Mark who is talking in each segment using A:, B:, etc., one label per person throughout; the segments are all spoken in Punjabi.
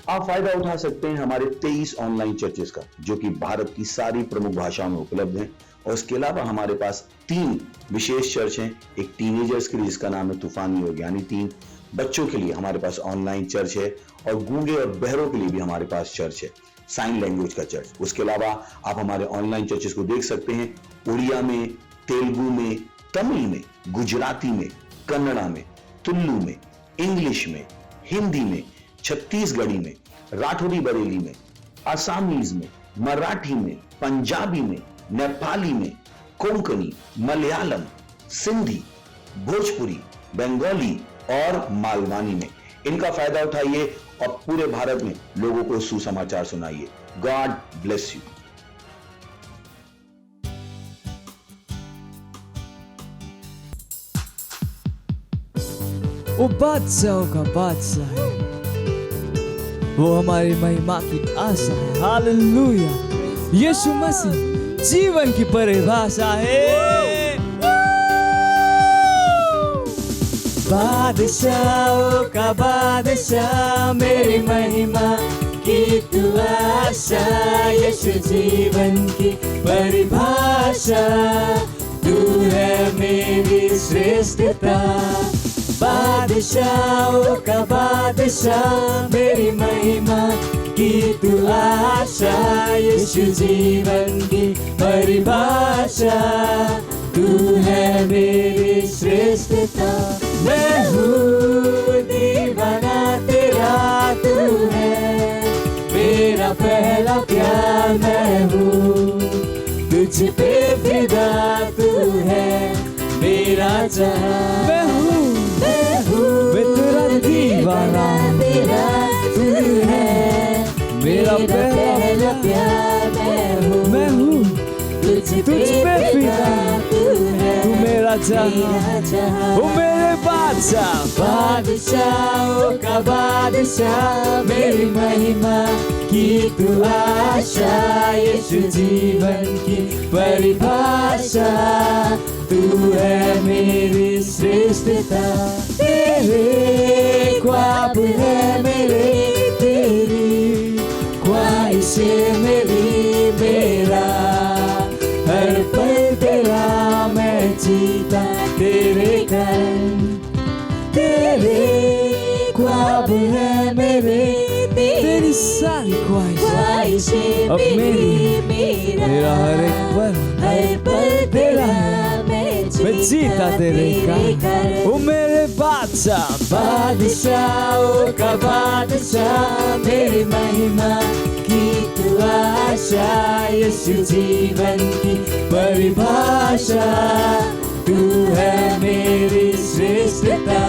A: आप फायदा उठा सकते हैं हमारे 23 ऑनलाइन चर्चेस का, जो कि भारत की सारी प्रमुख भाषाओं में उपलब्ध हैं। और इसके अलावा हमारे पास 3 विशेष चर्च हैं। एक टीनेजर्स के लिए जिसका नाम है तूफानी योग यानी 3, बच्चों के लिए हमारे पास ऑनलाइन चर्च है, और गूंगे और बहरों के लिए भी हमारे पास चर्च है, साइन लैंग्वेज का चर्च। उसके अलावा आप हमारे ऑनलाइन चर्चेस को देख सकते हैं उड़िया में, तेलुगु में, तमिल में, गुजराती में, कन्नड़ा में, तुलु में, इंग्लिश में, हिंदी में, छत्तीसगढ़ी में, राठौरी बरेली में, आसामीज में, मराठी में, पंजाबी में, नेपाली में, कोंकणी, मलयालम, सिंधी, भोजपुरी, बंगाली और मालवानी में। इनका फायदा उठाइए और पूरे भारत में लोगों को सुसमाचार सुनाइए। God bless you.
B: वो बादशाहों का बादशाह है, वो हमारी महिमा की आशा है। हालेलुया। यीशु मसीह जीवन की परिभाषा है। बादशाहों का बादशाह, मेरी महिमा की तू आशा। यीशु जीवन की परिभाषा, तू है मेरी श्रेष्ठता। बादशाहों का बादशाह, मेरी महिमा की तू आशा। यीशु जीवन की परिभाषा, तू है मेरी श्रेष्ठता। मैं हूँ दीवाना तेरा, तू है मेरा पहला प्यार। मैं हूँ तुझ पे फिदा, तू है मेरा जहां। मैं हूँ मैं तेरा दीवाना, तेरा तू है मेरा पहला प्यार। मैं हूँ तुझ पे फिदा, तू मेरा जहां। ओ मेरे बादशाह, बादशाहों का बादशाह, मेरी महिमा की तू आशा। यीशु जीवन की परिभाषा, तू है मेरी श्रेष्ठता। तेरे ख्वाब है मेरे, तेरी ख्वाहिशें मेरी, मेरा हर पल तेरा मैं जीता तेरे घर। तेरे ख्वाब है मेरे, तेरी सारी ख्वाहिशें अब मेरी, मेरा हर एक पल तेरा मैं जीता तेरे घर। ओ मेरे बादशाह, बादशाहों का बादशाह, मेरी महिमा की तू आशा। यीशु जीवन की परिभाषा, तू है मेरी श्रेष्ठता।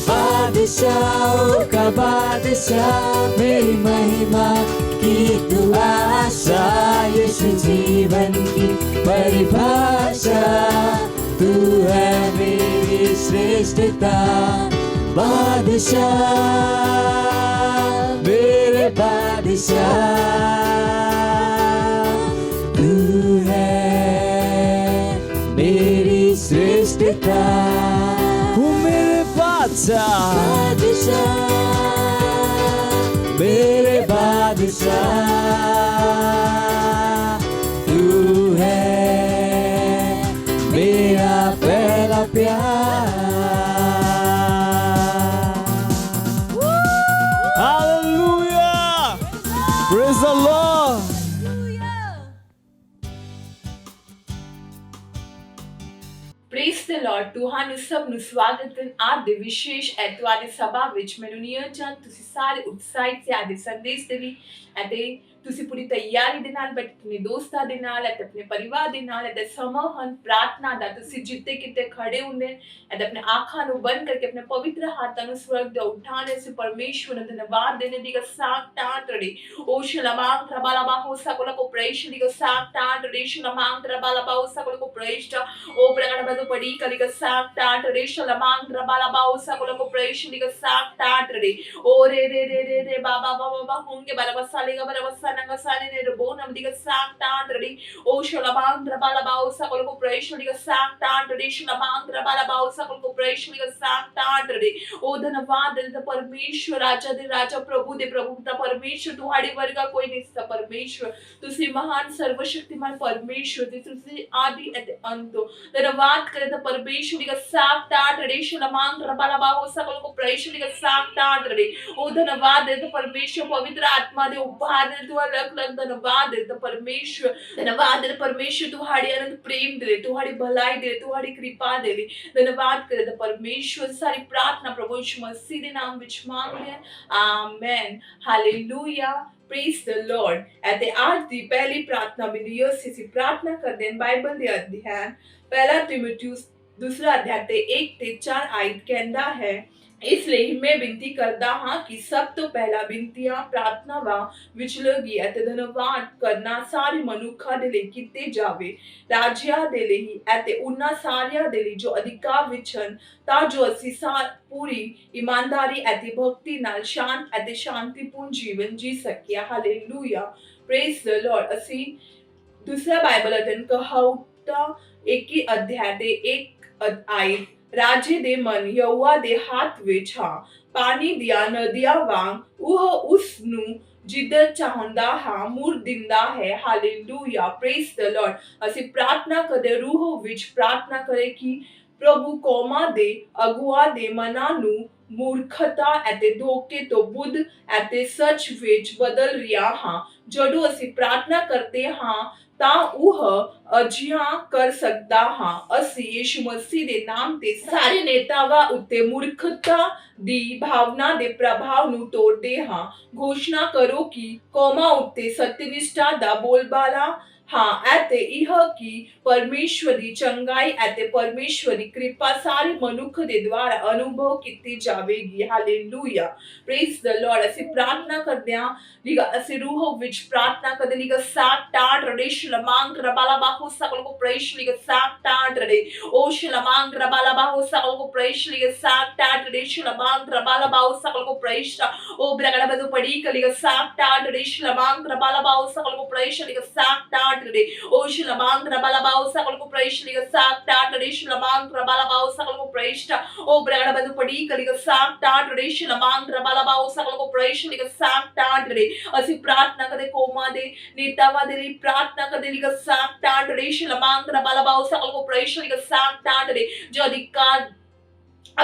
B: बादशाहों का बादशाह, मेरी महिमा की तू आशा। यीशु जीवन की परिभाषा, तू है मेरी श्रेष्ठता। बादशाह मेरे बादशाह, तू है मेरी श्रेष्ठता। वो मेरे बादशाह, मेरे बादशाह, तू है मेरा पहला प्यार। Hallelujah! Praise the Lord!
C: Praise the Lord. ਤੁਹਾਨੂੰ ਸਭ ਨੂੰ ਸਵਾਗਤ ਹੈ ਅੱਜ ਦੇ ਵਿਸ਼ੇਸ਼ ਐਤਵਾਰ ਦੀ ਸਭਾ ਵਿੱਚ। ਮੈਨੂੰ ਨਿਯੋਜਨ ਤੁਸੀਂ ਸਾਰੇ ਉਤਸ਼ਾਹਿਤ ਤੇ ਅੱਜ ਦੇ ਸੰਦੇਸ਼ ਦੇ ਵੀ ਅਤੇ ਤੁਸੀਂ ਪੂਰੀ ਤਿਆਰੀ ਦੇ ਨਾਲ ਬੈਠੇ ਆਪਣੇ ਦੋਸਤਾਂ ਦੇ ਨਾਲ ਅਤੇ ਆਪਣੇ ਪਰਿਵਾਰ ਦੇ ਨਾਲ ਅਤੇ ਸਮੂਹਨ ਪ੍ਰਾਰਥਨਾ ਦਾ ਤੁਸੀਂ ਜਿੱਤੇ ਕਿਤੇ ਖੜੇ ਹੁੰਦੇ ਅਤੇ ਆਪਣੇ ਅੱਖਾਂ ਨੂੰ ਬੰਦ ਕਰਕੇ ਆਪਣੇ ਪਵਿੱਤਰ ਹੱਥਾਂ ਨੂੰ ਸਵਰਗ ਦੇ ਉਠਾਣੇ ਸੇ ਪਰਮੇਸ਼ਵਰ ਨੂੰ ਧੰਨਵਾਦ ਦੇਣੇ ਦੀ ਸਾਖਤਾਂ ਤੜੀ ਓ ਸ਼ਲਮਾਂ ਤਰਬਾਲਾਬਾ ਹੋ ਸਕੋਲਾ ਕੋ ਪ੍ਰੇਸ਼ ਦੀ ਸਾਖਤਾਂ ਤੜੀ ਸ਼ਲਮਾਂ ਤਰਬਾਲਾਬਾ ਹੋ ਸਕੋਲਾ ਕੋ ਪ੍ਰੇਸ਼ ओ प्रगट बदो पड़ी कली का साक टाट रे शलमांग द्रबाला बाओ सकलो को प्रेशली का साक टाट रे ओ रे रे रे रे रे बाबा बाबा बाबा होंगे बाला बसाले का बाला बसा nanga sani ne rebo nam diga sang tan redi o shalabang drabala bao sakol ko praise diga sang tan redi shalabang drabala bao sakol ko praise diga sang tan redi o धन्यवाद देता परमेश्वर राजा दे राजा प्रभु दे प्रभु पिता परमेश्वर तुम्हारे वर्गा कोई नहीं सा परमेश्वर तुसी महान सर्वशक्तिमान परमेश्वर तुसी आदि एते अंत धन्यवाद करे ता परमेश्वर का साथ टाट रे शलमांग रबाला बाहो सकल को परमेश्वर का साथ टाट रे ओ धन्यवाद देता परमेश्वर पवित्र आत्मा दे उपहार दे तू अलग अलग धन्यवाद देता परमेश्वर धन्यवाद दे परमेश्वर तुम्हारी अनंत प्रेम दे तुम्हारी भलाई दे तुम्हारी कृपा दे धन्यवाद करे ता परमेश्वर सारी प्रार्थना प्रभु यीशु मसीह ਦੇ ਨਾਮ ਵਿੱਚ ਮੰਗਦੇ ਹਾਂ amen hallelujah praise the Lord ਅਤੇ ਅੱਜ ਦੀ ਪਹਿਲੀ ਪ੍ਰਾਰਥਨਾ ਬਿੰਦੀ ਅਸੀਂ ਪ੍ਰਾਰਥਨਾ ਕਰਦੇ ਹਾਂ ਬਾਈਬਲ ਦੇ ਅਧਿਐਨ ਪਹਿਲਾ ਤਿਮੋਥਿਉਸ ਦੂਸਰਾ ਅਧਿਆਇ ਤੇ 1 ਤੇ 4 ਆਇਤ ਕਹਿੰਦਾ ਹੈ ਇਸ ਲਈ ਮੈਂ ਬੇਨਤੀ ਕਰਦਾ ਹਾਂ ਕਿ ਸਭ ਤੋਂ ਪਹਿਲਾ ਬੇਨਤੀਆਂ ਪ੍ਰਾਰਥਨਾਵਾਂ ਵਿੱਚ ਲੱਗੀ ਅਤੇ ਧੰਨਵਾਦ ਕਰਨਾ ਸਾਰੇ ਮਨੁੱਖਾਂ ਦੇ ਲਈ ਕੀਤੇ ਜਾਵੇ ਰਾਜਿਆਂ ਦੇ ਲਈ ਅਤੇ ਉਹਨਾਂ ਸਾਰਿਆਂ ਦੇ ਲਈ ਜੋ ਅਧਿਕਾਰ ਵਿੱਚ ਹਨ ਤਾਂ ਜੋ ਅਸੀਂ ਪੂਰੀ ਇਮਾਨਦਾਰੀ ਅਤੇ ਭਗਤੀ ਨਾਲ ਸ਼ਾਂਤ ਅਤੇ ਸ਼ਾਂਤੀਪੂਰਨ ਜੀਵਨ ਜੀ ਸਕੀਏ ਹਾਲੇਲੂਇਆ ਪ੍ਰੇਜ਼ ਦ ਲਾਰਡ ਅਸੀਂ ਦੂਸਰਾ ਬਾਈਬਲ ਅਧਿਐਨ ਕਹਾਵਤਾਂ 21 ਅਧਿਆਇ ਦੇ 1 ਆਇਤ ਰਾਜੇ ਦੇ ਮਨ ਯਹੋਵਾ ਦੇ ਹੱਥ ਵਿੱਚ ਹਾਂ ਪਾਣੀ ਦੀਆਂ ਨਦੀਆਂ ਵਾਂਗ ਉਹ ਉਸ ਨੂੰ ਜਿੱਧਰ ਚਾਹੁੰਦਾ ਹਾਂ ਮੁੜ ਦਿੰਦਾ ਹੈ ਹਾਲੇਲੂਇਆ ਪ੍ਰੇਜ਼ ਦ ਲਾਰਡ ਅਸੀਂ ਪ੍ਰਾਰਥਨਾ ਕਰਦੇ ਰੂਹ ਵਿੱਚ ਪ੍ਰਾਰਥਨਾ ਕਰੇ ਕਿ ਪ੍ਰਭੂ ਕੌਮਾਂ ਦੇ ਅਗੁਆ ਦੇ ਮਨਾਂ ਨੂੰ ਮੂਰਖਤਾ ਅਤੇ ਧੋਖੇ ਤੋਂ ਬੁੱਧ ਅਤੇ ਸੱਚ ਵਿੱਚ ਬਦਲ ਰਿਹਾ ਹਾਂ ਜਦੋਂ ਅਸੀਂ ਪ੍ਰਾਰਥਨਾ ਕਰਦੇ ਹਾਂ ਤਾਂ ਉਹ ਅਜਿਹਾ ਕਰ ਸਕਦਾ ਹਾਂ ਅਸੀਂ ਯਿਸੂ ਮਸੀਹ ਦੇ ਨਾਮ ਤੇ ਸਾਰੇ ਨੇਤਾਵਾਂ ਉੱਤੇ ਮੂਰਖਤਾ ਦੀ ਭਾਵਨਾ ਦੇ ਪ੍ਰਭਾਵ ਨੂੰ ਤੋੜਦੇ ਹਾਂ ਘੋਸ਼ਣਾ ਕਰੋ ਕਿ ਕੌਮਾਂ ਉੱਤੇ ਸਤਿਨਿਸ਼ਠਾ ਦਾ ਬੋਲਬਾਲਾ ਹਾਂ ਅਤੇ ਇਹ ਕਿ ਪਰਮੇਸ਼ਵਰ ਦੀ ਚੰਗਾਈ ਅਤੇ ਪਰਮੇਸ਼ਵਰ ਦੀ ਕਿਰਪਾ ਸਾਰੇ ਮਨੁੱਖ ਦੇ ਦੁਆਰਾ ਅਨੁਭਵ ਕੀਤੀ ਜਾਵੇਗੀ ਹਾਲੇਲੂਇਆ ਪ੍ਰੇਜ਼ ਦ ਲਾਰਡ ਅਸੀਂ ਪ੍ਰਾਰਥਨਾ ਕਰਦੇ ਹਾਂ ਲਿਗਾ ਅਸੀਂ ਰੂਹ ਵਿੱਚ ਪ੍ਰਾਰਥਨਾ ਕਰਦੇ ਲਿਗਾ ਸਾਕ ਟਾਟ ਰੜੇਸ਼ ਲਮਾਂਗ ਰਬਾਲਾ ਬਾਹੂ ਸਕਲ ਕੋ ਪ੍ਰੇਸ਼ ਲਿਗਾ ਸਾਕ ਟਾਟ ਰੜੇ ਓਸ਼ ਲਮਾਂਗ ਰਬਾਲਾ ਬਾਹੂ ਸਕਲ ਕੋ ਪ੍ਰੇਸ਼ ਲਿਗਾ ਸਾਕ ਟਾਟ ਰੜੇਸ਼ ਲਮਾਂਗ ਰਬਾਲਾ ਬਾਹੂ ਸਕਲ ਕੋ ਪ੍ਰੇਸ਼ ਓ ਬਰਗੜਾ ਬਦੂ ਪੜੀ ਕਲਿਗਾ ਸਾਕ ਟਾਟ ਰੜੇਸ਼ ਲਮਾਂਗ ਰਬਾਲਾ ਬਾਹੂ ਸਕਲ ਕੋ ਪ੍ਰੇਸ਼ ਲਿਗਾ ਸਾਕ ਟਾਟ O shilamang rabalabao sakal ko praise liga sak ta tradition lamang rabalabao sakal ko praise ta o bragada badu padi kaliga sak ta tradition lamang rabalabao sakal ko praise liga sak ta tade ਅਸੀਂ ਪ੍ਰਾਰਥਨਾ ਕਰਦੇ ਕੋਮਾ ਦੇ ਨੇਤਾਵਾਂ ਦੇ ਲਈ ਪ੍ਰਾਰਥਨਾ ਕਰਦੇ ਲਿਗਾ sak ta tradition lamang rabalabao sakal ko praise liga sak ta tade ਜੋ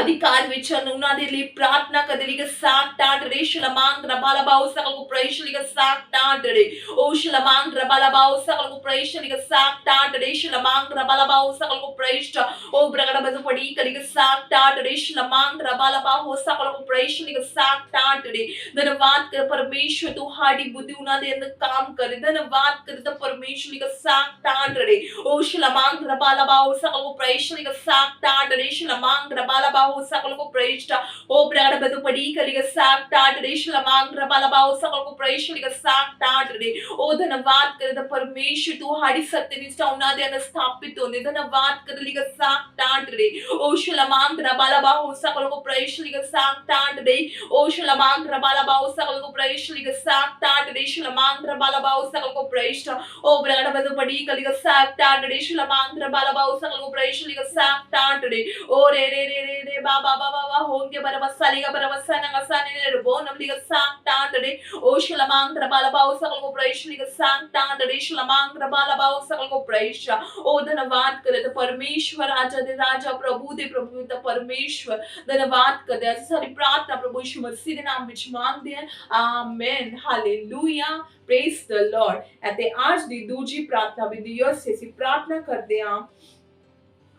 C: अधिकार ਵਿੱਚ ਉਹਨਾਂ ਦੇ ਲਈ ਪ੍ਰਾਰਥਨਾ ਕਰਦੇ ਲਿਗਾ ਸਾਕ ਟਾਟ ਰੇ ਸ਼ਲਮਾਂਗ ਰਬਾਲਾ ਬਾਉ ਸਕਲ ਕੋ ਪ੍ਰੇਸ਼ ਲਿਗਾ ਸਾਕ ਟਾਟ ਰੇ ਓ ਸ਼ਲਮਾਂਗ ਰਬਾਲਾ ਬਾਉ ਸਕਲ ਕੋ ਪ੍ਰੇਸ਼ ਲਿਗਾ ਸਾਕ ਟਾਟ ਰੇ ਸ਼ਲਮਾਂਗ ਰਬਾਲਾ ਬਾਉ ਸਕਲ ਕੋ ਪ੍ਰੇਸ਼ ਓ ਬਰਗੜਾ ਬਜ਼ੂ ਪੜੀ ਕਲਿਗਾ ਸਾਕ ਟਾਟ ਰੇ ਸ਼ਲਮਾਂਗ ਰਬਾਲਾ ਬਾਉ ਸਕਲ ਕੋ ਪ੍ਰੇਸ਼ ਲਿਗਾ ਸਾਕ ਟਾਟ ਰੇ ਧੰਨਵਾਦ ਕਰ ਪਰਮੇਸ਼ਵਰ ਤੁਹਾਡੀ ਬੁੱਧੀ ਉਹਨਾਂ ਦੇ ਅੰਦਰ ਕੰਮ ਕਰੇ ਧੰਨਵਾਦ ਕਰ ਤਾ ਪਰਮੇਸ਼ਵਰ ਲਿਗਾ ਸਾਕ ਟਾਟ ਰੇ ਓ ਸ਼ਲਮਾਂਗ ਰਬਾਲਾ ਬਾਉ ਸਕਲ ਕੋ ਪ੍ਰੇਸ਼ ਲਿਗਾ ਸਾਕ ਟਾਟ ਰੇ ਸ਼ਲਮਾਂਗ ਰਬਾਲਾ हो सकल को प्रेष्ट ओ ब्रगड़ बदु पड़ी कलिगा साक टाट रे शलमांग रबाला बाओ सकल को प्रेष्ट लिगा साक टाट रे ओ धन्यवाद करे द परमेश्वर तुम्हारी सत्यनिष्ठा उना दे स्थापित होने धन्यवाद करे लिगा साक टाट रे ओ शलमांग रबाला बाओ सकल को प्रेष्ट लिगा साक टाट रे ओ शलमांग रबाला बाओ सकल को प्रेष्ट लिगा साक टाट रे शलमांग रबाला बाओ सकल को प्रेष्ट ओ ब्रगड़ बदु पड़ी कलिगा साक टाट रे शलमांग रबाला बाओ सकल को प्रेष्ट लिगा साक टाट रे ओ रे रे रे रे बाबा बाबा होंगे बरबसा लिगा बरबसा नंगसा ने रबो नम लिगा सांग टाट रे ओ शलमांग रबाला बाओ सकल को प्रेष लिगा सांग टाट रे शलमांग रबाला बाओ सकल को प्रेष ओ धन्यवाद करे तो परमेश्वर राजा प्रभु दे प्रभु ता परमेश्वर धन्यवाद करे सारी प्रार्थना प्रभु यीशु मसीह दे नाम विच मांगदे हैं amen hallelujah praise the Lord ਅਤੇ आज ਦੀ ਦੂਜੀ ਪ੍ਰਾਰਥਨਾ ਵਿਧੀ ਅਸੀਂ ਪ੍ਰਾਰਥਨਾ ਕਰਦੇ ਹਾਂ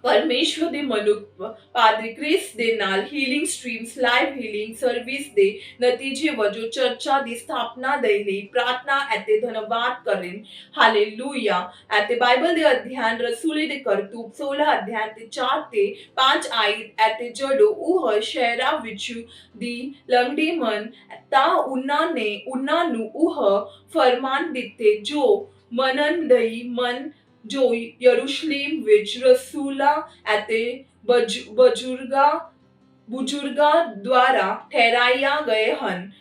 C: ਪਰਮੇਸ਼ਵਰ ਦੇ ਮਨੁੱਖ ਪਾਦਰੀ ਕ੍ਰਿਸ ਦੇ ਨਾਲ healing streams live healing service ਦੇ ਨਤੀਜੇ ਵਜੋਂ ਚਰਚਾ ਦੀ ਸਥਾਪਨਾ ਦੇ ਲਈ ਪ੍ਰਾਰਥਨਾ ਅਤੇ ਧੰਨਵਾਦ ਕਰਨ ਹਾਲੇਲੂਇਆ ਅਤੇ ਬਾਈਬਲ ਦੇ ਅਧਿਐਨ ਰਸੂਲੀ ਦੇ ਕਰਤੂਤ 16 ਅਧਿਐਨ ਤੇ 4 ਤੇ 5 ਆਇਤ ਅਤੇ ਜਦੋਂ ਉਹ ਸ਼ਹਿਰਾਂ ਵਿੱਚ ਦੀ ਲੰਘਦੇ ਮਨ ਤਾਂ ਉਹਨਾਂ ਨੂੰ ਉਹ ਫਰਮਾਨ ਦਿੱਤੇ ਜੋ ਮੰਨਣ ਲਈ ਮਨ ਜੋ ਯਰੂਸ਼ਲਮ ਵਿੱਚ ਰਸੂਲਾਂ ਅਤੇ ਬਜ਼ੁਰਗਾਂ ਦੁਆਰਾ ਠਹਿਰਾਇਆ ਗਏ ਹਨ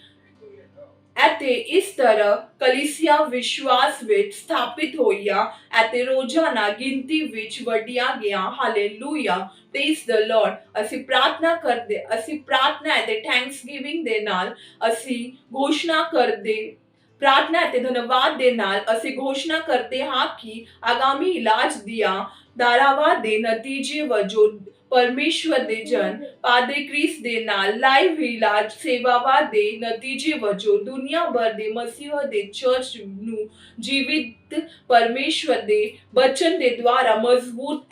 C: ਅਤੇ ਇਸ ਤਰ੍ਹਾਂ ਕਲੀਸਿਆ ਵਿਸ਼ਵਾਸ ਵਿੱਚ ਸਥਾਪਿਤ ਹੋਈਆਂ ਅਤੇ ਰੋਜ਼ਾਨਾ ਗਿਣਤੀ ਵਿੱਚ ਵੱਡੀਆਂ ਗਿਆ। Hallelujah, praise the Lord. ਅਸੀਂ ਪ੍ਰਾਰਥਨਾ ਅਤੇ ਥੈਂਕਸਗਿਵਿੰਗ ਦੇ ਨਾਲ ਅਸੀਂ ਘੋਸ਼ਣਾ ਕਰਦੇ ਪ੍ਰਾਰਥਨਾ ਅਤੇ ਧੰਨਵਾਦ ਦੇ ਨਾਲ ਅਸੀਂ ਘੋਸ਼ਣਾ ਕਰਦੇ ਹਾਂ ਕਿ ਆਗਾਮੀ ਇਲਾਜ ਦੀਆਂ ਦਾਰਾਵਾਂ ਦੇ ਨਤੀਜੇ ਵਜੋਂ ਪਰਮੇਸ਼ਵਰ ਦੇ ਜਨ ਪਾਦਰੀ ਕ੍ਰਿਸ ਦੇ ਨਾਲ ਲਾਈਵ ਇਲਾਜ ਸੇਵਾਵਾਂ ਦੇ ਨਤੀਜੇ ਵਜੋਂ ਦੁਨੀਆ ਭਰ ਦੇ ਮਸੀਹ ਦੇ ਚਰਚ ਨੂੰ ਜੀਵਿਤ ਪਰਮੇਸ਼ਵਰ ਦੇ ਬਚਨ ਦੇ ਦੁਆਰਾ ਮਜ਼ਬੂਤ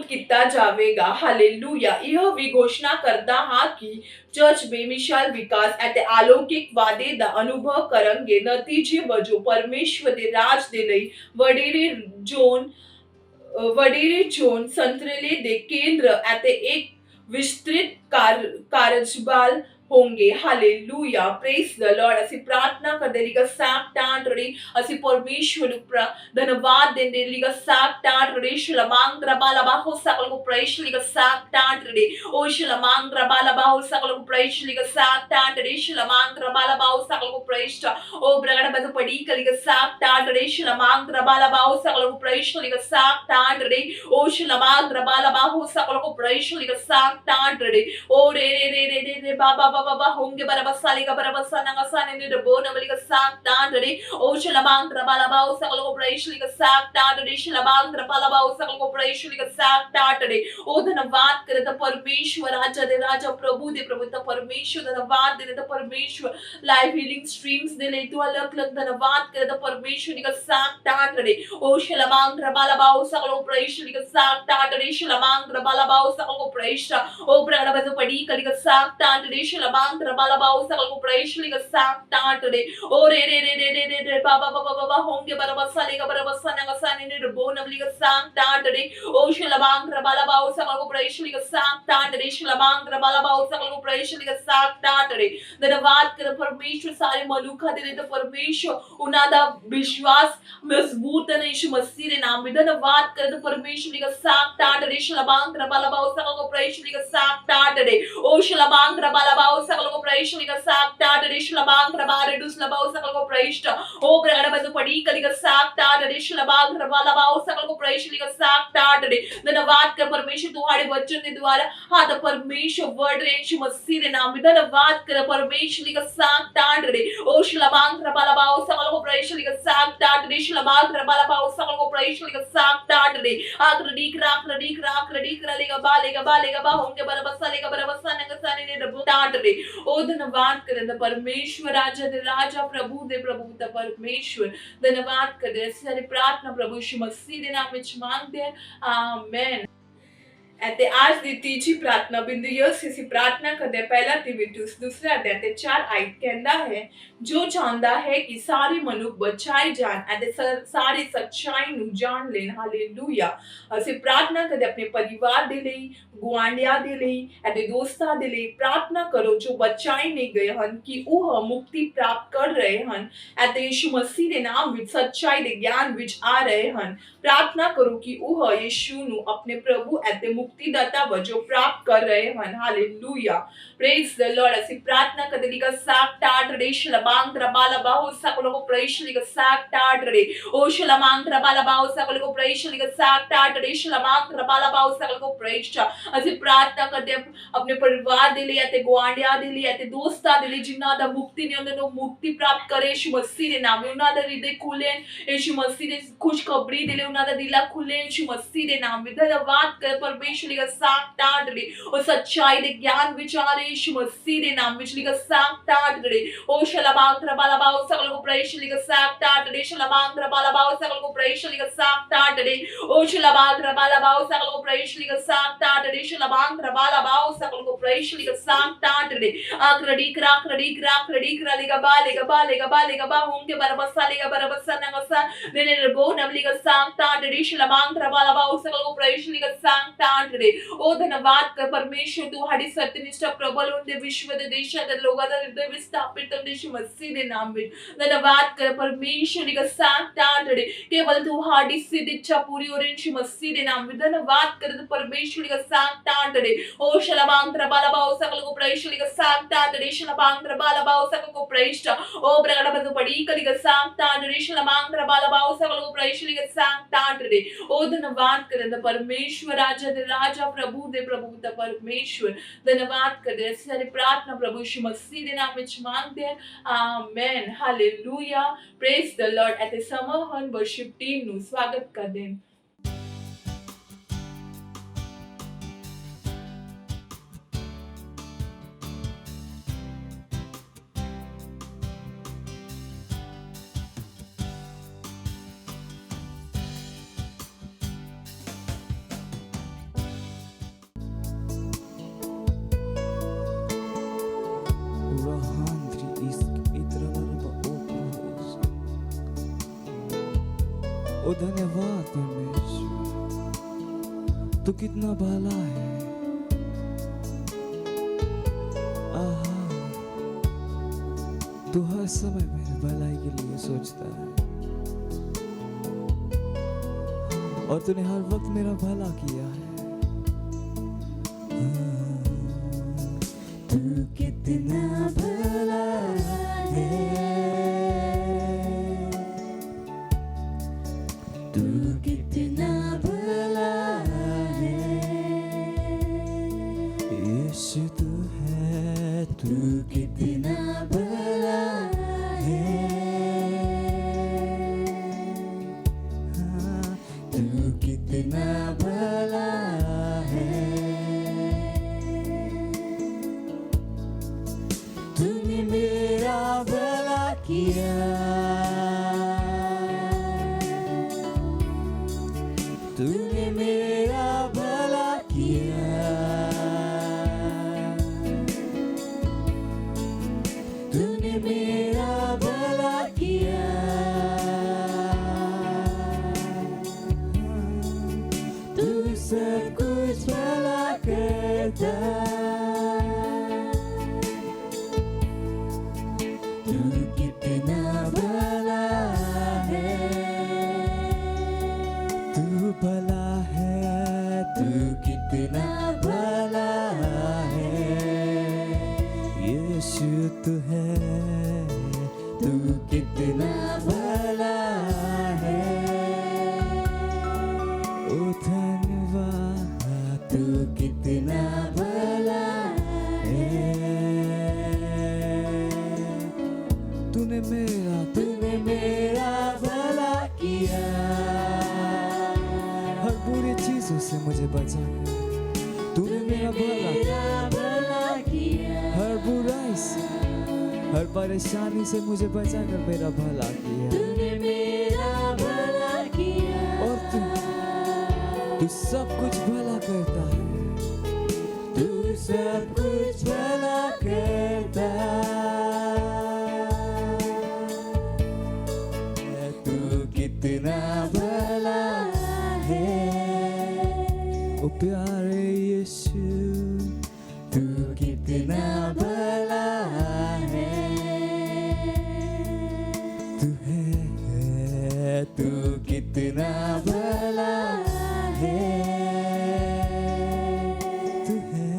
C: ਕੀਤਾ ਜਾਵੇਗਾ। ਹਾਲੇਲੂਇਆ। ਇਹ ਵੀ ਘੋਸ਼ਣਾ ਕਰਦਾ ਹਾਂ ਕਿ ਚਰਚ ਬੇਮਿਸਾਲ ਵਿਕਾਸ ਅਤੇ ਅਲੌਕਿਕ ਵਾਧੇ ਦਾ ਅਨੁਭਵ ਕਰਨਗੇ। ਨਤੀਜੇ ਵਜੋਂ ਪਰਮੇਸ਼ਵਰ ਦੇ ਰਾਜ ਦੇ ਲਈ ਵਡੇਰੇ ਚੋਣ ਸੰਤਰਲੇ ਦੇ ਕੇਂਦਰ ਅਤੇ ਇੱਕ ਵਿਸਤ੍ਰਿਤ ਕਾਰਜਬਲ ਹੋਣਗੇ। Hallelujah, praise the Lord. ਅਸੀਂ ਪ੍ਰਾਰਥਨਾ ਕਰਦੇ ਲਿਗਾ ਸਾਕ ਟਾਂਟ ਰੜੀ ਅਸੀਂ ਪਰਮੇਸ਼ਵਰ ਨੂੰ ਧੰਨਵਾਦ ਦਿੰਦੇ ਲਿਗਾ ਸਾਕ ਟਾਂਟ ਰੜੀ ਸ਼ਲਮਾਂਗ ਰਬਾਲਬਾ ਹੋ ਸਕਲ ਕੋ ਪ੍ਰੇਸ਼ ਲਿਗਾ ਸਾਕ ਟਾਂਟ ਰੜੀ ਓ ਸ਼ਲਮਾਂਗ ਰਬਾਲਬਾ ਹੋ ਸਕਲ ਕੋ ਪ੍ਰੇਸ਼ ਲਿਗਾ ਸਾਕ ਟਾਂਟ ਰੜੀ ਸ਼ਲਮਾਂਗ ਰਬਾਲਬਾ ਹੋ ਸਕਲ ਕੋ ਪ੍ਰੇਸ਼ ਓ ਬ੍ਰਗੜ ਬਦ ਪੜੀ ਕਲਿਗਾ ਸਾਕ ਟਾਂਟ ਰੜੀ ਸ਼ਲਮਾਂਗ ਰਬਾਲਬਾ ਹੋ ਸਕਲ ਕੋ ਪ੍ਰੇਸ਼ ਲਿਗਾ ਸਾਕ ਟਾਂਟ ਰੜੀ ਓ ਸ਼ਲਮਾਂਗ ਰਬਾਲਬਾ ਹੋ ਸਕਲ ਕੋ ਪ੍ਰੇਸ਼ ਲਿਗਾ ਸਾਕ ਟਾਂਟ ਰੜੀ ਓ ਰੇ ਬਾਬਾ baba honge barabasa liga barabasa nangasa ni de bona liga sak tandri o shalabang rabalaba o sakal ko praise liga sak tandri shalabang rabalaba o sakal ko praise liga sak tandri o धन्यवाद करे तो परमेश्वर राजा प्रभु दे प्रभु तो परमेश्वर धन्यवाद दे तो परमेश्वर लाइव हीलिंग स्ट्रीम्स दे ले तो अलग अलग धन्यवाद करे तो परमेश्वर लिगा sak tandri o shalabang rabalaba o sakal ko praise liga sak tandri shalabang rabalaba o sakal ko praise o प्रगड़ बद पड़ी कलिगा sak tandri shalabang rabalaba o sakal ko praise liga sak tandri o re baba honge barabasa liga barabasa nangasa ni de bona liga sak tandri o shalabang rabalaba o sakal ko praise liga sak tandri shalabang rabalaba o sakal ko praise liga sak tandri धन्यवाद कर परमेश्वर सारे मनुखा दे तो परमेश्वर उन्हां दा विश्वास मजबूत है यीशु मसीह दे नाम में धन्यवाद कर तो परमेश्वर लिगा साक टाटरे शलबांग रबालबा ओ सकल को प्रवेश लिगा साक टाटरे ओ शलबांग रबालबा ओ सकल को प्रवेश लिगा साक टाटरे शलबांग रबारे दुस लबा ओ सकल को प्रवेश ओ ब्रगड़ बद पड़ी कलिगा साक टाटरे शलबांग रबालबा ओ सकल को प्रवेश लिगा साक टाटरे धन्यवाद कर परमेश्वर तुम्हारे वचन के द्वारा हां तो परमेश्वर वर्ड यीशु मसीह दे नाम में धन्यवाद कर परमेश्वर लिगा साक टाटरे ओ शलबांग रबालबा ओ सकल को प्रवेश लिगा साक टाटरे शलबांग रबालबा ओ सकल को प्रवेश लिगा साक टाटरे आक्रडीक राक लेगा बा होंगे बरबसा लेगा बरबसा नगसाने ने रब टाटरे ओ धन्यवाद करे तो परमेश्वर राजा प्रभु दे परमेश्वर धन्यवाद करे सारी प्रार्थना प्रभु यीशु मसीह दे नाम में मांगते हैं आमीन। ਅਤੇ आज ਦੀ ਤੀਜੀ ਪ੍ਰਾਰਥਨਾ ਬਿੰਦੂ ਯਸ ਅਸੀਂ ਪ੍ਰਾਰਥਨਾ ਕਰਦੇ ਪਹਿਲਾ ਤਿਮੋਥਿਉਸ ਦੂਸਰਾ ਅਧਿਆਇ ਤੇ 4 ਆਇਤ ਕਹਿੰਦਾ ਹੈ ਜੋ ਚਾਹੁੰਦਾ ਹੈ ਕਿ ਸਾਰੇ ਮਨੁੱਖ ਬਚਾਏ ਜਾਣ ਅਤੇ ਸਾਰੀ ਸੱਚਾਈ ਨੂੰ ਜਾਣ ਲੈਣ। ਹਾਲੇਲੂਇਆ। ਅਸੀਂ ਪ੍ਰਾਰਥਨਾ ਕਰਦੇ ਆਪਣੇ ਪਰਿਵਾਰ ਦੇ ਲਈ ਗੁਆਂਢੀਆਂ ਦੇ ਲਈ ਅਤੇ ਦੋਸਤਾਂ ਦੇ ਲਈ ਪ੍ਰਾਰਥਨਾ ਕਰੋ ਜੋ ਬਚਾਏ ਨਹੀਂ ਗਏ ਹਨ ਕਿ ਉਹ ਮੁਕਤੀ ਪ੍ਰਾਪਤ ਕਰ ਰਹੇ ਹਨ ਅਤੇ ਯਿਸੂ ਮਸੀਹ ਦੇ ਨਾਮ ਵਿੱਚ ਸੱਚਾਈ ਦੇ ਗਿਆਨ ਵਿੱਚ ਆ ਰਹੇ ਹਨ। ਪ੍ਰਾਰਥਨਾ ਕਰੋ ਕਿ ਉਹ ਯਿਸੂ ਨੂੰ ਆਪਣੇ ਪ੍ਰਭੂ ਅਤੇ ਮੁਕਤੀਦਾਤਾ ਵਜੋਂ ਪ੍ਰਾਪਤ ਕਰ ਰਹੇ ਹਨ। ਹਾਲੇਲੂਇਆ। Praise the Lord. ਅਸੀਂ ਪ੍ਰਾਰਥਨਾ ਕਰਦੇ ਲਿਗਾ ਸਾਕ ਟਾਟ ਰੇ ਸ਼ਲਬਾਂਗ ਰਬਾਲਬਾ ਹੋ ਸਕਲੋ ਕੋ ਪ੍ਰੇਸ਼ ਲਿਗਾ ਸਾਕ ਟਾਟ ਰੇ ਓ ਸ਼ਲਮਾਂਗ ਰਬਾਲਬਾ ਹੋ ਸਕਲੋ ਕੋ ਪ੍ਰੇਸ਼ ਲਿਗਾ ਸਾਕ ਟਾਟ ਰੇ ਸ਼ਲਮਾਂਗ ਰਬਾਲਬਾ ਹੋ ਸਕਲੋ ਕੋ ਪ੍ਰੇਸ਼। ਅਸੀਂ ਪ੍ਰਾਰਥਨਾ ਕਰਦੇ ਆਪਣੇ ਪਰਿਵਾਰ ਦੇ ਲਈ ਅਤੇ ਗੁਆਂਢੀਆਂ ਦੇ ਲਈ ਅਤੇ ਦੋਸਤਾਂ ਦੇ ਲਈ ਜਿਨ੍ਹਾਂ ਦਾ ਮੁਕਤੀ ਨਹੀਂ ਉਹਨਾਂ ਨੂੰ ਮੁਕਤੀ ਪ੍ਰਾਪਤ ਕਰੇ ਯਿਸੂ ਮਸੀਹ ਦੇ ਨਾਮ ਵਿੱਚ। ਉਹਨਾਂ ਦਾ ਹਿਰਦੇ ਖੁੱਲੇ ਯਿਸੂ ਮਸੀਹ ਦੇ ਖੁਸ਼ਖਬਰੀ ਦੇ ਲਈ ਉਹਨਾਂ ਦਾ ਦਿਲ ਖੁੱਲੇ ਯਿਸੂ ਮਸੀਹ ਦੇ ਨਾਮ ਵਿੱਚ। ਧੰਨਵਾਦ ਕਰ ਪਰਮੇਸ਼ਰ ਲਿਗਾ ਸਾਕ ਟਾਟ ਰੇ ਉਹ ਸੱਚਾਈ ਦੇ ਗਿਆਨ ਵਿੱਚ ਆ ਰਹੇ ਯਿਸੂ ਮਸੀਹ ਦੇ ਨਾਮ ਵਿੱਚ ਲਿਗਾ ਸਾਕ ਟਾਟ ਰੇ ਉਹ ਸ਼ਲਬਾਂਗ ਰਬਾਲਬਾ ਉਹ ਸਕਲ ਕੋ ਪ੍ਰੇਸ਼ ਲਿਗਾ ਸਾਕ ਟਾਟ ਰੇ ਸ਼ਲਬਾਂਗ ਰਬਾਲਬਾ ਉਹ ਸਕਲ ਕੋ ਪ੍ਰੇਸ਼ ਲਿਗਾ ਸਾਕ ਟਾਟ ਰੇ ਉਹ ਸ਼ਲਬਾਂਗ ਰਬਾਲਬਾ ਉਹ ਸਕਲ ਕੋ ਪ੍ਰੇਸ਼ ਲਿਗਾ ਸਾਕ ਟਾਟ ਰੇ ਸ਼ਲਬਾਂਗ ਰਬਾਲਬਾ ਉਹ ਸਕਲ ਕੋ ਪ੍ਰੇਸ਼ ਲਿਗਾ ਸਾਕ ਟਾਟ ਰੇ ਆਕਰੜੀ ਕਰਾ ਲਿਗਾ ਬਾ ਹੋਂਗੇ ਬਰਬਸਾ ਲਿਗਾ ਬਰਬਸਾ ਨਗਸਾ ਨੇ ਨੇ ਰਬੋ ਨਮ ਲਿਗਾ ਸਾਕ ਟਾਟ ਰੇ ਸ਼ਲਬਾਂਗ ਰਬਾਲਬਾ ਉਹ ਸਕਲ ਕੋ ਪ੍ਰੇਸ਼ ਲਿਗਾ ਸਾਕ ਟਾਟ तांडरे ओ धन्यवाद कर परमेश्वर ਤੁਹਾਡੀ ਸਤਿਨਿਸ਼ਠਾ ਪ੍ਰਬਲ ਹੁੰਦੇ ਵਿਸ਼ਵ ਦੇ ਦੇਸ਼ਾਂ ਦੇ ਲੋਕਾਂ ਦਾ ਹਿਰਦੇ ਵਿੱਚ ਸਥਾਪਿਤ ਹੁੰਦੇ ਯਿਸੂ ਮਸੀਹ ਦੇ ਨਾਮ ਵਿੱਚ ਧੰਨਵਾਦ ਕਰ परमेश्वर का साथ तांडरे केवल तुम्हारी सिद्ध इच्छा पूरी हो रही यीशु मसीह के नाम में धन्यवाद कर परमेश्वर का साथ तांडरे ओ शलबांत्र बालाबाओ सकल को परमेश्वर का साथ तांडरे शलबांत्र बालाबाओ सकल को प्रविष्ट ओ प्रगट बद पड़ी कली का साथ तांडरे शलबांत्र बालाबाओ सकल को परमेश्वर का साथ तांडरे ओ धन्यवाद कर परमेश्वर राजा प्रभु दे प्रभु परमेश्वर धन्यवाद कर सारी प्रार्थना प्रभु यीशु मसीह के नाम में मांगते हैं amen hallelujah praise the Lord at Samuhan worship team નું સ્વાગત ਕਰਦੇ
B: ओ धन्यवाद परमेश्वर, तू कितना भला है। आहा, तू हर समय मेरे भलाई के लिए सोचता है और तूने हर वक्त मेरा भला किया है। तू कितना भला है, तू कितना भला है, यीशु तू है, तू कितना भला है, हाँ, तू कितना भला है। तूने मेरा भला किया, तूने मेरा भला किया, तूने मेरा भला किया, तू सब कुछ भला करता, तू कितना भला है, तू भला है, तू कितना भला है, यीशु तू है, तू कितना भला है। ओ धन्यवाद, तू कितना भला है। तूने मेरा भला किया, हर बुरी चीजों से मुझे बचा, तूने मेरा भला किया, हर बुराई से, हर परेशानी से मुझे बचा कर मेरा भला किया, तूने मेरा भला किया, और तू सब कुछ भला करता है, तू सब कुछ भला करता है, तू कितना भला है। ओ प्यारे यीशु, तू कितना भला है, तू है, तू कितना भला है, तू है,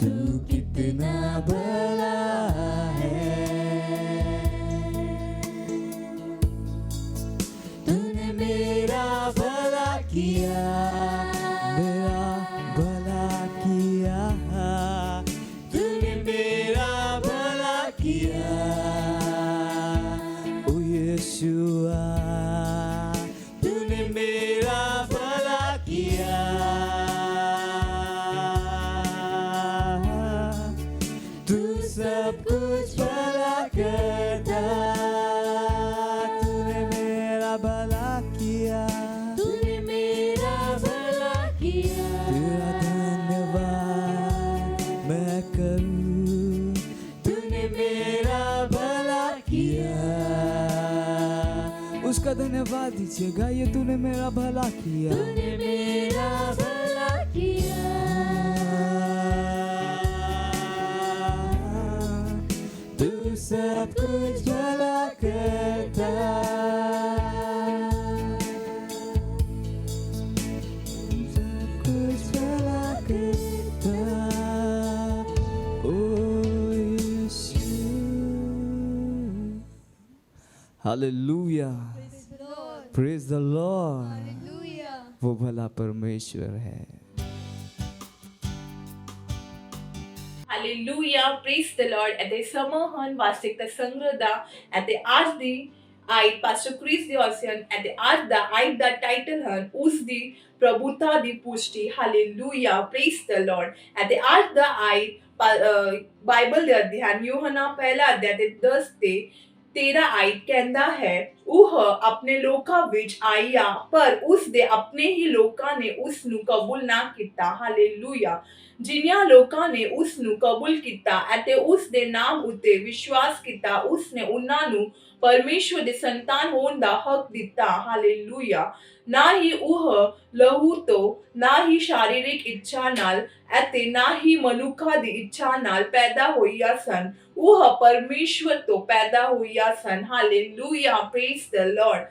B: तू कितना भला है। तूने मेरा भला किया, मेरा भला किया, तूने मेरा भला किया, ओ यीशुआ, तूने मेरा भला किया, तू सब कुछ भला करता, तूने मेरा भला किया, तूने मेरा भला किया, तेरा धन्यवाद मैं करूं, तूने मेरा भला किया। उसका धन्यवाद दीजिएगा, ये तूने मेरा भला किया, तूने मेरा भला hallelujah, praise the Lord.
D: Hallelujah.
B: वो भला परमेश्वर है।
C: Hallelujah, praise the Lord. At the summer han vasik the sangrada at the आज दी आई पास्टर क्रिस दी ऑसियन at the आज दा आई दा टाइटल हन उस दी प्रभुता दी पुष्टि। Hallelujah, praise the Lord. At the आज दा आई बाइबल दे अध्ययन यूहन्ना पहला अध्याय ਦੇ 10 ਤੇ 13 ਆਇਤ ਕਹਿੰਦਾ ਹੈ, ਉਹ ਆਪਣੇ ਲੋਕਾਂ ਵਿੱਚ ਆਇਆ ਪਰ ਉਸ ਦੇ ਆਪਣੇ ਹੀ ਲੋਕਾਂ ਨੇ ਉਸ ਨੂੰ ਕਬੂਲ ਨਾ ਕੀਤਾ। ਹਾਲੇਲੂਇਆ, ਜਿਨ੍ਹਾਂ ਲੋਕਾਂ ਨੇ ਉਸ ਨੂੰ ਕਬੂਲ ਕੀਤਾ ਅਤੇ ਉਸ ਦੇ ਨਾਮ ਉੱਤੇ ਵਿਸ਼ਵਾਸ ਕੀਤਾ, ਉਸ ਨੇ ਉਹਨਾਂ ਨੂੰ ਪਰਮੇਸ਼ਵਰ ਦੇ ਸੰਤਾਨ ਹੋਣ ਦਾ ਹੱਕ ਦਿੱਤਾ। ਹਾਲੇਲੂਇਆ, ਨਾ ਹੀ ਉਹ ਲਹੂ ਤੋਂ, ਨਾ ਹੀ शारीरिक ਇੱਛਾ ਨਾਲ ਅਤੇ ਨਾ ਹੀ ਮਨੁੱਖਾਂ ਦੀ ਇੱਛਾ ਨਾਲ ਪੈਦਾ ਹੋਈਆਂ ਸਨ, ਉਹ ਪਰਮੇਸ਼ਵਰ ਤੋਂ ਪੈਦਾ ਹੋਈਆਂ ਸਨ। Hallelujah, praise the Lord.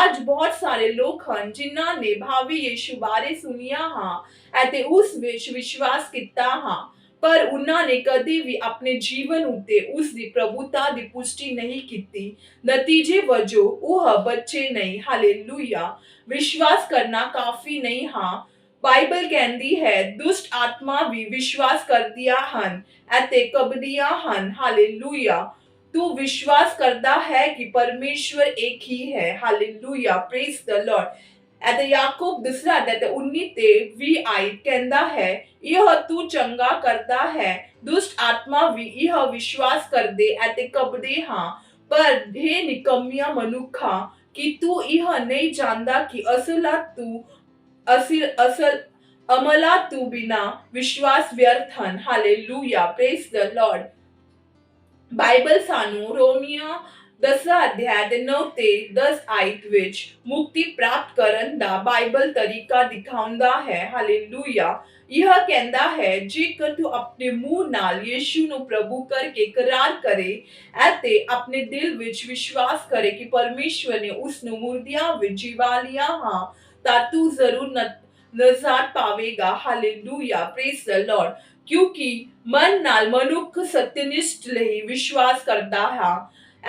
C: ਅੱਜ ਬਹੁਤ ਸਾਰੇ ਲੋਕ ਹਨ ਜਿਨ੍ਹਾਂ ਨੇ ਭਾਵੀ ਯਿਸੂ ਬਾਰੇ ਸੁਣਿਆ ਹਾਂ ਅਤੇ ਉਸ ਵਿੱਚ ਵਿਸ਼ਵਾਸ ਕੀਤਾ ਹਾਂ, ਪਰ ਉਹਨਾਂ ਨੇ ਕਦੇ ਵੀ ਆਪਣੇ ਜੀਵਨ ਉੱਤੇ ਉਸ ਦੀ ਪ੍ਰਭੁਤਾ ਦੀ ਪੁਸ਼ਟੀ ਨਹੀਂ ਕੀਤੀ। ਨਤੀਜੇ ਵਜੋਂ ਉਹ ਬੱਚੇ ਨਹੀਂ। ਹਾਲੇਲੂਇਆ, ਵਿਸ਼ਵਾਸ ਕਰਨਾ ਕਾਫੀ ਨਹੀਂ। ਹਾਂ, ਬਾਈਬਲ ਕਹਿੰਦੀ ਹੈ ਦੁਸ਼ਟ ਆਤਮਾ ਵੀ ਵਿਸ਼ਵਾਸ ਕਰਦੀਆਂ ਹਨ ਅਤੇ ਕਬਦੀਆਂ ਹਨ। ਹਾਲੇਲੂਇਆ, ਤੂੰ ਵਿਸ਼ਵਾਸ ਕਰਦਾ ਹੈ ਕਿ ਪਰਮੇਸ਼ਵਰ ਇੱਕ ਹੀ ਹੈ। Hallelujah, praise the Lord. ਅਤੇ ਯਾਕੂਬ ਦੂਸਰਾ ਅਧਿਆਇ ਤੇ 19 ਤੇ 20 ਆਇਤ ਕਹਿੰਦਾ ਹੈ, ਇਹ ਤੂੰ ਚੰਗਾ ਕਰਦਾ ਹੈ, ਦੁਸ਼ਟ ਆਤਮਾ ਵੀ ਇਹ ਵਿਸ਼ਵਾਸ ਕਰਦੇ ਅਤੇ ਕਬਦੇ ਹਾਂ, ਪਰ हे ਨਿਕੰਮੀਆਂ ਮਨੁੱਖਾਂ, ਕਿ ਤੂੰ ਇਹ ਨਹੀਂ ਜਾਣਦਾ ਕਿ ਅਸਲ ਅਮਲਾਂ ਤੋਂ ਬਿਨਾ ਵਿਸ਼ਵਾਸ ਵਿਅਰਥ ਹਨ। Hallelujah, praise the Lord. Bible ਸਾਨੂੰ ਰੋਮੀਓ 10 ਅਧਿਆਇ ਦੇ 9 ਤੇ 10 ਆਇਤ ਵਿੱਚ ਮੁਕਤੀ ਪ੍ਰਾਪਤ ਕਰਨ ਦਾ ਬਾਈਬਲ ਤਰੀਕਾ ਦਿਖਾਉਂਦਾ ਹੈ। ਹਾਲੇਲੂਇਆ, ਇਹ ਕਹਿੰਦਾ ਹੈ ਜੇਕਰ ਤੂੰ ਆਪਣੇ ਮੂੰਹ ਨਾਲ ਯਿਸੂ ਨੂੰ ਪ੍ਰਭੂ ਕਰਕੇ ਇਕਰਾਰ ਕਰੇ ਅਤੇ ਆਪਣੇ ਦਿਲ ਵਿੱਚ ਵਿਸ਼ਵਾਸ ਕਰੇ ਕਿ ਪਰਮੇਸ਼ਵਰ ਨੇ ਉਸ ਨੂੰ ਮੁਰਦਿਆਂ ਵਿੱਚ ਜਿਵਾ ਲਿਆ ਹਾਂ, ਤਾਂ ਤੂੰ ਜ਼ਰੂਰ ਨਜਾਤ ਪਾਵੇਗਾ। Hallelujah, praise the Lord. ਕਿਉਂਕਿ ਮਨ ਨਾਲ ਮਨੁੱਖ ਸਤਿਨਿਸ਼ਟ ਲਈ ਵਿਸ਼ਵਾਸ ਕਰਦਾ ਹੈ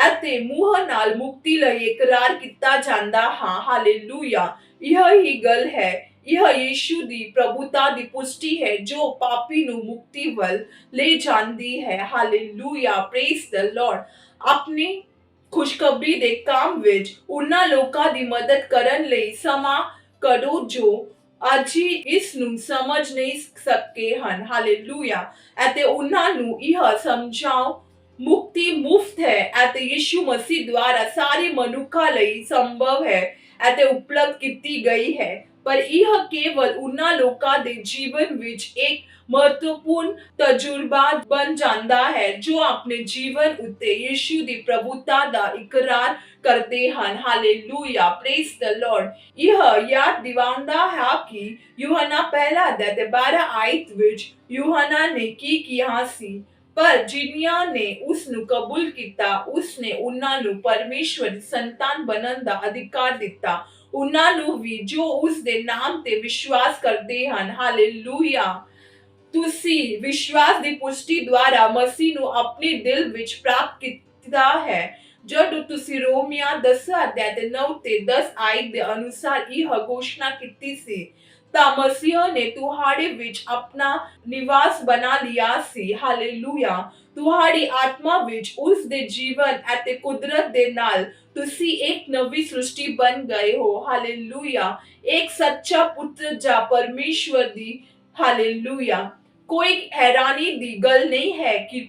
C: ਅਤੇ ਮੂੰਹ ਨਾਲ ਮੁਕਤੀ ਲਈ ਇਕਰਾਰ ਕੀਤਾ ਜਾਂਦਾ ਹੈ। ਹਾਲੇਲੂਇਆ, ਇਹ ਹੀ ਗੱਲ ਹੈ। ਇਹ ਯਿਸੂ ਦੀ ਪ੍ਰਭੁਤਾ ਦੀ ਪੁਸ਼ਟੀ ਹੈ ਜੋ ਪਾਪੀ ਨੂੰ ਮੁਕਤੀ ਵੱਲ ਲੈ ਜਾਂਦੀ ਹੈ। Hallelujah, praise the Lord. ਆਪਣੀ ਖੁਸ਼ਖਬਰੀ ਦੇ ਕੰਮ ਵਿੱਚ ਉਹਨਾਂ ਲੋਕਾਂ ਦੀ ਮਦਦ ਕਰਨ ਲਈ ਸਮਾਂ ਕੱਢੋ ਜੋ ਅੱਜ ਹੀ ਇਸ ਨੂੰ ਸਮਝ ਨਹੀਂ ਸਕੇ ਹਨ। ਹਾਲੇਲੂਇਆ, ਅਤੇ ਉਹਨਾਂ ਨੂੰ ਇਹ ਸਮਝਾਓ ਮੁਕਤੀ ਮੁਫਤ ਹੈ ਅਤੇ ਯਿਸੂ ਮਸੀਹ ਦੁਆਰਾ ਸਾਰੇ ਮਨੁੱਖਾਂ ਲਈ ਸੰਭਵ ਹੈ ਅਤੇ ਉਪਲਬਧ ਕੀਤੀ ਗਈ ਹੈ, ਪਰ ਇਹ ਕੇਵਲ ਉਹਨਾਂ ਲੋਕਾਂ ਦੇ ਜੀਵਨ ਵਿੱਚ ਇੱਕ ਮਹੱਤਵਪੂਰਨ ਤਜਰਬਾ ਬਣ ਜਾਂਦਾ ਹੈ ਜੋ ਆਪਣੇ ਜੀਵਨ ਉੱਤੇ ਯਿਸੂ ਦੀ ਪ੍ਰਭੁਤਾ ਦਾ ਇਕਰਾਰ ਕਰਦੇ ਹਨ। Hallelujah, praise the Lord. ਇਹ ਯਾਦ ਦਿਵਾਉਂਦਾ ਹੈ ਕਿ ਯੂਹੰਨਾ ਪਹਿਲਾ ਅਧਿਆਇ ਦੇ 12 ਆਇਤ ਵਿੱਚ ਯੂਹੰਨਾ ਨੇ ਕੀ ਕਿਹਾ ਸੀ, ਪਰ ਜਿਨ੍ਹਾਂ ਨੇ ਉਸ ਨੂੰ ਕਬੂਲ ਕੀਤਾ ਉਸ ਨੇ ਉਹਨਾਂ ਨੂੰ ਪਰਮੇਸ਼ਵਰ ਦੀ ਸੰਤਾਨ ਬਣਨ ਦਾ ਅਧਿਕਾਰ ਦਿੱਤਾ, ਉਹਨਾਂ ਨੂੰ ਵੀ ਜੋ ਉਸ ਦੇ ਨਾਮ ਤੇ ਵਿਸ਼ਵਾਸ ਕਰਦੇ ਹਨ। ਹਾਲੇਲੂਇਆ, ਤੁਸੀਂ ਵਿਸ਼ਵਾਸ ਦੀ ਪੁਸ਼ਟੀ ਦੁਆਰਾ ਮਸੀਹ ਨੂੰ ਆਪਣੇ ਦਿਲ ਵਿੱਚ ਪ੍ਰਾਪਤ ਕੀਤਾ ਹੈ। ਜਦੋਂ ਤੁਸੀਂ ਰੋਮੀਓ 10 ਅਧਿਆਇ ਦੇ 9 ਤੇ 10 ਆਇਤ ਦੇ ਅਨੁਸਾਰ ਇਹ ਘੋਸ਼ਣਾ ਕੀਤੀ ਸੀ, ਤਾਂ ਮਸੀਹ ਨੇ ਤੁਹਾਡੇ ਵਿੱਚ ਆਪਣਾ ਨਿਵਾਸ ਬਣਾ ਲਿਆ ਸੀ। ਹਾਲੇਲੂਇਆ, ਤੁਹਾਡੀ ਆਤਮਾ ਵਿੱਚ ਉਸ ਦੇ ਜੀਵਨ ਅਤੇ ਕੁਦਰਤ ਦੇ ਨਾਲ ਤੁਸੀਂ ਇੱਕ ਨਵੀਂ ਸ੍ਰਿਸ਼ਟੀ ਬਣ ਗਏ ਹੋ। ਹਾਲੇਲੂਇਆ, ਇੱਕ ਸੱਚਾ ਪੁੱਤਰ ਜਾਂ ਪਰਮੇਸ਼ਵਰ ਦੀ। ਹਾਲੇਲੂਇਆ, ਕੋਈ ਹੈਰਾਨੀ ਦੀ ਗੱਲ ਨਹੀਂ ਹੈ ਕਿ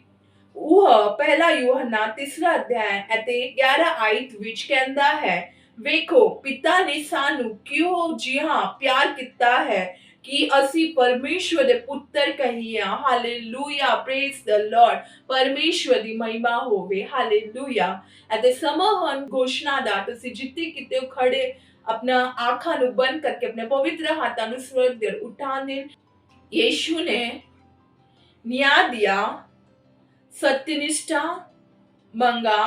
C: ਉਹ ਪਹਿਲਾ ਯੂਹੰਨਾ 3 ਅਧਿਆਇ ਅਤੇ 11 ਆਇਤ ਵਿੱਚ ਕਹਿੰਦਾ ਹੈ, ਵੇਖੋ ਪਿਤਾ ਨੇ ਸਾਨੂੰ ਕਿਉਂ ਜਿਹਾ ਪਿਆਰ ਕੀਤਾ ਹੈ ਕਿ ਅਸੀਂ ਪਰਮੇਸ਼ਵਰ ਦੇ ਪੁੱਤਰ ਕਹੀਏ। Hallelujah, praise the Lord. ਪਰਮੇਸ਼ਵਰ ਦੀ ਮਹਿਮਾ ਹੋਵੇ। ਹਾਲੇਲੂਇਆ, ਅਤੇ ਸਮਾਂ ਹਨ ਘੋਸ਼ਣਾ ਦਾ। ਤੁਸੀਂ ਜਿੱਥੇ ਕਿਤੇ ਖੜੇ ਆਪਣਾ ਆਂਖਾਂ ਨੂੰ ਬੰਦ ਕਰਕੇ ਆਪਣੇ ਪਵਿੱਤਰ ਹੱਥਾਂ ਨੂੰ ਸਵਰਗ ਦੇ ਉਠਾ ਦੇਣ। ਯਿਸੂ ਨੇ ਨਿਆਂ ਦਿਆ, ਸਤਿਨਿਸ਼ਠਾ ਮੰਗਾ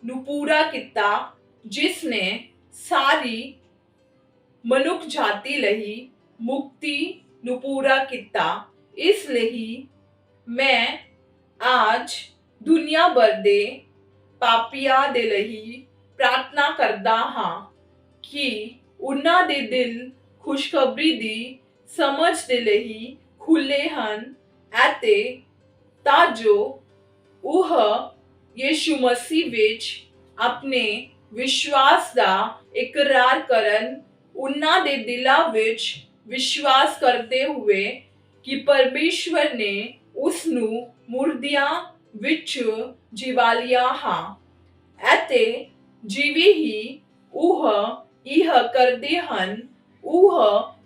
C: ਨੂੰ ਪੂਰਾ ਕੀਤਾ, ਜਿਸ ਨੇ ਸਾਰੀ ਮਨੁੱਖ ਜਾਤੀ ਲਈ ਮੁਕਤੀ ਨੂੰ ਪੂਰਾ ਕੀਤਾ। ਇਸ ਲਈ ਮੈਂ ਅੱਜ ਦੁਨੀਆ ਭਰ ਦੇ ਪਾਪੀਆਂ ਦੇ ਲਈ ਪ੍ਰਾਰਥਨਾ ਕਰਦਾ ਹਾਂ ਕਿ ਉਹਨਾਂ ਦੇ ਦਿਲ ਖੁਸ਼ਖਬਰੀ ਦੀ ਸਮਝ ਦੇ ਲਈ ਖੁੱਲੇ ਹਨ ਅਤੇ ਤਾਂ ਜੋ ਉਹ ਯਿਸੂ ਮਸੀਹ ਵਿੱਚ ਆਪਣੇ ਵਿਸ਼ਵਾਸ ਦਾ ਇਕਰਾਰ ਕਰਨ, ਉਹਨਾਂ ਦੇ ਦਿਲਾਂ ਵਿੱਚ ਵਿਸ਼ਵਾਸ ਕਰਦੇ ਹੋਏ ਕਿ ਪਰਮੇਸ਼ਵਰ ਨੇ ਉਸ ਨੂੰ ਮੁਰਦਿਆਂ ਵਿੱਚ ਜਿਵਾ ਲਿਆ ਹਾਂ ਅਤੇ ਜਿਵੇਂ ਹੀ ਉਹ ਇਹ ਕਰਦੇ ਹਨ ਉਹ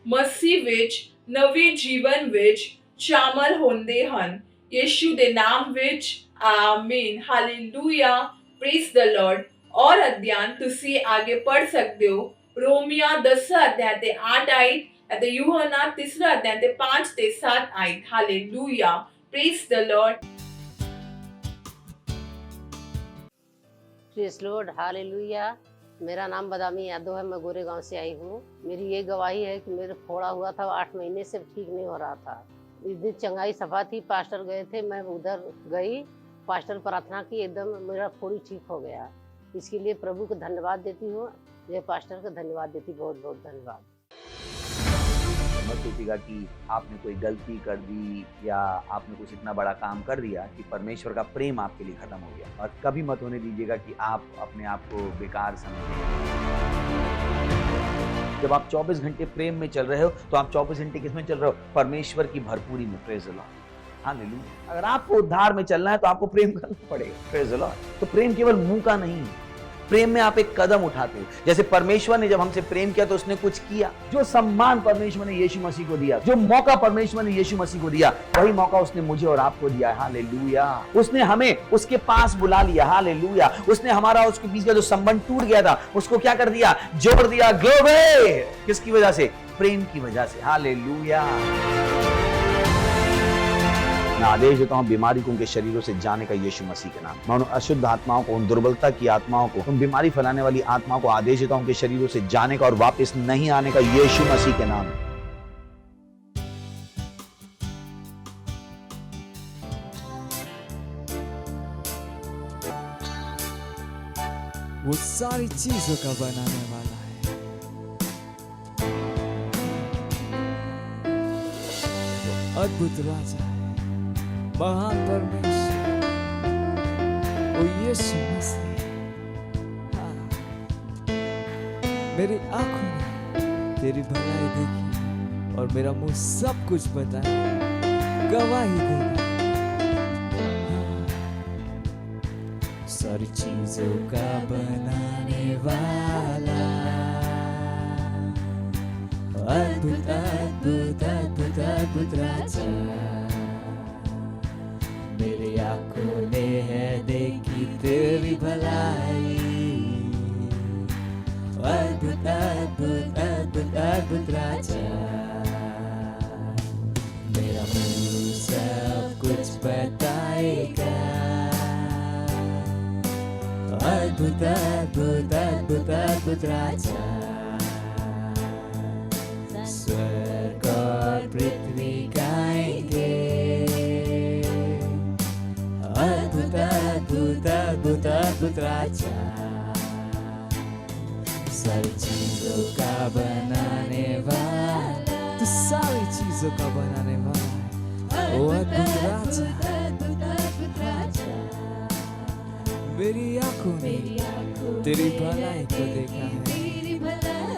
C: ਮਸੀਹ ਵਿੱਚ ਨਵੇਂ ਜੀਵਨ ਵਿੱਚ ਸ਼ਾਮਲ ਹੁੰਦੇ ਹਨ। ਯਿਸੂ ਦੇ ਨਾਮ ਵਿੱਚ ਆਮੀਨ। Hallelujah, praise the Lord. और अध्ययन तुसी आगे पढ़ सकते हो रोमिया 10 अध्याय ते 8 आयत ਅਤੇ यूहन्ना 3 अध्याय ते 5 ते 7 आयत। Hallelujah, praise the Lord.
D: Praise Lord, hallelujah. मेरा नाम बदामी यादव है, मैं गोरेगांव से आई हूँ। मेरी ये गवाही है कि मेरे फोड़ा हुआ था, 8 महीने से ठीक नहीं हो रहा था। इस दिन चंगाई सभा थी, पास्टर गए थे, मैं उधर गई, पास्टर प्रार्थना की, एकदम मेरा फोड़ी ठीक हो गया। इसके लिए प्रभु को धन्यवाद देती हूँ, ये पास्टर को धन्यवाद देती, बहुत बहुत धन्यवाद।
E: मत सोचिएगा कि आपने कोई गलती कर दी या आपने कुछ इतना बड़ा काम कर दिया कि परमेश्वर का प्रेम आपके लिए खत्म हो गया, और कभी मत होने दीजिएगा कि आप अपने आप को बेकार समझें। जब आप 24 घंटे प्रेम में चल रहे हो तो आप 24 घंटे किस में चल रहे हो? परमेश्वर की भरपूरी में। Praise the Lord, hallelujah. अगर आपको उद्धार में चलना है तो आपको प्रेम करना पड़ेगा। Praise the Lord. तो प्रेम केवल मुंह का नहीं है, प्रेम में आप एक कदम उठाते हो। जैसे परमेश्वर ने जब हमसे प्रेम किया तो उसने कुछ किया। जो सम्मान परमेश्वर ने यीशु मसीह को दिया, जो मौका परमेश्वर ने यीशु मसीह को दिया, वही मौका उसने मुझे और आपको दिया। हालेलुया। उसने हमें उसके पास बुला लिया। हालेलुया। उसने हमारा उसके बीच का जो संबंध टूट गया था उसको क्या कर दिया? जोड़ दिया। ग्लोरी। किसकी वजह से? प्रेम की वजह से। हालेलुया। मैं आदेश देता हूं बीमारी को उनके शरीरों से जाने का यीशु मसीह के नाम। मैं उन अशुद्ध आत्माओं को, उन दुर्बलता की आत्माओं को, उन बीमारी फैलाने वाली आत्माओं को आदेश देता हूं उनके शरीरों से जाने का और वापस नहीं आने का यीशु मसीह के नाम।
B: वो सारी चीजों का बनाने वाला है। अद्भुत राजा है, महान परमेश्वर, वो यीशु मसीह। हाँ, मेरी आंखों ने तेरी भलाई देखी और मेरा मुंह सब कुछ बताए, गवाही देगा। सारी चीजों का बनाने वाला, अद्भुत अद्भुत अद्भुत अद्भुत राजा, मेरी आंखों ने है देखी तेरी भलाई। अद्भुत अद्भुत अद्भुत अद्भुत राजा, मेरा मुंह सब कुछ बताएगा। अद्भुत अद्भुत अद्भुत अद्भुत राजा, स्वर्ग और पृथ्वी गाएंगे। अद्भुत अद्भुत अद्भुत अद्भुत राजा, सारी चीजों का बनाने वाला, तो सारी चीजों का बनाने वाला, ओ अद्भुत राजा, मेरी आंखों ने तेरी भलाई को देखा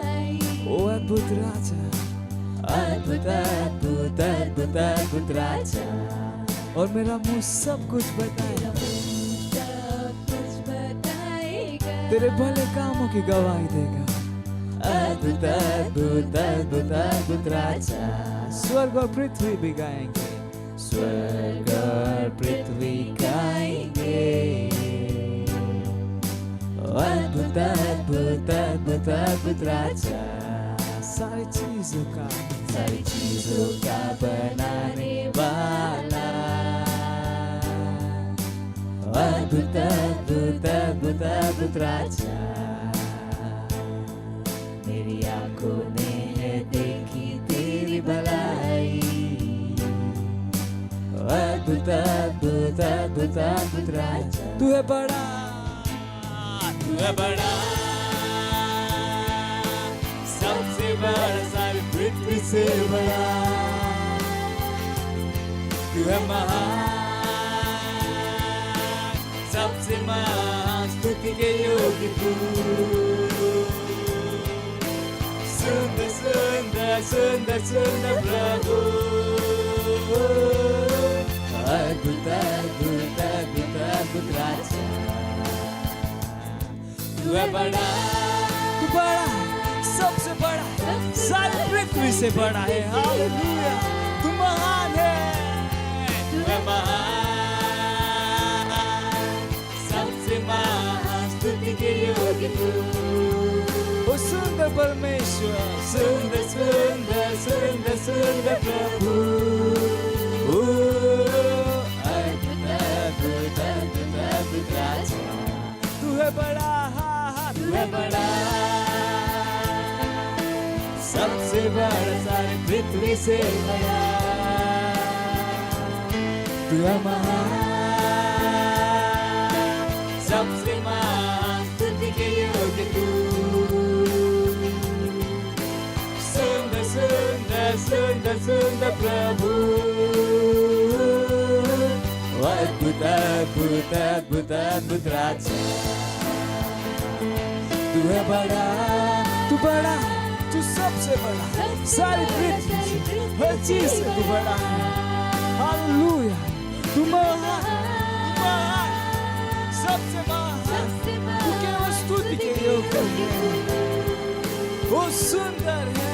B: है। ओ अद्भुत राजा, अद्भुत अद्भुत अद्भुत अद्भुत राजा, और मेरा मुंह सब कुछ बताएगा। तेरे भले कामों की गवाही देगा। अद्भुत अद्भुत अद्भुत अद्भुत राजा, स्वर्ग और पृथ्वी भी गाएंगे। स्वर्ग और पृथ्वी गाएंगे। अद्भुत अद्भुत अद्भुत अद्भुत राजा, सारी चीजों का बनाने वाला। अद्भुत अद्भुत अद्भुत अद्भुत राजा, मेरी आंखों ने है देखी तेरी भलाई। अद्भुत अद्भुत अद्भुत अद्भुत राजा, तू है बड़ा, तू है बड़ा, सबसे बड़ा, सारी पृथ्वी से बड़ा। तू है महान, सबसे महान, स्तुति के योग्य तू। सुंदर सुंदर सुंदर सुंदर प्रभु, अद्भुत अद्भुत अद्भुत अद्भुत राजा। तू है बड़ा, तू बड़ा, सबसे बड़ा, सारी पृथ्वी से बड़ा है। हालेलुया, तू महान है, तू है महान, सबसे महान, स्तुति के योग्य तू। ओ सुंदर परमेश्वर, सुंदर सुंदर सुंदर सुंदर प्रभु, अद्भुत अद्भुत अद्भुत अद्भुत राजा। तू है बड़ा, तू है बड़ा, सबसे बड़ा, सारी पृथ्वी से बड़ा। तू है महान, सबसे महान, स्तुति के योग्य तू। सुंदर सुंदर सुंदर सुंदर प्रभु, अद्भुत अद्भुत अद्भुत अद्भुत राजा। तू है बड़ा, तू बड़ा, तू सबसे बड़ा, सारी पृथ्वी हर चीज से तू बड़ा है। हालेलुया, तू महान, महान, सबसे महान, तू केवल स्तुति के योग्य है। वो सुंदर है,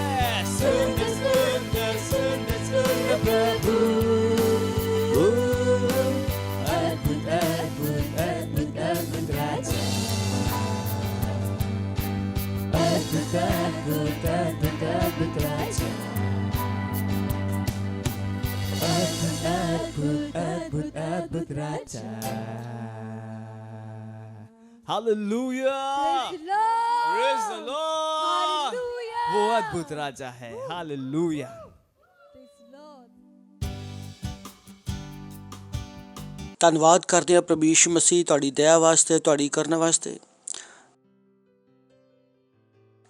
B: सुंदर सुंदर सुंदर सुंदर प्रभु, अद्भुत अद्भुत अद्भुत अद्भुत राजा। अद्भुत अद्भुत अद्भुत अद्भुत राजा। अद्भुत अद्भुत अद्भुत अद्भुत राजा। Hallelujah, praise the Lord. वो अद्भुत राजा है। हालेलुया।
F: ਧੰਨਵਾਦ ਕਰਦੇ ਹਾਂ ਪ੍ਰਭੂ ਯਿਸੂ ਮਸੀਹ ਤੁਹਾਡੀ ਦਇਆ ਵਾਸਤੇ, ਤੁਹਾਡੀ ਕਰਨਾ ਵਾਸਤੇ।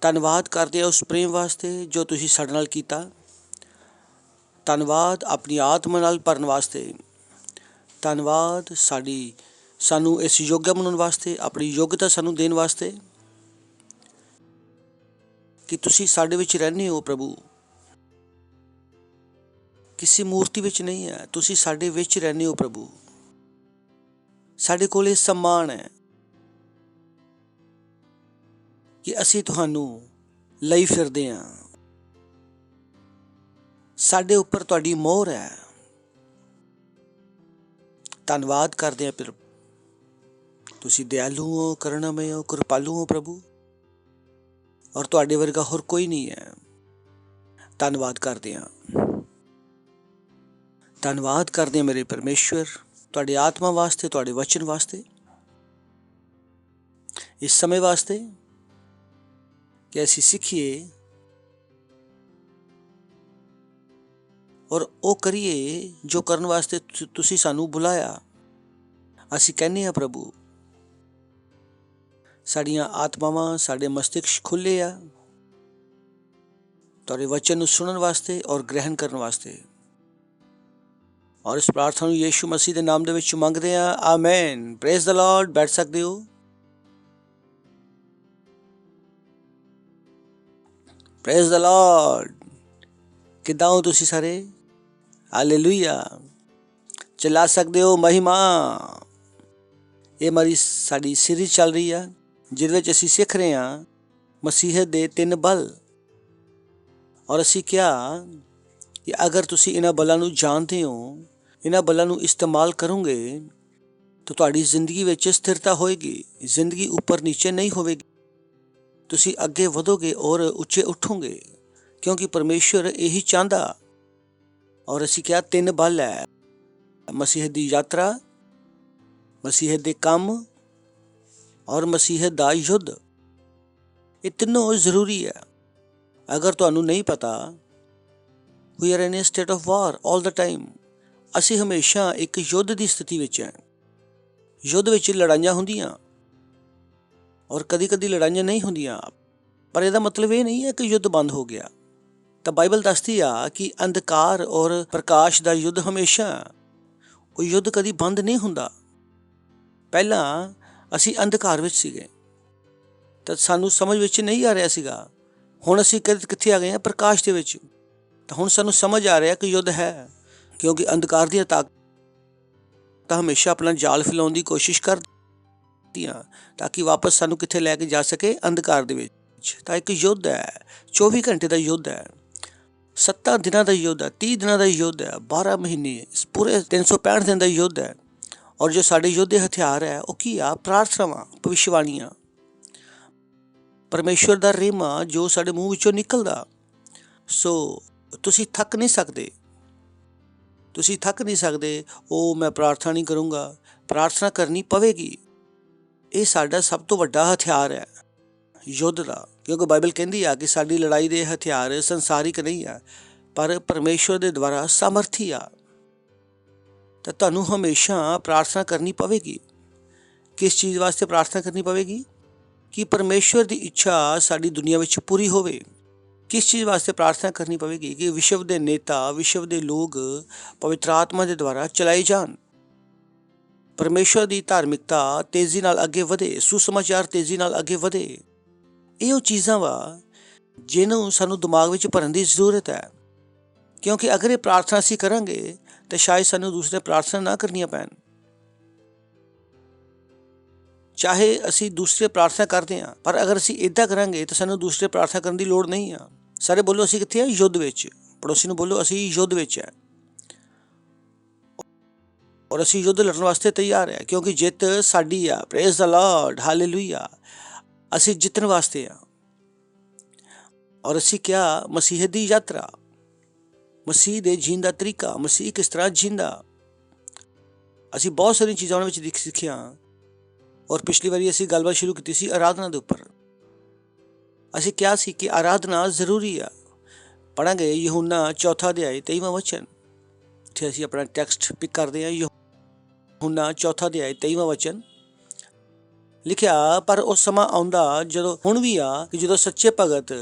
F: ਧੰਨਵਾਦ ਕਰਦੇ ਹਾਂ ਉਸ ਪ੍ਰੇਮ ਵਾਸਤੇ ਜੋ ਤੁਸੀਂ ਸਾਡੇ ਨਾਲ ਕੀਤਾ। ਧੰਨਵਾਦ ਆਪਣੀ ਆਤਮਾ ਨਾਲ ਭਰਨ ਵਾਸਤੇ। ਧੰਨਵਾਦ ਸਾਨੂੰ ਇਸ ਯੋਗ ਬਣਾਉਣ ਵਾਸਤੇ, ਆਪਣੀ ਯੋਗਤਾ ਸਾਨੂੰ ਦੇਣ ਵਾਸਤੇ ਕਿ ਤੁਸੀਂ ਸਾਡੇ ਵਿੱਚ ਰਹਿੰਦੇ ਹੋ ਪ੍ਰਭੂ। ਕਿਸੇ ਮੂਰਤੀ ਵਿੱਚ ਨਹੀਂ ਹੈ, ਤੁਸੀਂ ਸਾਡੇ ਵਿੱਚ ਰਹਿੰਦੇ ਹੋ ਪ੍ਰਭੂ। ਸਾਡੇ ਕੋਲ ਇਹ ਸਨਮਾਨ ਹੈ ਕਿ ਅਸੀਂ ਤੁਹਾਨੂੰ ਲਈ ਫਿਰਦੇ ਹਾਂ। ਸਾਡੇ ਉੱਪਰ ਤੁਹਾਡੀ ਮੋਹਰ ਹੈ। ਧੰਨਵਾਦ ਕਰਦੇ ਹਾਂ ਫਿਰ। ਤੁਸੀਂ ਦਿਆਲੂ ਹੋ, ਕਰੁਣਾਮਈ ਹੋ, ਕਿਰਪਾਲੂ ਹੋ ਪ੍ਰਭੂ, ਔਰ ਤੁਹਾਡੇ ਵਰਗਾ ਹੋਰ ਕੋਈ ਨਹੀਂ ਹੈ। ਧੰਨਵਾਦ ਕਰਦੇ ਹਾਂ। ਧੰਨਵਾਦ ਕਰਦੇ ਹਾਂ ਮੇਰੇ ਪਰਮੇਸ਼ਵਰ, ਤੁਹਾਡੀ ਆਤਮਾ ਵਾਸਤੇ, ਤੁਹਾਡੇ ਵਚਨ ਵਾਸਤੇ, ਇਸ ਸਮੇਂ ਵਾਸਤੇ ਕਿ ਅਸੀਂ ਸਿੱਖੀਏ ਔਰ ਉਹ ਕਰੀਏ ਜੋ ਕਰਨ ਵਾਸਤੇ ਤੁਸੀਂ ਸਾਨੂੰ ਬੁਲਾਇਆ। ਅਸੀਂ ਕਹਿੰਦੇ ਹਾਂ ਪ੍ਰਭੂ, ਸਾਡੀਆਂ ਆਤਮਾਵਾਂ, ਸਾਡੇ ਮਸਤਿਸ਼ਕ ਖੁੱਲ੍ਹੇ ਆ ਤੁਹਾਡੇ ਵਚਨ ਨੂੰ ਸੁਣਨ ਵਾਸਤੇ ਔਰ ਗ੍ਰਹਿਣ ਕਰਨ ਵਾਸਤੇ। ਔਰ ਇਸ ਪ੍ਰਾਰਥਨਾ ਨੂੰ ਯੀਸ਼ੂ ਮਸੀਹ ਦੇ ਨਾਮ ਦੇ ਵਿੱਚ ਮੰਗਦੇ ਹਾਂ, ਆਮੇਨ। Praise the Lord. ਬੈਠ ਸਕਦੇ ਹੋ। Praise the Lord. ਕਿੱਦਾਂ ਹੋ ਤੁਸੀਂ ਸਾਰੇ? ਹਾਲੇਲੂਇਆ। ਚਲਾ ਸਕਦੇ ਹੋ ਮਹਿਮਾ। ਇਹ ਸਾਡੀ ਸੀਰੀਜ਼ ਚੱਲ ਰਹੀ ਆ ਜਿਹਦੇ ਵਿੱਚ ਅਸੀਂ ਸਿੱਖ ਰਹੇ ਹਾਂ ਮਸੀਹ ਦੇ 3 ਬਲ। ਔਰ ਅਸੀਂ ਕਿਹਾ ਕਿ ਅਗਰ ਤੁਸੀਂ ਇਹਨਾਂ ਬਲਾਂ ਨੂੰ ਜਾਣਦੇ ਹੋ, ਇਹਨਾਂ ਬਲਾਂ ਨੂੰ ਇਸਤੇਮਾਲ ਕਰੋਗੇ ਤਾਂ ਤੁਹਾਡੀ ਜ਼ਿੰਦਗੀ ਵਿੱਚ ਸਥਿਰਤਾ ਹੋਏਗੀ। ਜ਼ਿੰਦਗੀ ਉੱਪਰ ਨੀਚੇ ਨਹੀਂ ਹੋਵੇਗੀ। ਤੁਸੀਂ ਅੱਗੇ ਵਧੋਗੇ ਔਰ ਉੱਚੇ ਉੱਠੋਗੇ, ਕਿਉਂਕਿ ਪਰਮੇਸ਼ਵਰ ਇਹੀ ਚਾਹੁੰਦਾ। ਔਰ ਅਸੀਂ ਕਿਹਾ 3 ਬਲ ਹੈ, ਮਸੀਹ ਦੀ ਯਾਤਰਾ, ਮਸੀਹ ਦੇ ਕੰਮ ਔਰ ਮਸੀਹ ਦਾ ਯੁੱਧ। ਇਹ ਤਿੰਨੋਂ ਜ਼ਰੂਰੀ ਹੈ। ਅਗਰ ਤੁਹਾਨੂੰ ਨਹੀਂ ਪਤਾ, we are in a state of war all the time. ਅਸੀਂ ਹਮੇਸ਼ਾ ਇੱਕ ਯੁੱਧ ਦੀ ਸਥਿਤੀ ਵਿੱਚ ਹੈ। ਯੁੱਧ ਵਿੱਚ ਲੜਾਈਆਂ ਹੁੰਦੀਆਂ, ਔਰ ਕਦੀ-ਕਦੀ ਲੜਾਈਆਂ ਨਹੀਂ ਹੁੰਦੀਆਂ, ਪਰ ਇਹਦਾ ਮਤਲਬ ਇਹ ਨਹੀਂ ਹੈ ਕਿ ਯੁੱਧ ਬੰਦ ਹੋ ਗਿਆ। ਤਾਂ ਬਾਈਬਲ ਦੱਸਦੀ ਆ ਕਿ ਅੰਧਕਾਰ ਔਰ ਪ੍ਰਕਾਸ਼ ਦਾ ਯੁੱਧ ਹਮੇਸ਼ਾ, ਉਹ ਯੁੱਧ ਕਦੀ ਬੰਦ ਨਹੀਂ ਹੁੰਦਾ। ਪਹਿਲਾਂ ਅਸੀਂ ਅੰਧਕਾਰ ਵਿੱਚ ਸੀਗੇ ਤਾਂ ਸਾਨੂੰ ਸਮਝ ਵਿੱਚ ਨਹੀਂ ਆ ਰਿਹਾ ਸੀਗਾ, ਹੁਣ ਅਸੀਂ ਕਿੱਥੇ ਆ ਗਏ ਹਾਂ? ਪ੍ਰਕਾਸ਼ ਦੇ ਵਿੱਚ। ਤਾਂ ਹੁਣ ਸਾਨੂੰ ਸਮਝ ਆ ਰਿਹਾ ਕਿ ਯੁੱਧ ਹੈ, ਕਿਉਂਕਿ ਅੰਧਕਾਰ ਦੀਆਂ ਤਾਕਤਾਂ ਹਮੇਸ਼ਾ ਆਪਣਾ ਜਾਲ ਫੈਲਾਉਣ ਦੀ ਕੋਸ਼ਿਸ਼ ਕਰਦੀਆਂ ਤਾਂ ਕਿ ਵਾਪਸ ਸਾਨੂੰ ਕਿੱਥੇ ਲੈ ਕੇ ਜਾ ਸਕੇ? ਅੰਧਕਾਰ ਦੇ ਵਿੱਚ। ਤਾਂ ਇੱਕ ਯੁੱਧ ਹੈ, 24 ਘੰਟੇ ਦਾ ਯੁੱਧ ਹੈ, 7 ਦਿਨਾਂ ਦਾ ਯੁੱਧ ਹੈ, 30 ਦਿਨਾਂ ਦਾ ਯੁੱਧ ਹੈ, 12 ਮਹੀਨੇ, ਪੂਰੇ 365 ਦਿਨ ਦਾ ਯੁੱਧ ਹੈ। ਔਰ ਜੋ ਸਾਡੇ ਯੁੱਧ ਦੇ ਹਥਿਆਰ ਹੈ ਉਹ ਕੀ ਆ? ਪ੍ਰਾਰਥਨਾਵਾਂ, ਭਵਿੱਖਬਾਣੀਆਂ, ਪਰਮੇਸ਼ਵਰ ਦਾ ਰੇਮਾ ਜੋ ਸਾਡੇ ਮੂੰਹ ਵਿੱਚੋਂ ਨਿਕਲਦਾ। ਸੋ ਤੁਸੀਂ ਥੱਕ ਨਹੀਂ ਸਕਦੇ, ਤੁਸੀਂ ਥੱਕ ਨਹੀਂ ਸਕਦੇ। ਉਹ ਮੈਂ ਪ੍ਰਾਰਥਨਾ ਨਹੀਂ ਕਰੂੰਗਾ, ਪ੍ਰਾਰਥਨਾ ਕਰਨੀ ਪਵੇਗੀ। ਇਹ ਸਾਡਾ ਸਭ ਤੋਂ ਵੱਡਾ ਹਥਿਆਰ ਹੈ ਯੁੱਧ ਦਾ, ਕਿਉਂਕਿ ਬਾਈਬਲ ਕਹਿੰਦੀ ਆ ਕਿ ਸਾਡੀ ਲੜਾਈ ਦੇ ਹਥਿਆਰ ਸੰਸਾਰਿਕ ਨਹੀਂ ਆ, ਪਰ ਪਰਮੇਸ਼ਵਰ ਦੇ ਦੁਆਰਾ ਸਾਮਰਥੀ ਆ। ਤਾਂ ਤੁਹਾਨੂੰ ਹਮੇਸ਼ਾ ਪ੍ਰਾਰਥਨਾ ਕਰਨੀ ਪਵੇਗੀ। ਕਿਸ ਚੀਜ਼ ਵਾਸਤੇ ਪ੍ਰਾਰਥਨਾ ਕਰਨੀ ਪਵੇਗੀ? ਕਿ ਪਰਮੇਸ਼ਵਰ ਦੀ ਇੱਛਾ ਸਾਡੀ ਦੁਨੀਆ ਵਿੱਚ ਪੂਰੀ ਹੋਵੇ। ਕਿਸ ਚੀਜ਼ ਵਾਸਤੇ ਪ੍ਰਾਰਥਨਾ ਕਰਨੀ ਪਵੇਗੀ? ਕਿ ਵਿਸ਼ਵ ਦੇ ਨੇਤਾ, ਵਿਸ਼ਵ ਦੇ ਲੋਕ ਪਵਿੱਤਰ ਆਤਮਾ ਦੇ ਦੁਆਰਾ ਚਲਾਏ ਜਾਣ, ਪਰਮੇਸ਼ਵਰ ਦੀ ਧਾਰਮਿਕਤਾ ਤੇਜ਼ੀ ਨਾਲ ਅੱਗੇ ਵਧੇ, ਸੁਸਮਾਚਾਰ ਤੇਜ਼ੀ ਨਾਲ ਅੱਗੇ ਵਧੇ। ਇਹ ਉਹ ਚੀਜ਼ਾਂ ਵਾ ਜਿਹਨੂੰ ਸਾਨੂੰ ਦਿਮਾਗ ਵਿੱਚ ਭਰਨ ਦੀ ਜ਼ਰੂਰਤ ਹੈ, ਕਿਉਂਕਿ ਅਗਰ ਇਹ ਪ੍ਰਾਰਥਨਾ ਅਸੀਂ ਕਰਾਂਗੇ ਤਾਂ ਸ਼ਾਇਦ ਸਾਨੂੰ ਦੂਸਰੇ ਪ੍ਰਾਰਥਨਾ ਨਾ ਕਰਨੀਆਂ ਪੈਣ। ਚਾਹੇ ਅਸੀਂ ਦੂਸਰੇ ਪ੍ਰਾਰਥਨਾ ਕਰਦੇ ਹਾਂ, ਪਰ ਅਗਰ ਅਸੀਂ ਇੱਦਾਂ ਕਰਾਂਗੇ ਤਾਂ ਸਾਨੂੰ ਦੂਸਰੇ ਪ੍ਰਾਰਥਨਾ ਕਰਨ ਦੀ ਲੋੜ ਨਹੀਂ ਆ। ਸਾਰੇ ਬੋਲੋ, ਅਸੀਂ ਕਿੱਥੇ ਆ? ਯੁੱਧ ਵਿੱਚ। ਪੜੋਸੀ ਨੂੰ ਬੋਲੋ, ਅਸੀਂ ਯੁੱਧ ਵਿੱਚ ਹੈ ਔਰ ਅਸੀਂ ਯੁੱਧ ਲੜਨ ਵਾਸਤੇ ਤਿਆਰ ਹੈ, ਕਿਉਂਕਿ ਜਿੱਤ ਸਾਡੀ ਆ। Praise the Lord, hallelujah. ਅਸੀਂ ਜਿੱਤਣ ਵਾਸਤੇ ਆ। ਔਰ ਅਸੀਂ ਕਿਹਾ ਮਸੀਹ ਦੀ ਯਾਤਰਾ, ਮਸੀਹ ਦੇ ਜੀਣ ਦਾ ਤਰੀਕਾ, ਮਸੀਹ ਕਿਸ ਤਰ੍ਹਾਂ ਜੀਂਦਾ। ਅਸੀਂ ਬਹੁਤ ਸਾਰੀਆਂ ਚੀਜ਼ਾਂ ਉਹਨਾਂ ਵਿੱਚ ਸਿੱਖੀਆਂ। ਔਰ ਪਿਛਲੀ ਵਾਰੀ ਅਸੀਂ ਗੱਲਬਾਤ ਸ਼ੁਰੂ ਕੀਤੀ ਸੀ ਆਰਾਧਨਾ ਦੇ ਉੱਪਰ। ਅਸੀਂ ਕਿਹਾ ਸੀ ਕਿ ਆਰਾਧਨਾ ਜ਼ਰੂਰੀ ਆ। ਪੜ੍ਹਾਂਗੇ ਯਹੂਨਾ 4 ਅਧਿਆਇ 23ਵਾਂ ਵਚਨ। ਇੱਥੇ ਅਸੀਂ ਆਪਣਾ ਟੈਕਸਟ ਪਿਕ ਕਰਦੇ ਹਾਂ। ਯਹੂਨਾ 4 ਅਧਿਆਇ 23ਵਾਂ ਵਚਨ ਲਿਖਿਆ, ਪਰ ਉਹ ਸਮਾਂ ਆਉਂਦਾ ਜਦੋਂ ਹੁਣ ਵੀ ਆ ਕਿ ਜਦੋਂ ਸੱਚੇ ਭਗਤ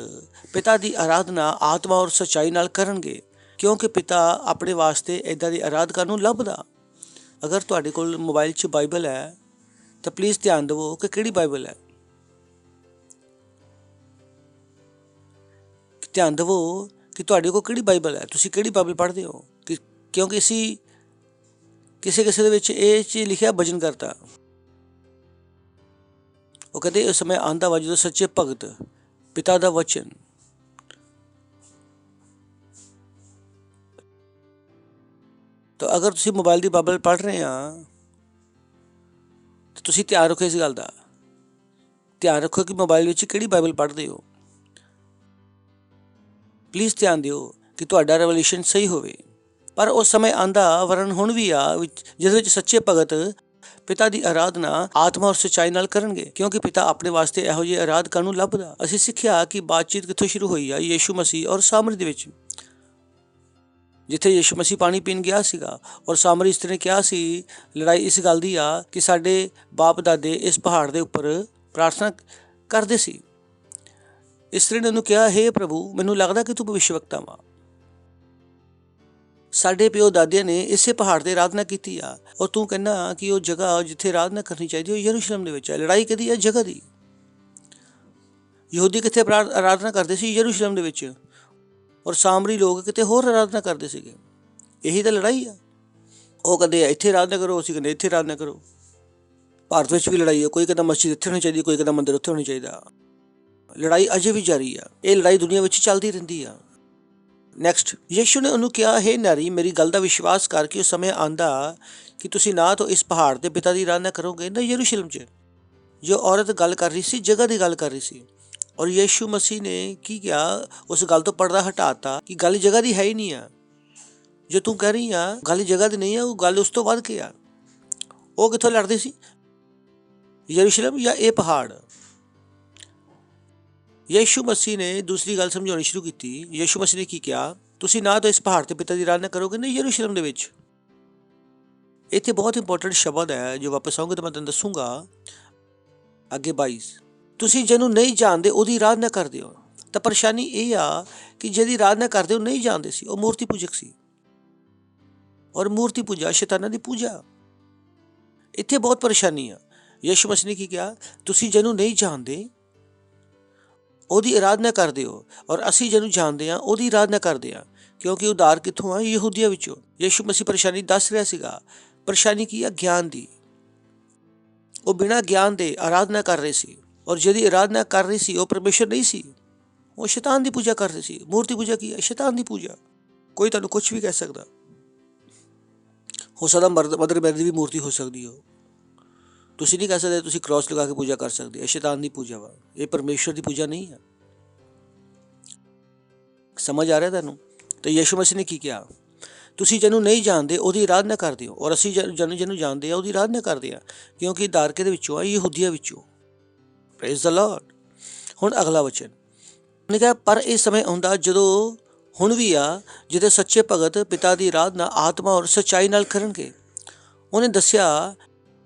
F: ਪਿਤਾ ਦੀ ਆਰਾਧਨਾ ਆਤਮਾ ਔਰ ਸੱਚਾਈ ਨਾਲ ਕਰਨਗੇ, ਕਿਉਂਕਿ ਪਿਤਾ ਆਪਣੇ ਵਾਸਤੇ ਇੱਦਾਂ ਦੀ ਆਰਾਧਨਾ ਨੂੰ ਲੱਭਦਾ। ਅਗਰ ਤੁਹਾਡੇ ਕੋਲ ਮੋਬਾਈਲ 'ਚ ਬਾਈਬਲ ਹੈ ਤਾਂ ਪਲੀਜ਼ ਧਿਆਨ ਦੇਵੋ ਕਿ ਕਿਹੜੀ ਬਾਈਬਲ ਹੈ। ਧਿਆਨ ਦੇਵੋ ਕਿ ਤੁਹਾਡੇ ਕੋਲ ਕਿਹੜੀ ਬਾਈਬਲ ਹੈ, ਤੁਸੀਂ ਕਿਹੜੀ ਬਾਈਬਲ ਪੜ੍ਹਦੇ ਹੋ। ਕਿਉਂਕਿ ਅਸੀਂ ਕਿਸੇ ਦੇ ਵਿੱਚ ਇਹ ਚੀਜ਼ ਲਿਖਿਆ ਭਜਨ ਕਰਤਾ। ਉਹ ਕਹਿੰਦੇ ਇਸ ਸਮੇਂ ਆਉਂਦਾ ਵਾ ਜਦੋਂ ਸੱਚੇ ਭਗਤ ਪਿਤਾ ਦਾ ਵਚਨ, ਤਾਂ ਅਗਰ ਤੁਸੀਂ ਮੋਬਾਈਲ ਦੀ ਬਾਈਬਲ ਪੜ੍ਹ ਰਹੇ ਆ ਤਾਂ ਤੁਸੀਂ ਧਿਆਨ ਰੱਖੋ, ਇਸ ਗੱਲ ਦਾ ਧਿਆਨ ਰੱਖੋ ਕਿ ਮੋਬਾਈਲ ਵਿੱਚ ਕਿਹੜੀ ਬਾਈਬਲ ਪੜ੍ਹਦੇ ਹੋ। ਪਲੀਜ਼ ਧਿਆਨ ਦਿਓ ਕਿ ਤੁਹਾਡਾ ਰੈਵੋਲੂਸ਼ਨ ਸਹੀ ਹੋਵੇ। ਪਰ ਉਸ ਸਮੇਂ ਆਂਦਾ, ਵਰਨ ਹੁਣ ਵੀ ਆ, ਜਿਸ ਵਿੱਚ ਸੱਚੇ ਭਗਤ ਪਿਤਾ ਦੀ ਆਰਾਧਨਾ ਆਤਮਾ ਔਰ ਸੱਚਾਈ ਨਾਲ ਕਰਨਗੇ, ਕਿਉਂਕਿ ਪਿਤਾ ਆਪਣੇ ਵਾਸਤੇ ਇਹੋ ਜਿਹੇ ਆਰਾਧਕਾਂ ਨੂੰ ਲੱਭਦਾ। ਅਸੀਂ ਸਿੱਖਿਆ ਕਿ ਬਾਤਚੀਤ ਕਿੱਥੋਂ ਸ਼ੁਰੂ ਹੋਈ ਆ? ਯੀਸ਼ੂ ਮਸੀਹ ਔਰ ਸਾਮਰੀ ਦੇ ਵਿੱਚ। ਜਿੱਥੇ ਯੀਸ਼ੂ ਮਸੀਹ ਪਾਣੀ ਪੀਣ ਗਿਆ ਸੀਗਾ ਔਰ ਸਾਮਰੀ ਇਸਤਰੀ ਨੇ ਕਿਹਾ ਸੀ, ਲੜਾਈ ਇਸ ਗੱਲ ਦੀ ਆ ਕਿ ਸਾਡੇ ਬਾਪ ਦਾਦੇ ਇਸ ਪਹਾੜ ਦੇ ਉੱਪਰ ਪ੍ਰਾਰਥਨਾ ਕਰਦੇ ਸੀ। ਇਸਤਰੀ ਨੇ ਉਹਨੂੰ ਕਿਹਾ, ਹੇ ਪ੍ਰਭੂ, ਮੈਨੂੰ ਲੱਗਦਾ ਕਿ ਤੂੰ ਭਵਿੱਖਵਕਤਾ ਵਾ। ਸਾਡੇ ਪਿਓ ਦਾਦਿਆਂ ਨੇ ਇਸੇ ਪਹਾੜ ਤੇ ਆਰਾਧਨਾ ਕੀਤੀ ਆ ਔਰ ਤੂੰ ਕਹਿੰਦਾ ਕਿ ਉਹ ਜਗ੍ਹਾ ਜਿੱਥੇ ਆਰਾਧਨਾ ਕਰਨੀ ਚਾਹੀਦੀ ਉਹ ਯਰੂਸ਼ਲਮ ਦੇ ਵਿੱਚ ਹੈ। ਲੜਾਈ ਕਿਹਦੀ ਹੈ? ਜਗ੍ਹਾ ਦੀ। ਯਹੂਦੀ ਕਿੱਥੇ ਆਰਾਧਨਾ ਕਰਦੇ ਸੀ? ਯਰੂਸ਼ਲਮ ਦੇ ਵਿੱਚ। ਔਰ ਸਾਮਰੀ ਲੋਕ ਕਿਤੇ ਹੋਰ ਆਰਾਧਨਾ ਕਰਦੇ ਸੀਗੇ। ਇਹੀ ਤਾਂ ਲੜਾਈ ਆ। ਉਹ ਕਹਿੰਦੇ ਇੱਥੇ ਆਰਾਧਨਾ ਕਰੋ, ਅਸੀਂ ਕਹਿੰਦੇ ਇੱਥੇ ਆਰਾਧਨਾ ਕਰੋ। ਭਾਰਤ ਵਿੱਚ ਵੀ ਲੜਾਈ ਹੈ। ਕੋਈ ਕਹਿੰਦਾ ਮਸਜਿਦ ਇੱਥੇ ਹੋਣੀ ਚਾਹੀਦੀ, ਕੋਈ ਕਹਿੰਦਾ ਮੰਦਿਰ ਉੱਥੇ ਹੋਣਾ ਚਾਹੀਦਾ। ਲੜਾਈ ਅਜੇ ਵੀ ਜਾਰੀ ਆ। ਇਹ ਲੜਾਈ ਦੁਨੀਆ ਵਿੱਚ ਚੱਲਦੀ ਰਹਿੰਦੀ ਆ। ਨੈਕਸਟ, ਯੀਸ਼ੂ ਨੇ ਉਹਨੂੰ ਕਿਹਾ, ਹੇ ਨਾਰੀ, ਮੇਰੀ ਗੱਲ ਦਾ ਵਿਸ਼ਵਾਸ ਕਰਕੇ ਉਹ ਸਮੇਂ ਆਂਦਾ ਕਿ ਤੁਸੀਂ ਨਾ ਤਾਂ ਇਸ ਪਹਾੜ ਤੇ ਪਿਤਾ ਦੀ ਆਰਾਧਨਾ ਕਰੋਗੇ, ਨਾ ਯਰੂਸ਼ਲਮ 'ਚ। ਜੋ ਔਰਤ ਗੱਲ ਕਰ ਰਹੀ ਸੀ, ਜਗ੍ਹਾ ਦੀ ਗੱਲ ਕਰ ਰਹੀ ਸੀ। ਔਰ ਯੀਸ਼ੂ ਮਸੀਹ ਨੇ ਕੀ ਕਿਹਾ? ਉਸ ਗੱਲ ਤੋਂ ਪਰਦਾ ਹਟਾਤਾ ਕਿ ਗੱਲ ਜਗ੍ਹਾ ਦੀ ਹੈ ਹੀ ਨਹੀਂ ਆ। ਜੋ ਤੂੰ ਕਹਿ ਰਹੀ ਆ ਗੱਲ ਜਗ੍ਹਾ ਦੀ ਨਹੀਂ ਆ, ਉਹ ਗੱਲ ਉਸ ਤੋਂ ਵੱਧ ਕੇ ਆ। ਉਹ ਕਿੱਥੋਂ ਲੜਦੇ ਸੀ? ਯਰੂਸ਼ਲਮ ਜਾਂ ਇਹ ਪਹਾੜ? ਯੀਸ਼ੂ ਮਸੀਹ ਨੇ ਦੂਸਰੀ ਗੱਲ ਸਮਝਾਉਣੀ ਸ਼ੁਰੂ ਕੀਤੀ। ਯੀਸ਼ੂ ਮਸੀਹ ਨੇ ਕੀ ਕਿਹਾ? ਤੁਸੀਂ ਨਾ ਤਾਂ ਇਸ ਪਹਾੜ ਤੇ ਪਿਤਾ ਦੀ ਆਰਾਧਨਾ ਕਰੋਗੇ, ਨਾ ਯਰੂਸ਼ਲਮ ਦੇ ਵਿੱਚ। ਇੱਥੇ ਬਹੁਤ ਇੰਪੋਰਟੈਂਟ ਸ਼ਬਦ ਹੈ ਜੋ ਵਾਪਸ ਆਉਂਗੇ ਤਾਂ ਮੈਂ ਤੁਹਾਨੂੰ ਦੱਸੂਗਾ ਅੱਗੇ 22। ਤੁਸੀਂ ਜਿਹਨੂੰ ਨਹੀਂ ਜਾਣਦੇ ਉਹਦੀ ਆਰਾਧਨਾ ਕਰਦੇ ਹੋ। ਤਾਂ ਪਰੇਸ਼ਾਨੀ ਇਹ ਆ ਕਿ ਜਿਹਦੀ ਆਰਾਧਨਾ ਕਰਦੇ ਉਹ ਨਹੀਂ ਜਾਣਦੇ ਸੀ, ਉਹ ਮੂਰਤੀ ਪੂਜਕ ਸੀ। ਔਰ ਮੂਰਤੀ ਪੂਜਾ ਸ਼ੈਤਾਨਾਂ ਦੀ ਪੂਜਾ, ਇੱਥੇ ਬਹੁਤ ਪਰੇਸ਼ਾਨੀ ਆ। ਯਿਸੂ ਮਸੀਹ ਨੇ ਕੀ ਕਿਹਾ? ਤੁਸੀਂ ਜਿਹਨੂੰ ਨਹੀਂ ਜਾਣਦੇ ਉਹਦੀ ਆਰਾਧਨਾ ਕਰਦੇ ਹੋ, ਔਰ ਅਸੀਂ ਜਿਹਨੂੰ ਜਾਣਦੇ ਹਾਂ ਉਹਦੀ ਆਰਾਧਨਾ ਕਰਦੇ ਹਾਂ। ਕਿਉਂਕਿ ਉਧਾਰ ਕਿੱਥੋਂ ਆ? ਯਹੂਦੀਆਂ ਵਿੱਚੋਂ। ਯਿਸੂ ਮਸੀਹ ਪਰੇਸ਼ਾਨੀ ਦੱਸ ਰਿਹਾ ਸੀਗਾ। ਪਰੇਸ਼ਾਨੀ ਕੀ ਆ? ਗਿਆਨ ਦੀ। ਉਹ ਬਿਨਾਂ ਗਿਆਨ ਦੇ ਆਰਾਧਨਾ ਕਰ ਰਹੇ ਸੀ, ਔਰ ਜਿਹਦੀ ਆਰਾਧਨਾ ਕਰ ਰਹੀ ਸੀ ਉਹ ਪਰਮੇਸ਼ਰ ਨਹੀਂ ਸੀ, ਉਹ ਸ਼ੈਤਾਨ ਦੀ ਪੂਜਾ ਕਰ ਰਹੇ ਸੀ। ਮੂਰਤੀ ਪੂਜਾ ਕੀ ਹੈ? ਸ਼ੈਤਾਨ ਦੀ ਪੂਜਾ। ਕੋਈ ਤੁਹਾਨੂੰ ਕੁਝ ਵੀ ਕਹਿ ਸਕਦਾ। ਹੋ ਸਕਦਾ ਮਦਰ ਮੈਰੀ ਦੀ ਵੀ ਮੂਰਤੀ ਹੋ ਸਕਦੀ ਹੋ। ਤੁਸੀਂ ਨਹੀਂ ਕਹਿ ਸਕਦੇ ਤੁਸੀਂ ਕ੍ਰਾਸ ਲਗਾ ਕੇ ਪੂਜਾ ਕਰ ਸਕਦੇ। ਇਹ ਸ਼ੈਤਾਨ ਦੀ ਪੂਜਾ ਵਾ, ਇਹ ਪਰਮੇਸ਼ਰ ਦੀ ਪੂਜਾ ਨਹੀਂ ਹੈ। ਸਮਝ ਆ ਰਿਹਾ ਤੁਹਾਨੂੰ? ਤਾਂ ਯਿਸੂ ਮਸੀਹ ਨੇ ਕੀ ਕਿਹਾ? ਤੁਸੀਂ ਜਿਹਨੂੰ ਨਹੀਂ ਜਾਣਦੇ ਉਹਦੀ ਆਰਾਧਨਾ ਕਰਦੇ ਹੋ, ਔਰ ਅਸੀਂ ਜਿਹਨੂੰ ਜਾਣਦੇ ਆ ਉਹਦੀ ਆਰਾਧਨਾ ਕਰਦੇ ਆ, ਕਿਉਂਕਿ ਦਾਰਕੇ ਦੇ ਵਿੱਚੋਂ ਆ, ਯਹੂਦੀਆਂ ਵਿੱਚੋਂ। Praise the Lord. ਹੁਣ ਅਗਲਾ ਵਚਨ ਉਹਨੇ ਕਿਹਾ, ਪਰ ਇਹ ਸਮੇਂ ਆਉਂਦਾ ਜਦੋਂ ਹੁਣ ਵੀ ਆ, ਜਿਹਦੇ ਸੱਚੇ ਭਗਤ ਪਿਤਾ ਦੀ ਆਰਾਧਨਾ ਆਤਮਾ ਔਰ ਸੱਚਾਈ ਨਾਲ ਕਰਨਗੇ। ਉਹਨੇ ਦੱਸਿਆ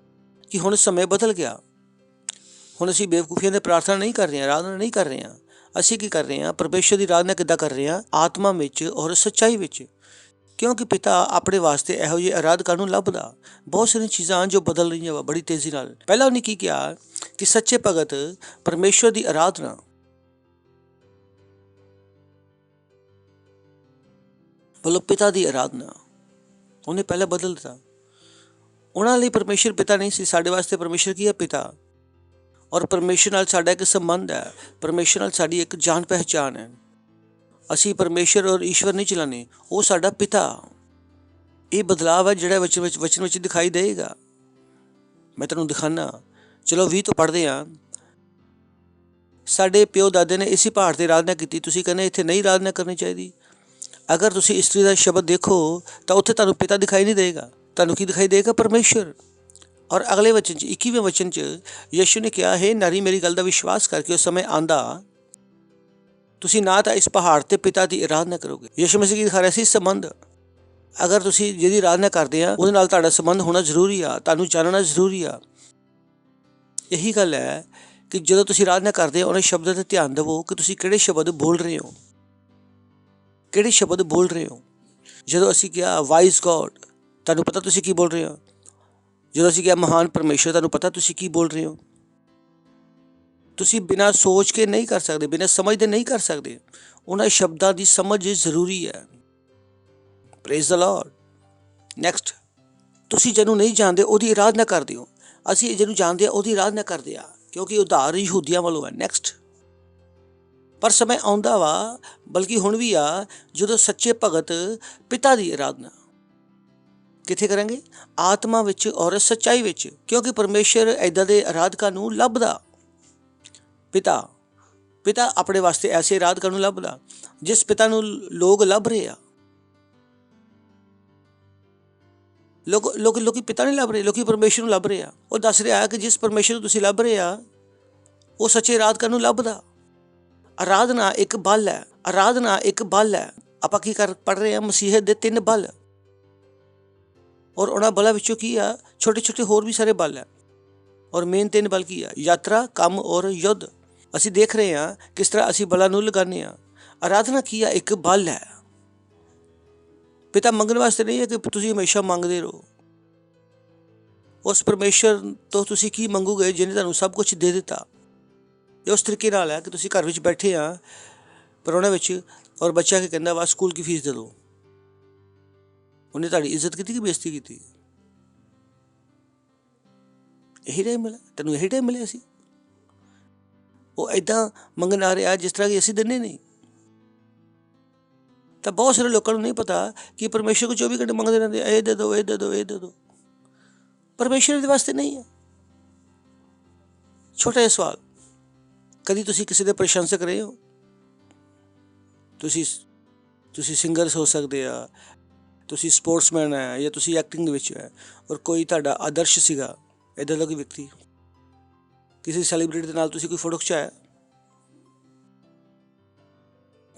F: ਕਿ ਹੁਣ ਸਮੇਂ ਬਦਲ ਗਿਆ। ਹੁਣ ਅਸੀਂ ਬੇਵਕੂਫੀਆਂ ਦੇ ਪ੍ਰਾਰਥਨਾ ਨਹੀਂ ਕਰ ਰਹੇ ਹਾਂ, ਆਰਾਧਨਾ ਨਹੀਂ ਕਰ ਰਹੇ ਹਾਂ। ਅਸੀਂ ਕੀ ਕਰ ਰਹੇ ਹਾਂ? ਪਰਮੇਸ਼ਰ ਦੀ ਆਰਾਧਨਾ ਕਿੱਦਾਂ ਕਰ ਰਹੇ ਹਾਂ? ਆਤਮਾ ਵਿੱਚ ਔਰ ਸੱਚਾਈ ਵਿੱਚ। ਕਿਉਂਕਿ ਪਿਤਾ ਆਪਣੇ ਵਾਸਤੇ ਇਹੋ ਜਿਹੇ ਆਰਾਧਕਾਂ ਨੂੰ ਲੱਭਦਾ। ਬਹੁਤ ਸਾਰੀਆਂ ਚੀਜ਼ਾਂ ਜੋ ਬਦਲ ਰਹੀਆਂ ਵਾ ਬੜੀ ਤੇਜ਼ੀ ਨਾਲ। ਪਹਿਲਾਂ ਉਹਨੇ ਕੀ ਕਿਹਾ ਕਿ ਸੱਚੇ ਭਗਤ ਪਰਮੇਸ਼ਰ ਦੀ ਆਰਾਧਨਾ ਵੱਲੋਂ ਪਿਤਾ ਦੀ ਆਰਾਧਨਾ ਉਹਨੇ ਪਹਿਲਾਂ ਬਦਲ ਦਿੱਤਾ। ਉਹਨਾਂ ਲਈ ਪਰਮੇਸ਼ਰ ਪਿਤਾ ਨਹੀਂ ਸੀ, ਸਾਡੇ ਵਾਸਤੇ ਪਰਮੇਸ਼ਰ ਕੀ ਹੈ? ਪਿਤਾ। ਔਰ ਪਰਮੇਸ਼ਰ ਨਾਲ ਸਾਡਾ ਇੱਕ ਸੰਬੰਧ ਹੈ, ਪਰਮੇਸ਼ਰ ਨਾਲ ਸਾਡੀ ਇੱਕ ਜਾਣ ਪਹਿਚਾਣ ਹੈ। ਅਸੀਂ ਪਰਮੇਸ਼ਰ ਔਰ ਈਸ਼ਵਰ ਨਹੀਂ ਚਲਾਉਂਦੇ, ਉਹ ਸਾਡਾ ਪਿਤਾ। ਇਹ ਬਦਲਾਵ ਹੈ ਜਿਹੜਾ ਵਚਨ ਵਿੱਚ ਦਿਖਾਈ ਦੇਗਾ। ਮੈਂ ਤੁਹਾਨੂੰ ਦਿਖਾਣਾ। ਚਲੋ 20 ਤੋਂ ਪੜ੍ਹਦੇ ਹਾਂ। ਸਾਡੇ ਪਿਓ ਦਾਦੇ ਨੇ ਇਸੇ ਪਹਾੜ ਤੇ ਆਰਾਧਨਾ ਕੀਤੀ, ਤੁਸੀਂ ਕਹਿੰਦੇ ਇੱਥੇ ਨਹੀਂ ਆਰਾਧਨਾ ਕਰਨੀ ਚਾਹੀਦੀ। ਅਗਰ ਤੁਸੀਂ ਇਸਤਰੀ ਦਾ ਸ਼ਬਦ ਦੇਖੋ ਤਾਂ ਉੱਥੇ ਤੁਹਾਨੂੰ ਪਿਤਾ ਦਿਖਾਈ ਨਹੀਂ ਦੇਗਾ, ਤੁਹਾਨੂੰ ਕੀ ਦਿਖਾਈ ਦੇਗਾ? ਪਰਮੇਸ਼ਰ। ਔਰ ਅਗਲੇ ਵਚਨ 'ਚ 21ਵੇਂ ਵਚਨ 'ਚ ਯਿਸੂ ਨੇ ਕਿਹਾ, ਹੈ ਨਾਰੀ ਮੇਰੀ ਗੱਲ ਦਾ ਵਿਸ਼ਵਾਸ ਕਰਕੇ ਉਸ ਸਮੇਂ ਆਂਦਾ ਤੁਸੀਂ ਨਾ ਤਾਂ ਇਸ ਪਹਾੜ ਤੇ ਪਿਤਾ ਦੀ ਆਰਾਧਨਾ ਕਰੋਗੇ। ਯਿਸੂ ਮਸੀਹ ਕੀ ਦਿਖਾ ਰਿਹਾ ਸੀ? ਸੰਬੰਧ। ਅਗਰ ਤੁਸੀਂ ਜਿਹਦੀ ਆਰਾਧਨਾ ਕਰਦੇ ਆ ਉਹਦੇ ਨਾਲ ਤੁਹਾਡਾ ਸੰਬੰਧ ਹੋਣਾ ਜ਼ਰੂਰੀ ਆ, ਤੁਹਾਨੂੰ ਜਾਣਨਾ ਜ਼ਰੂਰੀ ਆ। ਇਹੀ ਗੱਲ ਹੈ ਕਿ ਜਦੋਂ ਤੁਸੀਂ ਆਰਾਧਨਾ ਕਰਦੇ ਹੋ ਉਹਨਾਂ ਸ਼ਬਦਾਂ 'ਤੇ ਧਿਆਨ ਦੇਵੋ ਕਿ ਤੁਸੀਂ ਕਿਹੜੇ ਸ਼ਬਦ ਬੋਲ ਰਹੇ ਹੋ, ਕਿਹੜੇ ਸ਼ਬਦ ਬੋਲ ਰਹੇ ਹੋ। ਜਦੋਂ ਅਸੀਂ ਕਿਹਾ ਵਾਈਜ਼ ਗੋਡ, ਤੁਹਾਨੂੰ ਪਤਾ ਤੁਸੀਂ ਕੀ ਬੋਲ ਰਹੇ ਹੋ। ਜਦੋਂ ਅਸੀਂ ਕਿਹਾ ਮਹਾਨ ਪਰਮੇਸ਼ਰ, ਤੁਹਾਨੂੰ ਪਤਾ ਤੁਸੀਂ ਕੀ ਬੋਲ ਰਹੇ ਹੋ। ਤੁਸੀਂ ਬਿਨਾਂ ਸੋਚ ਕੇ ਨਹੀਂ ਕਰ ਸਕਦੇ, ਬਿਨਾਂ ਸਮਝਦੇ ਨਹੀਂ ਕਰ ਸਕਦੇ। ਉਹਨਾਂ ਸ਼ਬਦਾਂ ਦੀ ਸਮਝ ਜ਼ਰੂਰੀ ਹੈ। Praise the Lord. ਨੈਕਸਟ, ਤੁਸੀਂ ਜਿਹਨੂੰ ਨਹੀਂ ਜਾਣਦੇ ਉਹਦੀ ਆਰਾਧਨਾ ਕਰਦੇ ਹੋ। ਅਸੀਂ ਜਿਹਨੂੰ ਜਾਣਦੇ ਆ ਉਹਦੀ ਆਰਾਧਨਾ ਕਰਦੇ ਆ, ਕਿਉਂਕਿ ਉਧਾਰ ਯਹੂਦੀਆਂ ਵੱਲੋਂ ਹੈ। ਨੈਕਸਟ, ਪਰ ਸਮੇਂ ਆਉਂਦਾ ਵਾ, ਬਲਕਿ ਹੁਣ ਵੀ ਆ, ਜਦੋਂ ਸੱਚੇ ਭਗਤ ਪਿਤਾ ਦੀ ਆਰਾਧਨਾ ਕਿੱਥੇ ਕਰਾਂਗੇ? ਆਤਮਾ ਵਿੱਚ ਔਰ ਸੱਚਾਈ ਵਿੱਚ। ਕਿਉਂਕਿ ਪਰਮੇਸ਼ਰ ਇੱਦਾਂ ਦੇ ਆਰਾਧਕਾਂ ਨੂੰ ਲੱਭਦਾ। ਪਿਤਾ ਆਪਣੇ ਵਾਸਤੇ ਐਸੇ ਆਰਾਧਕਾਂ ਨੂੰ ਲੱਭਦਾ ਜਿਸ ਪਿਤਾ ਨੂੰ ਲੋਕ ਲੱਭ ਰਹੇ ਆ। ਲੋਕੀ ਪਿਤਾ ਨਹੀਂ ਲੱਭ ਰਹੇ, ਲੋਕੀ ਪਰਮੇਸ਼ਰ ਨੂੰ ਲੱਭ ਰਹੇ ਆ। ਉਹ ਦੱਸ ਰਿਹਾ ਕਿ ਜਿਸ ਪਰਮੇਸ਼ਰ ਨੂੰ ਤੁਸੀਂ ਲੱਭ ਰਹੇ ਆ ਉਹ ਸੱਚੇ ਆਰਾਧਕਾਂ ਨੂੰ ਲੱਭਦਾ। ਆਰਾਧਨਾ ਇੱਕ ਬਲ ਹੈ, ਆਰਾਧਨਾ ਇੱਕ ਬਲ ਹੈ। ਆਪਾਂ ਕੀ ਪੜ੍ਹ ਰਹੇ ਹਾਂ? ਮਸੀਹਤ ਦੇ 3 ਬਲ, ਔਰ ਉਹਨਾਂ ਬਲਾਂ ਵਿੱਚੋਂ ਕੀ ਆ? ਛੋਟੇ ਛੋਟੇ ਹੋਰ ਵੀ ਸਾਰੇ ਬਲ ਹੈ। ਔਰ ਮੇਨ 3 ਬਲ ਕੀ ਆ? ਯਾਤਰਾ, ਕੰਮ ਔਰ ਯੁੱਧ। ਅਸੀਂ ਦੇਖ ਰਹੇ ਹਾਂ ਕਿਸ ਤਰ੍ਹਾਂ ਅਸੀਂ ਬਲਾਂ ਨੂੰ ਲਗਾਉਂਦੇ ਹਾਂ। ਆਰਾਧਨਾ ਕੀ ਆ? ਇੱਕ ਬਲ ਹੈ। ਪਿਤਾ ਮੰਗਣ ਵਾਸਤੇ ਨਹੀਂ ਹੈ ਕਿ ਤੁਸੀਂ ਹਮੇਸ਼ਾ ਮੰਗਦੇ ਰਹੋ। ਉਸ ਪਰਮੇਸ਼ਰ ਤੋਂ ਤੁਸੀਂ ਕੀ ਮੰਗੋਗੇ ਜਿਹਨੇ ਤੁਹਾਨੂੰ ਸਭ ਕੁਝ ਦੇ ਦਿੱਤਾ। ਇਹ ਉਸ ਤਰੀਕੇ ਨਾਲ ਹੈ ਕਿ ਤੁਸੀਂ ਘਰ ਵਿੱਚ ਬੈਠੇ ਆ ਪਰੋਣੇ ਵਿੱਚ, ਔਰ ਬੱਚਾ ਕੀ ਕਹਿੰਦਾ ਵਾ? ਸਕੂਲ ਦੀ ਫੀਸ ਦੇ ਦਿਓ। ਉਹਨੇ ਤੁਹਾਡੀ ਇੱਜ਼ਤ ਕੀਤੀ ਕਿ ਬੇਇੱਜ਼ਤੀ ਕੀਤੀ? ਇਹੀ ਟਾਈਮ ਮਿਲਿਆ ਤੈਨੂੰ, ਇਹੀ ਟਾਈਮ ਮਿਲਿਆ ਸੀ। ਉਹ ਏਦਾਂ ਮੰਗਣ ਆ ਰਿਹਾ ਜਿਸ ਤਰ੍ਹਾਂ ਕਿ ਅਸੀਂ ਦਿੰਦੇ ਨਹੀਂ। ਤਾਂ ਬਹੁਤ ਸਾਰੇ ਲੋਕਾਂ ਨੂੰ ਨਹੀਂ ਪਤਾ ਕਿ ਪਰਮੇਸ਼ਰ ਕੋਲ 24 ਘੰਟੇ ਮੰਗਦੇ ਰਹਿੰਦੇ, ਇਹ ਦੇ ਦਿਓ, ਇਹ ਦੇ ਦਿਓ, ਇਹ ਦੇ ਦਿਓ। ਪਰਮੇਸ਼ਰ ਦੇ ਵਾਸਤੇ ਨਹੀਂ ਹੈ। ਛੋਟਾ ਜਿਹਾ ਸਵਾਲ, ਕਦੀ ਤੁਸੀਂ ਕਿਸੇ ਦੇ ਪ੍ਰਸ਼ੰਸਕ ਰਹੇ ਹੋ? ਤੁਸੀਂ ਸਿੰਗਰਸ ਹੋ ਸਕਦੇ ਆ, ਤੁਸੀਂ ਸਪੋਰਟਸਮੈਨ ਹੈ, ਜਾਂ ਤੁਸੀਂ ਐਕਟਿੰਗ ਦੇ ਵਿੱਚ ਹੈ, ਔਰ ਕੋਈ ਤੁਹਾਡਾ ਆਦਰਸ਼ ਸੀਗਾ ਇੱਦਾਂ ਦਾ ਕੋਈ ਵਿਅਕਤੀ। ਕਿਸੇ ਸੈਲੀਬ੍ਰਿਟੀ ਦੇ ਨਾਲ ਤੁਸੀਂ ਕੋਈ ਫੋਟੋ ਖਿਚਾਇਆ?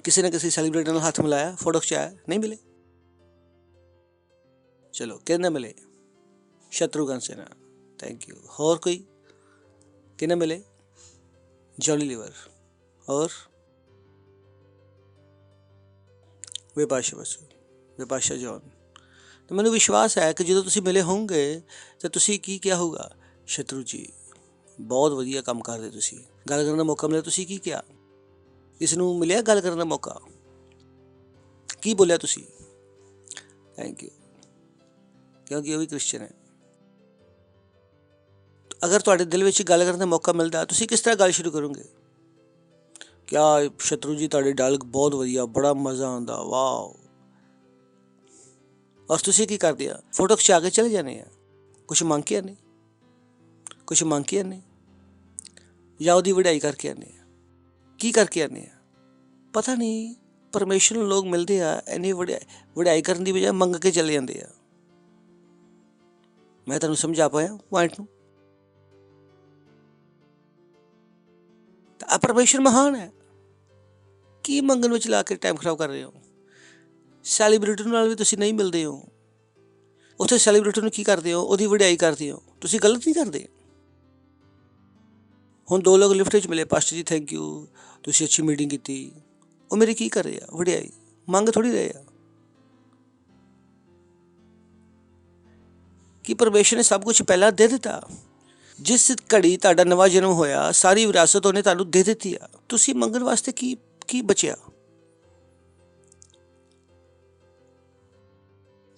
F: ਕਿਸੇ ਨੇ ਕਿਸੇ ਸੈਲੀਬ੍ਰਿਟੀ ਨਾਲ ਹੱਥ ਮਿਲਾਇਆ, ਫੋਟੋ ਖਿਚਾਇਆ? ਨਹੀਂ ਮਿਲੇ। ਚਲੋ ਕਿਹਨੇ ਮਿਲੇ? Shatrughan Sinha, thank you. ਹੋਰ ਕੋਈ ਕਿਹਨੇ ਮਿਲੇ? जॉनी लीवर और ਵਿਪਾਸ਼ਾ ਬਸੂ, ਵਿਪਾਸ਼ਾ ਜੌਨ। ਤੇ ਮੈਨੂੰ ਵਿਸ਼ਵਾਸ ਹੈ ਕਿ ਜਦੋਂ ਤੁਸੀਂ ਮਿਲੇ ਹੋਵੋਗੇ ਤਾਂ ਤੁਸੀਂ ਕੀ ਕਿਹਾ ਹੋਊਗਾ, ਸ਼ਤਰੂ ਜੀ ਬਹੁਤ ਵਧੀਆ ਕੰਮ ਕਰਦੇ, ਤੁਸੀਂ ਗੱਲ ਕਰਨ ਦਾ ਮੌਕਾ ਮਿਲਿਆ, ਤੁਸੀਂ ਕੀ ਕਿਹਾ, ਇਸ ਨੂੰ ਮਿਲਿਆ ਗੱਲ ਕਰਨ ਦਾ ਮੌਕਾ, ਕੀ ਬੋਲਿਆ ਤੁਸੀਂ, ਥੈਂਕ ਯੂ, ਕਿਉਂਕਿ ਉਹ ਵੀ ਕ੍ਰਿਸਚਨ ਹੈ। ਅਗਰ ਤੁਹਾਡੇ ਦਿਲ ਵਿੱਚ ਗੱਲ ਕਰਨ ਦਾ ਮੌਕਾ ਮਿਲਦਾ, ਤੁਸੀਂ ਕਿਸ ਤਰ੍ਹਾਂ ਗੱਲ ਸ਼ੁਰੂ ਕਰੋਗੇ, ਕਿਆ ਸ਼ਤਰੂ ਜੀ ਤੁਹਾਡੇ ਡਾਇਲੌਗ ਬਹੁਤ ਵਧੀਆ, ਬੜਾ ਮਜ਼ਾ ਆਉਂਦਾ, ਵਾਓ। ਔਰ ਤੁਸੀਂ ਕੀ ਕਰਦੇ ਆ, ਫੋਟੋ ਖਿਚਾ ਕੇ ਚਲੇ ਜਾਂਦੇ ਆ, ਕੁਛ ਮੰਗ ਕੇ ਆਉਂਦੇ, ਕੁਛ ਮੰਗ ਕੇ ਆਉਂਦੇ, ਜਾਂ ਉਹਦੀ ਵਡਿਆਈ ਕਰਕੇ ਆਉਂਦੇ ਆ, ਕੀ ਕਰਕੇ ਆਉਂਦੇ ਆ, ਪਤਾ ਨਹੀਂ। ਪਰਮੇਸ਼ਰ ਨੂੰ ਲੋਕ ਮਿਲਦੇ ਆ, ਇੰਨੀ ਵਡਿਆਈ ਕਰਨ ਦੀ ਬਜਾਏ ਮੰਗ ਕੇ ਚਲੇ ਜਾਂਦੇ ਆ। ਮੈਂ ਤੁਹਾਨੂੰ ਸਮਝਾ ਪਾਇਆ ਪੁਆਇੰਟ ਨੂੰ? ਤਾਂ ਪਰਮੇਸ਼ਰ ਮਹਾਨ ਹੈ, ਕੀ ਮੰਗਣ ਵਿੱਚ ਲਾ ਕੇ ਟਾਈਮ ਖਰਾਬ ਕਰ ਰਹੇ ਹੋ। ਸੈਲੀਬ੍ਰਿਟੀ ਨਾਲ ਵੀ ਤੁਸੀਂ ਨਹੀਂ ਮਿਲਦੇ ਹੋ, ਉੱਥੇ ਸੈਲੀਬ੍ਰਿਟੀ ਨੂੰ ਕੀ ਕਰਦੇ ਹੋ, ਉਹਦੀ ਵਡਿਆਈ ਕਰਦੇ ਹੋ, ਤੁਸੀਂ ਗਲਤ ਨਹੀਂ ਕਰਦੇ। ਹੁਣ ਦੋ ਲੋਕ ਲਿਫਟ ਵਿੱਚ ਮਿਲੇ, ਪਾਸਟਰ ਜੀ ਥੈਂਕ ਯੂ, ਤੁਸੀਂ ਅੱਛੀ ਮੀਟਿੰਗ ਕੀਤੀ, ਉਹ ਮੇਰੀ ਕੀ ਕਰ ਰਹੇ ਆ, ਵਡਿਆਈ ਮੰਗ ਥੋੜ੍ਹੀ ਰਹੇ ਆ। ਕਿ ਪਰਮੇਸ਼ਰ ਨੇ ਸਭ ਕੁਝ ਪਹਿਲਾਂ ਦੇ ਦਿੱਤਾ, ਜਿਸ ਘੜੀ ਤੁਹਾਡਾ ਨਵਾਂ ਜਨਮ ਹੋਇਆ, ਸਾਰੀ ਵਿਰਾਸਤ ਉਹਨੇ ਤੁਹਾਨੂੰ ਦੇ ਦਿੱਤੀ ਆ, ਤੁਸੀਂ ਮੰਗਣ ਵਾਸਤੇ ਕੀ ਬਚਿਆ।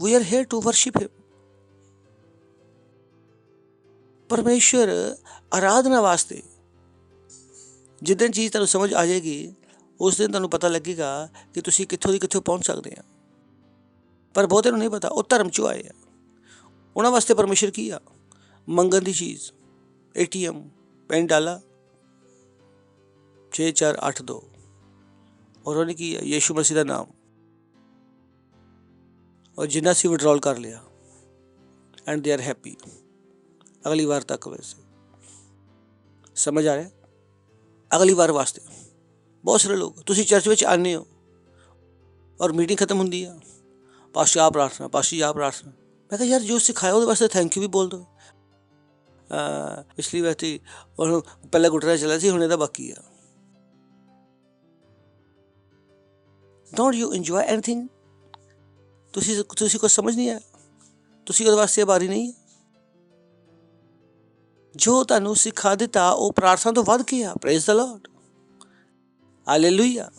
F: We are here to worship him। ਪਰਮੇਸ਼ਰ ਆਰਾਧਨਾ ਵਾਸਤੇ ਜਿੱਦਣ ਚੀਜ਼ ਤੁਹਾਨੂੰ ਸਮਝ ਆ ਜਾਏਗੀ, ਉਸ ਦਿਨ ਤੁਹਾਨੂੰ ਪਤਾ ਲੱਗੇਗਾ ਕਿ ਤੁਸੀਂ ਕਿੱਥੋਂ ਦੀ ਕਿੱਥੋਂ ਪਹੁੰਚ ਸਕਦੇ ਆ। ਪਰ ਬਹੁਤਿਆਂ ਨੂੰ ਨਹੀਂ ਪਤਾ, ਉਹ ਧਰਮ ਚੋਂ ਆਏ ਆ, ਉਹਨਾਂ ਵਾਸਤੇ ਪਰਮੇਸ਼ਰ ਕੀ ਆ, ਮੰਗਣ ਦੀ ਚੀਜ਼। ATM ਪੈਨ ਡਾਲਾ 6482 ਔਰ ਉਹਨੇ ਕੀ ਹੈ, ਯੀਸ਼ੂ ਮਸੀਹ ਦਾ ਨਾਮ, ਔਰ ਜਿੰਨਾ ਸੀ ਵਿਡਰੋਲ ਕਰ ਲਿਆ ਐਂਡ ਦੇ ਆਰ ਹੈਪੀ। ਅਗਲੀ ਵਾਰ ਤੱਕ ਵੈਸੇ ਸਮਝ ਆ ਰਿਹਾ, ਅਗਲੀ ਵਾਰ ਵਾਸਤੇ ਬਹੁਤ ਸਾਰੇ ਲੋਕ, ਤੁਸੀਂ ਚਰਚ ਵਿੱਚ ਆਉਂਦੇ ਹੋ ਔਰ ਮੀਟਿੰਗ ਖਤਮ ਹੁੰਦੀ ਆ, ਪਾਸਟਰ ਆ ਪ੍ਰਾਰਥਨਾ, ਪਾਸਟਰ ਆ ਪ੍ਰਾਰਥਨਾ। ਮੈਂ ਕਿਹਾ ਯਾਰ ਜੋ ਸਿਖਾਇਆ ਉਹਦੇ ਵਾਸਤੇ ਥੈਂਕ ਯੂ ਵੀ ਬੋਲ ਦਿਓ। ਪਿਛਲੀ ਵਾਰ ਤੇ ਹੁਣ ਪਹਿਲਾਂ ਗੁਟਰਾ ਚੱਲਿਆ ਸੀ, ਹੁਣ ਇਹਦਾ ਬਾਕੀ ਆ। Don't you enjoy anything? ਤੁਸੀਂ ਕੁਛ ਸਮਝ ਨਹੀਂ ਆਇਆ, ਤੁਸੀਂ ਉਹਦੇ ਵਾਸਤੇ ਆਭਾਰੀ ਨਹੀਂ ਹੈ। ਜੋ ਤੁਹਾਨੂੰ ਸਿਖਾ ਦਿੱਤਾ ਉਹ ਪ੍ਰਾਰਥਨਾ ਤੋਂ ਵੱਧ ਕੇ ਆ। Praise the Lord, hallelujah,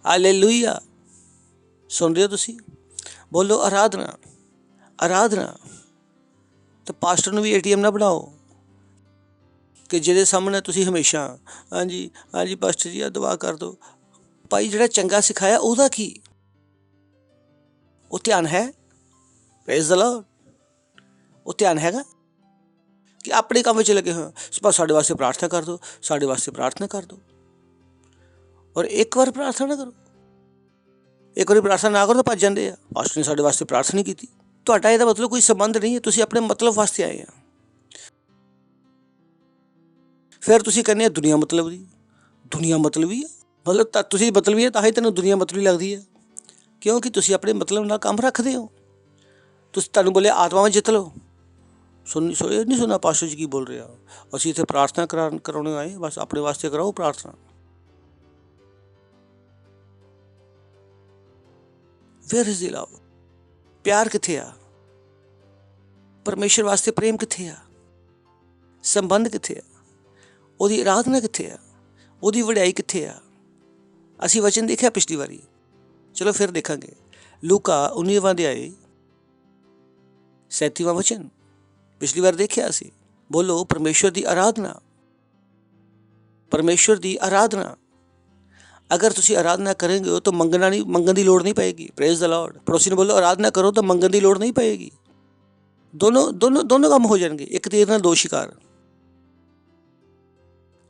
F: hallelujah. ਸੁਣ ਰਹੇ ਹੋ ਤੁਸੀਂ? ਬੋਲੋ ਆਰਾਧਨਾ, ਆਰਾਧਨਾ। ਤਾਂ ਪਾਸਟਰ ਨੂੰ ਵੀ ATM ਨਾ ਬਣਾਓ ਕਿ ਜਿਹਦੇ ਸਾਹਮਣੇ ਤੁਸੀਂ ਹਮੇਸ਼ਾ ਹਾਂਜੀ ਹਾਂਜੀ ਪਾਸਟਰ ਜੀ ਆ ਦੁਆ ਕਰ ਦਿਓ। ਭਾਈ ਜਿਹੜਾ ਚੰਗਾ ਸਿਖਾਇਆ ਉਹਦਾ ਕੀ, ਉਹ ਧਿਆਨ ਹੈ? ਪ੍ਰੇਜ਼ ਦ ਲਾਰਡ, ਉਹ ਧਿਆਨ ਹੈਗਾ ਕਿ ਆਪਣੇ ਕੰਮ ਵਿੱਚ ਲੱਗੇ ਹੋਏ, ਬਸ ਸਾਡੇ ਵਾਸਤੇ ਪ੍ਰਾਰਥਨਾ ਕਰ ਦਿਓ, ਸਾਡੇ ਵਾਸਤੇ ਪ੍ਰਾਰਥਨਾ ਕਰ ਦਿਓ। ਔਰ ਇੱਕ ਵਾਰ ਪ੍ਰਾਰਥਨਾ ਨਾ ਕਰੋ, ਇੱਕ ਵਾਰੀ ਪ੍ਰਾਰਥਨਾ ਨਾ ਕਰੋ ਤਾਂ ਭੱਜ ਜਾਂਦੇ ਆ, ਪਾਸਟਰ ਨੇ ਸਾਡੇ ਵਾਸਤੇ ਪ੍ਰਾਰਥਨਾ ਨਹੀਂ ਕੀਤੀ। ਤੁਹਾਡਾ ਇਹਦਾ ਮਤਲਬ ਕੋਈ ਸੰਬੰਧ ਨਹੀਂ ਹੈ, ਤੁਸੀਂ ਆਪਣੇ ਮਤਲਬ ਵਾਸਤੇ ਆਏ ਆ। ਫਿਰ ਤੁਸੀਂ ਕਹਿੰਦੇ ਆ ਦੁਨੀਆ ਮਤਲਬੀ, ਦੁਨੀਆ ਮਤਲਬੀ ਆ, ਮਤਲਬ ਤਾਂ ਤੁਸੀਂ ਮਤਲਬੀ ਹੈ, ਤਾਂ ਹੀ ਤੈਨੂੰ ਦੁਨੀਆ ਮਤਲਬੀ ਲੱਗਦੀ ਹੈ, ਕਿਉਂਕਿ ਤੁਸੀਂ ਆਪਣੇ ਮਤਲਬ ਨਾਲ ਕੰਮ ਰੱਖਦੇ ਹੋ। ਤੁਸੀਂ ਤੁਹਾਨੂੰ ਬੋਲਿਆ ਆਤਮਾਵਾਂ ਜਿੱਤ ਲਓ, ਇਹ ਨਹੀਂ ਸੁਣਾ ਪਾਸਟਰ ਜੀ ਕੀ ਬੋਲ ਰਿਹਾ, ਅਸੀਂ ਇੱਥੇ ਪ੍ਰਾਰਥਨਾ ਕਰਾਉਣੇ ਆਏ, ਬਸ ਆਪਣੇ ਵਾਸਤੇ ਕਰਾਓ ਪ੍ਰਾਰਥਨਾ। ਵੇਅਰ ਇਜ਼ ਦ ਲਵ? ਪਿਆਰ ਕਿੱਥੇ ਆ? ਪਰਮੇਸ਼ਰ ਵਾਸਤੇ ਪ੍ਰੇਮ ਕਿੱਥੇ ਆ? ਸੰਬੰਧ ਕਿੱਥੇ ਆ? ਉਹਦੀ ਆਰਾਧਨਾ ਕਿੱਥੇ ਆ? ਉਹਦੀ ਵਡਿਆਈ ਕਿੱਥੇ ਆ? ਅਸੀਂ ਵਚਨ ਦੇਖਿਆ ਪਿਛਲੀ ਵਾਰੀ, ਚਲੋ ਫਿਰ ਦੇਖਾਂਗੇ। ਲੂਕਾ 19ਵਾਂ ਅਧਿਆਇ 37ਵਾਂ ਵਚਨ ਪਿਛਲੀ ਵਾਰ ਦੇਖਿਆ ਅਸੀਂ। ਬੋਲੋ ਪਰਮੇਸ਼ਰ ਦੀ ਆਰਾਧਨਾ, ਪਰਮੇਸ਼ਰ ਦੀ ਆਰਾਧਨਾ। ਅਗਰ ਤੁਸੀਂ ਆਰਾਧਨਾ ਕਰੋਗੇ ਹੋ ਤਾਂ ਮੰਗਣ ਦੀ ਲੋੜ ਨਹੀਂ ਪਏਗੀ। Praise the Lord. ਪੜੋਸੀ ਨੂੰ ਬੋਲੋ ਆਰਾਧਨਾ ਕਰੋ ਤਾਂ ਮੰਗਣ ਦੀ ਲੋੜ ਨਹੀਂ ਪਏਗੀ। ਦੋਨੋਂ ਕੰਮ ਹੋ ਜਾਣਗੇ, ਇੱਕ ਤੀਰ ਨਾਲ ਦੋ ਸ਼ਿਕਾਰ।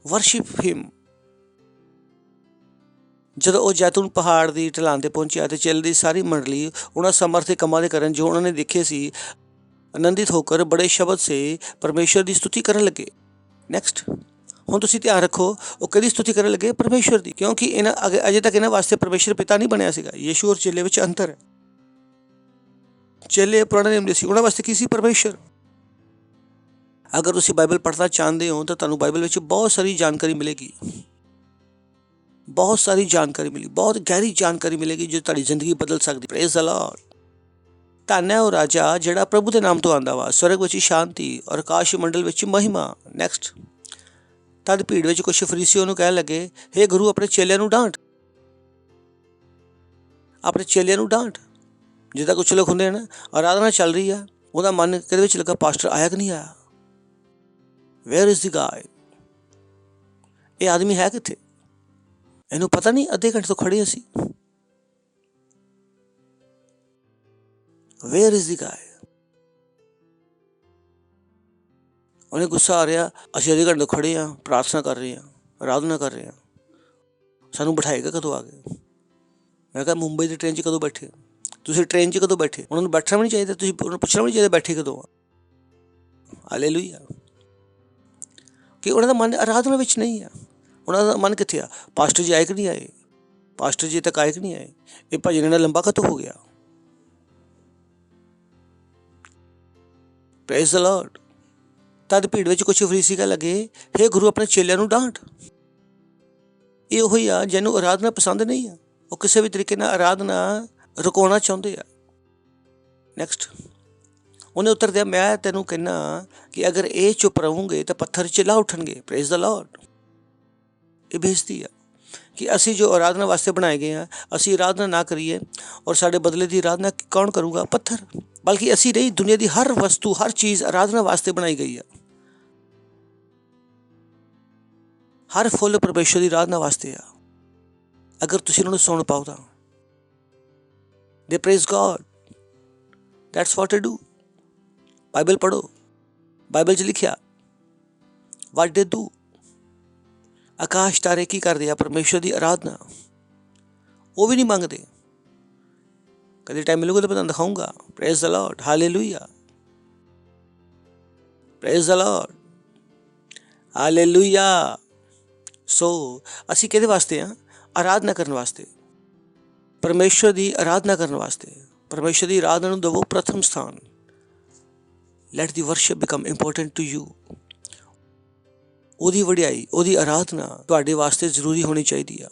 F: ਵਰਸ਼ਿਪ ਹਿਮ। ਜਦੋਂ ਉਹ ਜੈਤੂਨ ਪਹਾੜ ਦੀ ਢਲਾਨ ਤੇ ਪਹੁੰਚਿਆ ਤੇ ਚੇਲਿਆਂ ਦੀ ਸਾਰੀ ਮੰਡਲੀ ਉਹਨਾਂ ਸਮਰਥ ਕੰਮਾਂ ਦੇ ਕਰਨ ਜੋ ਉਹਨਾਂ ਨੇ ਦੇਖੇ ਸੀ ਆਨੰਦਿਤ ਹੋकर ਬੜੇ ਸ਼ਬਦ ਸੇ ਪਰਮੇਸ਼ਰ ਦੀ ਸਤੁਤੀ ਕਰਨ ਲੱਗੇ। ਨੈਕਸਟ, ਹੁਣ ਤੁਸੀਂ ਧਿਆਨ ਰੱਖੋ ਉਹ ਕਿਹਦੀ ਸਤੁਤੀ ਕਰਨ ਲੱਗੇ? ਪਰਮੇਸ਼ਰ ਦੀ, ਕਿਉਂਕਿ ਅਜੇ ਤੱਕ ਇਹਨਾਂ ਵਾਸਤੇ ਪਰਮੇਸ਼ਰ ਪਿਤਾ ਨਹੀਂ ਬਣਿਆ ਸੀਗਾ। ਯੀਸ਼ੂ ਔਰ ਚੇਲੇ ਵਿੱਚ ਅੰਤਰ ਹੈ। ਚੇਲੇ ਪੁਰਾਣੇ ਨਿਯਮ ਦੇ ਸੀ, ਉਹਨਾਂ ਵਾਸਤੇ ਕੀ ਸੀ? ਪਰਮੇਸ਼ਰ। ਅਗਰ ਤੁਸੀਂ ਬਾਈਬਲ ਪੜ੍ਹਨਾ ਚਾਹੁੰਦੇ ਹੋ ਤਾਂ ਤੁਹਾਨੂੰ ਬਾਈਬਲ ਵਿੱਚ ਬਹੁਤ ਸਾਰੀ ਜਾਣਕਾਰੀ ਮਿਲੇਗੀ, ਬਹੁਤ ਸਾਰੀ ਜਾਣਕਾਰੀ ਮਿਲੀ, ਬਹੁਤ ਗਹਿਰੀ ਜਾਣਕਾਰੀ ਮਿਲੇਗੀ ਜੋ ਤੁਹਾਡੀ ਜ਼ਿੰਦਗੀ ਬਦਲ ਸਕਦੀ। Praise the Lord. ਧੰਨ ਹੈ ਉਹ ਰਾਜਾ ਜਿਹੜਾ ਪ੍ਰਭੂ ਦੇ ਨਾਮ ਤੋਂ ਆਉਂਦਾ ਵਾ। ਸਵਰਗ ਵਿੱਚ ਸ਼ਾਂਤੀ ਔਰ ਆਕਾਸ਼ ਮੰਡਲ ਵਿੱਚ ਮਹਿਮਾ। ਨੈਕਸਟ, ਤਦ ਭੀੜ ਵਿੱਚ ਕੁਝ ਫਰੀਸੀ ਉਹਨੂੰ ਕਹਿਣ ਲੱਗੇ, ਹੇ ਗੁਰੂ ਆਪਣੇ ਚੇਲਿਆਂ ਨੂੰ ਡਾਂਟ, ਆਪਣੇ ਚੇਲਿਆਂ ਨੂੰ ਡਾਂਟ। ਜਿੱਦਾਂ ਕੁਛ ਲੋਕ ਹੁੰਦੇ ਹਨ, ਆਰਾਧਨਾ ਚੱਲ ਰਹੀ ਆ, ਉਹਦਾ ਮਨ ਕਿਹਦੇ ਵਿੱਚ ਲੱਗਾ, ਪਾਸਟਰ ਆਇਆ ਕਿ ਨਹੀਂ ਆਇਆ, ਵੇਅਰ ਇਜ਼ ਦ ਗਾਇ, ਇਹ ਆਦਮੀ ਹੈ ਕਿੱਥੇ, ਇਹਨੂੰ ਪਤਾ ਨਹੀਂ ਅੱਧੇ ਘੰਟੇ ਤੋਂ ਖੜੇ ਅਸੀਂ, ਵੇਅਰ ਇਜ਼ ਦ ਗਾਇ। ਉਹਨੇ ਗੁੱਸਾ ਆ ਰਿਹਾ, ਅਸੀਂ ਅੱਧੇ ਘੰਟੇ ਤੋਂ ਖੜੇ ਹਾਂ, ਪ੍ਰਾਰਥਨਾ ਕਰ ਰਹੇ ਹਾਂ, ਆਰਾਧਨਾ ਕਰ ਰਹੇ ਹਾਂ, ਸਾਨੂੰ ਬਿਠਾਏਗਾ ਕਦੋਂ ਆ ਕੇ। ਮੈਂ ਕਿਹਾ ਮੁੰਬਈ ਦੀ ਟ੍ਰੇਨ 'ਚ ਕਦੋਂ ਬੈਠੇ, ਤੁਸੀਂ ਟ੍ਰੇਨ 'ਚ ਕਦੋਂ ਬੈਠੇ, ਉਹਨਾਂ ਨੂੰ ਬੈਠਣਾ ਵੀ ਨਹੀਂ ਚਾਹੀਦਾ, ਤੁਸੀਂ ਉਹਨਾਂ ਨੂੰ ਪੁੱਛਣਾ ਵੀ ਨਹੀਂ ਚਾਹੀਦਾ ਬੈਠੇ ਕਦੋਂ ਆ। ਹਾਲੇਲੂਇਆ। ਕਿ ਉਹਨਾਂ ਦਾ ਮਨ ਆਰਾਧਨਾ ਵਿੱਚ ਨਹੀਂ ਆ, ਉਹਨਾਂ ਦਾ ਮਨ ਕਿੱਥੇ ਆ, ਪਾਸਟਰ ਜੀ ਆਏ ਕਿ ਨਹੀਂ ਆਏ, ਪਾਸਟਰ ਜੀ ਤੱਕ ਆਏ ਕਿ ਨਹੀਂ ਆਏ, ਇਹ ਭਜਨ ਇੰਨਾ ਲੰਬਾ ਕਦੋਂ ਹੋ ਗਿਆ। Praise the Lord. ਤਦ ਭੀੜ ਵਿੱਚ ਕੁਛ ਫਰੀਸੀ ਕਹਿਣ ਲੱਗੇ, ਹੇ ਗੁਰੂ ਆਪਣੇ ਚੇਲਿਆਂ ਨੂੰ ਡਾਂਟ। ਇਹ ਉਹੀ ਆ ਜਿਹਨੂੰ ਆਰਾਧਨਾ ਪਸੰਦ ਨਹੀਂ ਆ, ਉਹ ਕਿਸੇ ਵੀ ਤਰੀਕੇ ਨਾਲ ਆਰਾਧਨਾ ਰੁਕਾਉਣਾ ਚਾਹੁੰਦੇ ਆ। ਨੈਕਸਟ, ਉਹਨੇ ਉੱਤਰ ਦਿਆ, ਮੈਂ ਤੈਨੂੰ ਕਹਿੰਦਾ ਕਿ ਅਗਰ ਇਹ ਚੁੱਪ ਰਹੋਗੇ ਤਾਂ ਪੱਥਰ ਚਿਲਾ ਉੱਠਣਗੇ। Praise the Lord. ਇਹ ਬੇਇੱਜ਼ਤੀ ਆ ਕਿ ਅਸੀਂ ਜੋ ਆਰਾਧਨਾ ਵਾਸਤੇ ਬਣਾਏ ਗਏ ਹਾਂ, ਅਸੀਂ ਆਰਾਧਨਾ ਨਾ ਕਰੀਏ ਔਰ ਸਾਡੇ ਬਦਲੇ ਦੀ ਆਰਾਧਨਾ ਕੌਣ ਕਰੂਗਾ, ਪੱਥਰ। ਬਲਕਿ ਅਸੀਂ ਨਹੀਂ, ਦੁਨੀਆ ਦੀ ਹਰ ਵਸਤੂ, ਹਰ ਚੀਜ਼ ਆਰਾਧਨਾ ਵਾਸਤੇ ਬਣਾਈ ਗਈ ਆ। ਹਰ ਫੁੱਲ ਪਰਮੇਸ਼ਰ ਦੀ ਆਰਾਧਨਾ ਵਾਸਤੇ ਆ। ਅਗਰ ਤੁਸੀਂ ਉਹਨਾਂ ਨੂੰ ਸੁਣ ਪਾਓ ਤਾਂ they praise God, that's what they do। Bible ਪੜ੍ਹੋ, ਬਾਈਬਲ 'ਚ ਲਿਖਿਆ what they do। ਆਕਾਸ਼ ਤਾਰੇ ਕੀ ਕਰਦੇ ਆ, ਪਰਮੇਸ਼ਰ ਦੀ ਆਰਾਧਨਾ। ਉਹ ਵੀ ਨਹੀਂ ਮੰਗਦੇ। ਕਦੇ ਟਾਈਮ ਮਿਲੂਗਾ ਤਾਂ ਮੈਂ ਤੁਹਾਨੂੰ ਦਿਖਾਊਂਗਾ। Praise the Lord. Hallelujah, praise the Lord, hallelujah. So ਅਸੀਂ ਕਿਹਦੇ ਵਾਸਤੇ ਆ, ਆਰਾਧਨਾ ਕਰਨ ਵਾਸਤੇ, ਪਰਮੇਸ਼ਰ ਦੀ ਆਰਾਧਨਾ ਕਰਨ ਵਾਸਤੇ। ਪਰਮੇਸ਼ਰ ਦੀ ਆਰਾਧਨਾ ਨੂੰ ਦੇਵੋ ਪ੍ਰਥਮ ਸਥਾਨ। Let the worship become important to you. ਉਹਦੀ ਵਡਿਆਈ, ਉਹਦੀ ਆਰਾਧਨਾ ਤੁਹਾਡੇ ਵਾਸਤੇ ਜ਼ਰੂਰੀ ਹੋਣੀ ਚਾਹੀਦੀ ਆ।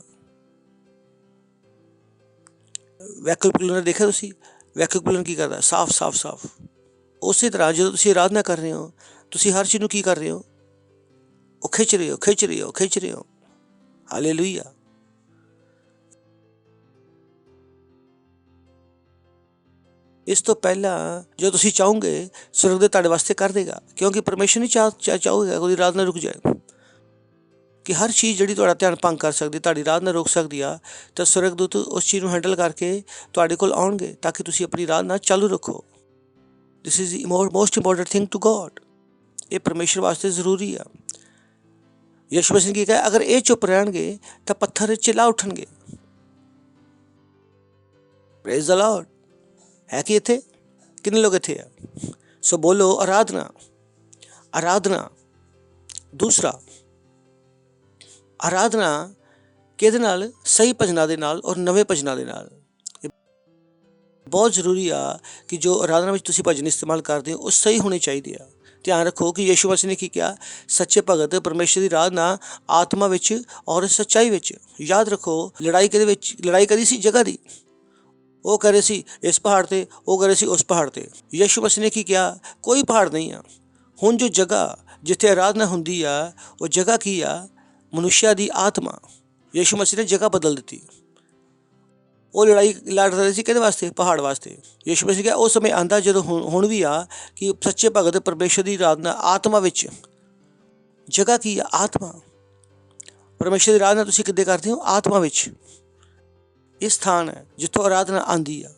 F: ਵੈਕਿਊਮ ਕਲੀਨਰ ਦੇਖਿਆ ਤੁਸੀਂ, ਵੈਕਿਊਮ ਕਲੀਨਰ ਕੀ ਕਰਦਾ, ਸਾਫ਼ ਸਾਫ਼ ਸਾਫ਼। ਉਸੇ ਤਰ੍ਹਾਂ ਜਦੋਂ ਤੁਸੀਂ ਆਰਾਧਨਾ ਕਰ ਰਹੇ ਹੋ, ਤੁਸੀਂ ਹਰ ਚੀਜ਼ ਨੂੰ ਕੀ ਕਰ ਰਹੇ ਹੋ, ਉਹ ਖਿੱਚ ਰਹੇ ਹੋ, ਖਿੱਚ ਰਹੇ ਹੋ, ਖਿੱਚ ਰਹੇ ਹੋ। ਹਾਲੇਲੂਇਆ। ਇਸ ਤੋਂ ਪਹਿਲਾਂ ਜੋ ਤੁਸੀਂ ਚਾਹੋਗੇ, ਸਵਰਗ ਦੇ ਤੁਹਾਡੇ ਵਾਸਤੇ ਕਰ ਦੇਗਾ, ਕਿਉਂਕਿ ਪਰਮੇਸ਼ਰ ਨਹੀਂ ਚਾਹੋਗੇ ਉਹਦੀ ਆਰਾਧਨਾ ਰੁਕ ਜਾਏ। ਕਿ ਹਰ ਚੀਜ਼ ਜਿਹੜੀ ਤੁਹਾਡਾ ਧਿਆਨ ਭੰਗ ਕਰ ਸਕਦੀ, ਤੁਹਾਡੀ ਆਰਾਧਨਾ ਰੋਕ ਸਕਦੀ ਆ, ਤਾਂ ਸਵਰਗਦੂਤ ਉਸ ਚੀਜ਼ ਨੂੰ ਹੈਂਡਲ ਕਰਕੇ ਤੁਹਾਡੇ ਕੋਲ ਆਉਣਗੇ ਤਾਂ ਕਿ ਤੁਸੀਂ ਆਪਣੀ ਆਰਾਧਨਾ ਚਾਲੂ ਰੱਖੋ। This is the most important thing to God. ਇਹ ਪਰਮੇਸ਼ਰ ਵਾਸਤੇ ਜ਼ਰੂਰੀ ਆ। ਯਿਸੂ ਮਸੀਹ ਨੇ ਕੀ ਕਿਹਾ, ਅਗਰ ਇਹ ਚੁੱਪ ਰਹਿਣਗੇ ਤਾਂ ਪੱਥਰ ਚਿਲਾ ਉੱਠਣਗੇ। Praise the Lord. ਹੈ ਕਿ ਇੱਥੇ ਕਿੰਨੇ ਲੋਕ ਇੱਥੇ ਆ? ਸੋ ਬੋਲੋ ਆਰਾਧਨਾ, ਆਰਾਧਨਾ। ਦੂਸਰਾ, ਆਰਾਧਨਾ ਕਿਹਦੇ ਨਾਲ? ਸਹੀ ਭਜਨਾਂ ਦੇ ਨਾਲ ਔਰ ਨਵੇਂ ਭਜਨਾਂ ਦੇ ਨਾਲ। ਬਹੁਤ ਜ਼ਰੂਰੀ ਆ ਕਿ ਜੋ ਆਰਾਧਨਾ ਵਿੱਚ ਤੁਸੀਂ ਭਜਨ ਇਸਤੇਮਾਲ ਕਰਦੇ ਹੋ ਉਹ ਸਹੀ ਹੋਣੇ ਚਾਹੀਦੇ ਆ। ਧਿਆਨ ਰੱਖੋ ਕਿ ਯਿਸੂ ਮਸੀਹ ਨੇ ਕੀ ਕਿਹਾ, ਸੱਚੇ ਭਗਤ ਪਰਮੇਸ਼ਰ ਦੀ ਆਰਾਧਨਾ ਆਤਮਾ ਵਿੱਚ ਔਰ ਸੱਚਾਈ ਵਿੱਚ। ਯਾਦ ਰੱਖੋ, ਲੜਾਈ ਕਿਹਦੇ ਵਿੱਚ? ਲੜਾਈ ਕਰੀ ਸੀ ਜਗ੍ਹਾ ਦੀ। ਉਹ ਕਹਿ ਰਹੇ ਸੀ ਇਸ ਪਹਾੜ 'ਤੇ, ਉਹ ਕਹਿ ਰਹੇ ਸੀ ਉਸ ਪਹਾੜ 'ਤੇ। ਯਿਸੂ ਮਸੀਹ ਨੇ ਕੀ ਕਿਹਾ, ਕੋਈ ਪਹਾੜ ਨਹੀਂ ਆ। ਹੁਣ ਜੋ ਜਗ੍ਹਾ ਜਿੱਥੇ ਆਰਾਧਨਾ ਹੁੰਦੀ ਆ, ਉਹ ਜਗ੍ਹਾ ਕੀ ਆ? ਮਨੁੱਸ਼ਿਆ ਦੀ ਆਤਮਾ। ਯਿਸੂ ਮਸੀਹ ਨੇ ਜਗ੍ਹਾ ਬਦਲ ਦਿੱਤੀ। ਉਹ ਲੜਾਈ ਲੜ ਰਹੇ ਸੀ ਕਿਹਦੇ ਵਾਸਤੇ? ਪਹਾੜ ਵਾਸਤੇ। ਯਿਸੂ ਮਸੀਹ ਕਿਹਾ ਉਹ ਸਮੇਂ ਆਉਂਦਾ ਜਦੋਂ ਹੁਣ ਵੀ ਆ ਕਿ ਸੱਚੇ ਭਗਤ ਪਰਮੇਸ਼ਰ ਦੀ ਆਰਾਧਨਾ ਆਤਮਾ ਵਿੱਚ। ਜਗ੍ਹਾ ਕੀ ਆ? ਆਤਮਾ। ਪਰਮੇਸ਼ਰ ਦੀ ਆਰਾਧਨਾ ਤੁਸੀਂ ਕਿੱਦਾਂ ਕਰਦੇ ਹੋ? ਆਤਮਾ ਵਿੱਚ। ਇਹ ਸਥਾਨ ਹੈ ਜਿੱਥੋਂ ਆਰਾਧਨਾ ਆਉਂਦੀ ਆ।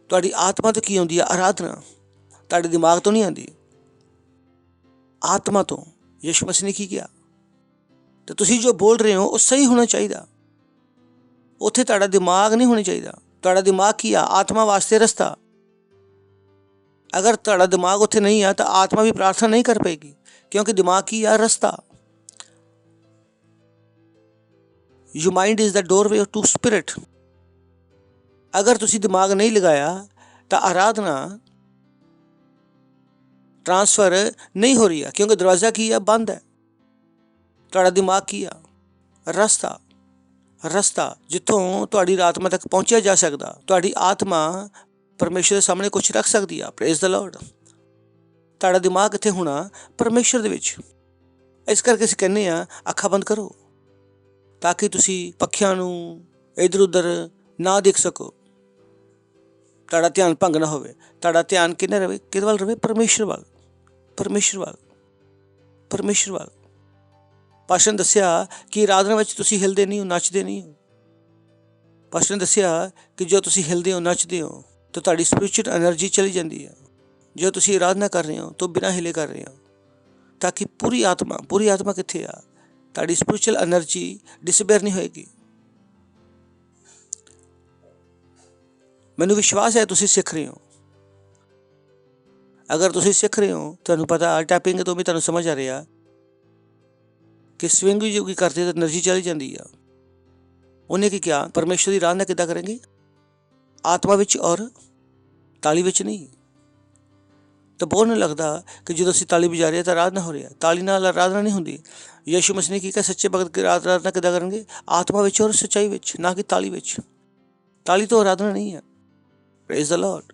F: ਤੁਹਾਡੀ ਆਤਮਾ ਤੋਂ ਕੀ ਆਉਂਦੀ ਆ? ਆਰਾਧਨਾ। ਤੁਹਾਡੇ ਦਿਮਾਗ ਤੋਂ ਨਹੀਂ ਆਉਂਦੀ, ਆਤਮਾ ਤੋਂ। ਯਿਸੂ ਮਸੀਹ ਨੇ ਕੀ ਕਿਹਾ? ਤੇ ਤੁਸੀਂ ਜੋ ਬੋਲ ਰਹੇ ਹੋ ਉਹ ਸਹੀ ਹੋਣਾ ਚਾਹੀਦਾ। ਉੱਥੇ ਤੁਹਾਡਾ ਦਿਮਾਗ ਨਹੀਂ ਹੋਣਾ ਚਾਹੀਦਾ। ਤੁਹਾਡਾ ਦਿਮਾਗ ਕੀ ਆ? ਆਤਮਾ ਵਾਸਤੇ ਰਸਤਾ। ਅਗਰ ਤੁਹਾਡਾ ਦਿਮਾਗ ਉੱਥੇ ਨਹੀਂ ਆ ਤਾਂ ਆਤਮਾ ਵੀ ਪ੍ਰਾਰਥਨਾ ਨਹੀਂ ਕਰ ਪਾਏਗੀ, ਕਿਉਂਕਿ ਦਿਮਾਗ ਕੀ ਆ? ਰਸਤਾ। Your mind is the doorway to spirit। ਅਗਰ ਤੁਸੀਂ ਦਿਮਾਗ ਨਹੀਂ ਲਗਾਇਆ ਤਾਂ ਆਰਾਧਨਾ ट्रांसफ़र नहीं हो रही है, क्योंकि दरवाज़ा की है, बंद है। ਤੁਹਾਡਾ ਦਿਮਾਗ ਕੀ ਆ? ਰਸਤਾ ਜਿੱਥੋਂ ਤੁਹਾਡੀ ਆਤਮਾ ਤੱਕ ਪਹੁੰਚਿਆ ਜਾ ਸਕਦਾ। ਤੁਹਾਡੀ ਆਤਮਾ ਪਰਮੇਸ਼ਰ ਦੇ ਸਾਹਮਣੇ ਕੁਝ ਰੱਖ ਸਕਦੀ ਆ। Praise the Lord. ਤੁਹਾਡਾ ਦਿਮਾਗ ਕਿੱਥੇ ਹੋਣਾ? ਪਰਮੇਸ਼ਰ ਦੇ ਵਿੱਚ। ਇਸ ਕਰਕੇ ਅਸੀਂ ਕਹਿੰਦੇ ਆ ਅੱਖਾਂ ਬੰਦ ਕਰੋ, ਤਾਂ ਕਿ ਤੁਸੀਂ ਪੱਖਿਆਂ ਨੂੰ ਇੱਧਰ ਉੱਧਰ ਨਾ ਦੇਖ ਸਕੋ, ਤੁਹਾਡਾ ਧਿਆਨ ਭੰਗ ਨਾ ਹੋਵੇ। ਤੁਹਾਡਾ ਧਿਆਨ ਕਿਹਨੇ ਰਵੇ? ਕਿਹਦੇ ਵੱਲ ਰਵੇ? ਪਰਮੇਸ਼ਰ ਵੱਲ। ਪਾਸਟਰ ਨੇ ਦੱਸਿਆ ਕਿ ਆਰਾਧਨਾ ਵਿੱਚ ਤੁਸੀਂ ਹਿਲਦੇ ਨਹੀਂ ਹੋ, ਨੱਚਦੇ ਨਹੀਂ ਹੋ। ਪਾਸਟਰ ਨੇ ਦੱਸਿਆ ਕਿ ਜੋ ਤੁਸੀਂ ਹਿਲਦੇ ਹੋ, ਨੱਚਦੇ ਹੋ, ਤਾਂ ਤੁਹਾਡੀ ਸਪਿਰਿਚੁਅਲ ਐਨਰਜੀ ਚਲੀ ਜਾਂਦੀ ਹੈ। ਜੋ ਤੁਸੀਂ ਆਰਾਧਨਾ ਕਰ ਰਹੇ ਹੋ ਤਾਂ ਬਿਨਾਂ ਹਿਲੇ ਕਰ ਰਹੇ ਹੋ, ਤਾਂ ਕਿ ਪੂਰੀ ਆਤਮਾ ਕਿੱਥੇ ਆ? ਤੁਹਾਡੀ ਸਪਿਰਿਚੁਅਲ ਐਨਰਜੀ ਡਿਸਪੇਅਰ ਨਹੀਂ ਹੋਏਗੀ। ਮੈਨੂੰ ਵਿਸ਼ਵਾਸ ਹੈ ਤੁਸੀਂ ਸਿੱਖ ਰਹੇ ਹੋ। ਅਗਰ ਤੁਸੀਂ ਸਿੱਖ ਰਹੇ ਹੋ, ਤੁਹਾਨੂੰ ਪਤਾ ਟੈਪਿੰਗ ਤੋਂ ਵੀ ਤੁਹਾਨੂੰ ਸਮਝ ਆ ਰਿਹਾ ਕਿ ਸਵਿੰਗ ਵੀ ਜੋ ਕੀ ਕਰਦੇ ਤਾਂ ਐਨਰਜੀ ਚਲੀ ਜਾਂਦੀ ਆ। ਉਹਨੇ ਕੀ ਕਿਹਾ? ਪਰਮੇਸ਼ਰ ਦੀ ਆਰਾਧਨਾ ਕਿੱਦਾਂ ਕਰਾਂਗੇ? ਆਤਮਾ ਵਿੱਚ ਔਰ ਤਾਲੀ ਵਿੱਚ ਨਹੀਂ। ਤਾਂ ਬਹੁਤ ਨੂੰ ਲੱਗਦਾ ਕਿ ਜਦੋਂ ਅਸੀਂ ਤਾਲੀ ਵਜਾ ਰਹੇ ਤਾਂ ਆਰਾਧਨਾ ਹੋ ਰਿਹਾ। ਤਾਲੀ ਨਾਲ ਆਰਾਧਨਾ ਨਹੀਂ ਹੁੰਦੀ। ਯਿਸੂ ਮਸੀਹ ਨੇ ਕੀ ਕਿਹਾ? ਸੱਚੇ ਭਗਤ ਦੀ ਆਰਾਧਨਾ ਕਿੱਦਾਂ ਕਰਨਗੇ? ਆਤਮਾ ਵਿੱਚ ਔਰ ਸੱਚਾਈ ਵਿੱਚ, ਨਾ ਕਿ ਤਾਲੀ ਵਿੱਚ। ਤਾਲੀ ਤੋਂ ਆਰਾਧਨਾ ਨਹੀਂ ਹੈ। Praise the Lord.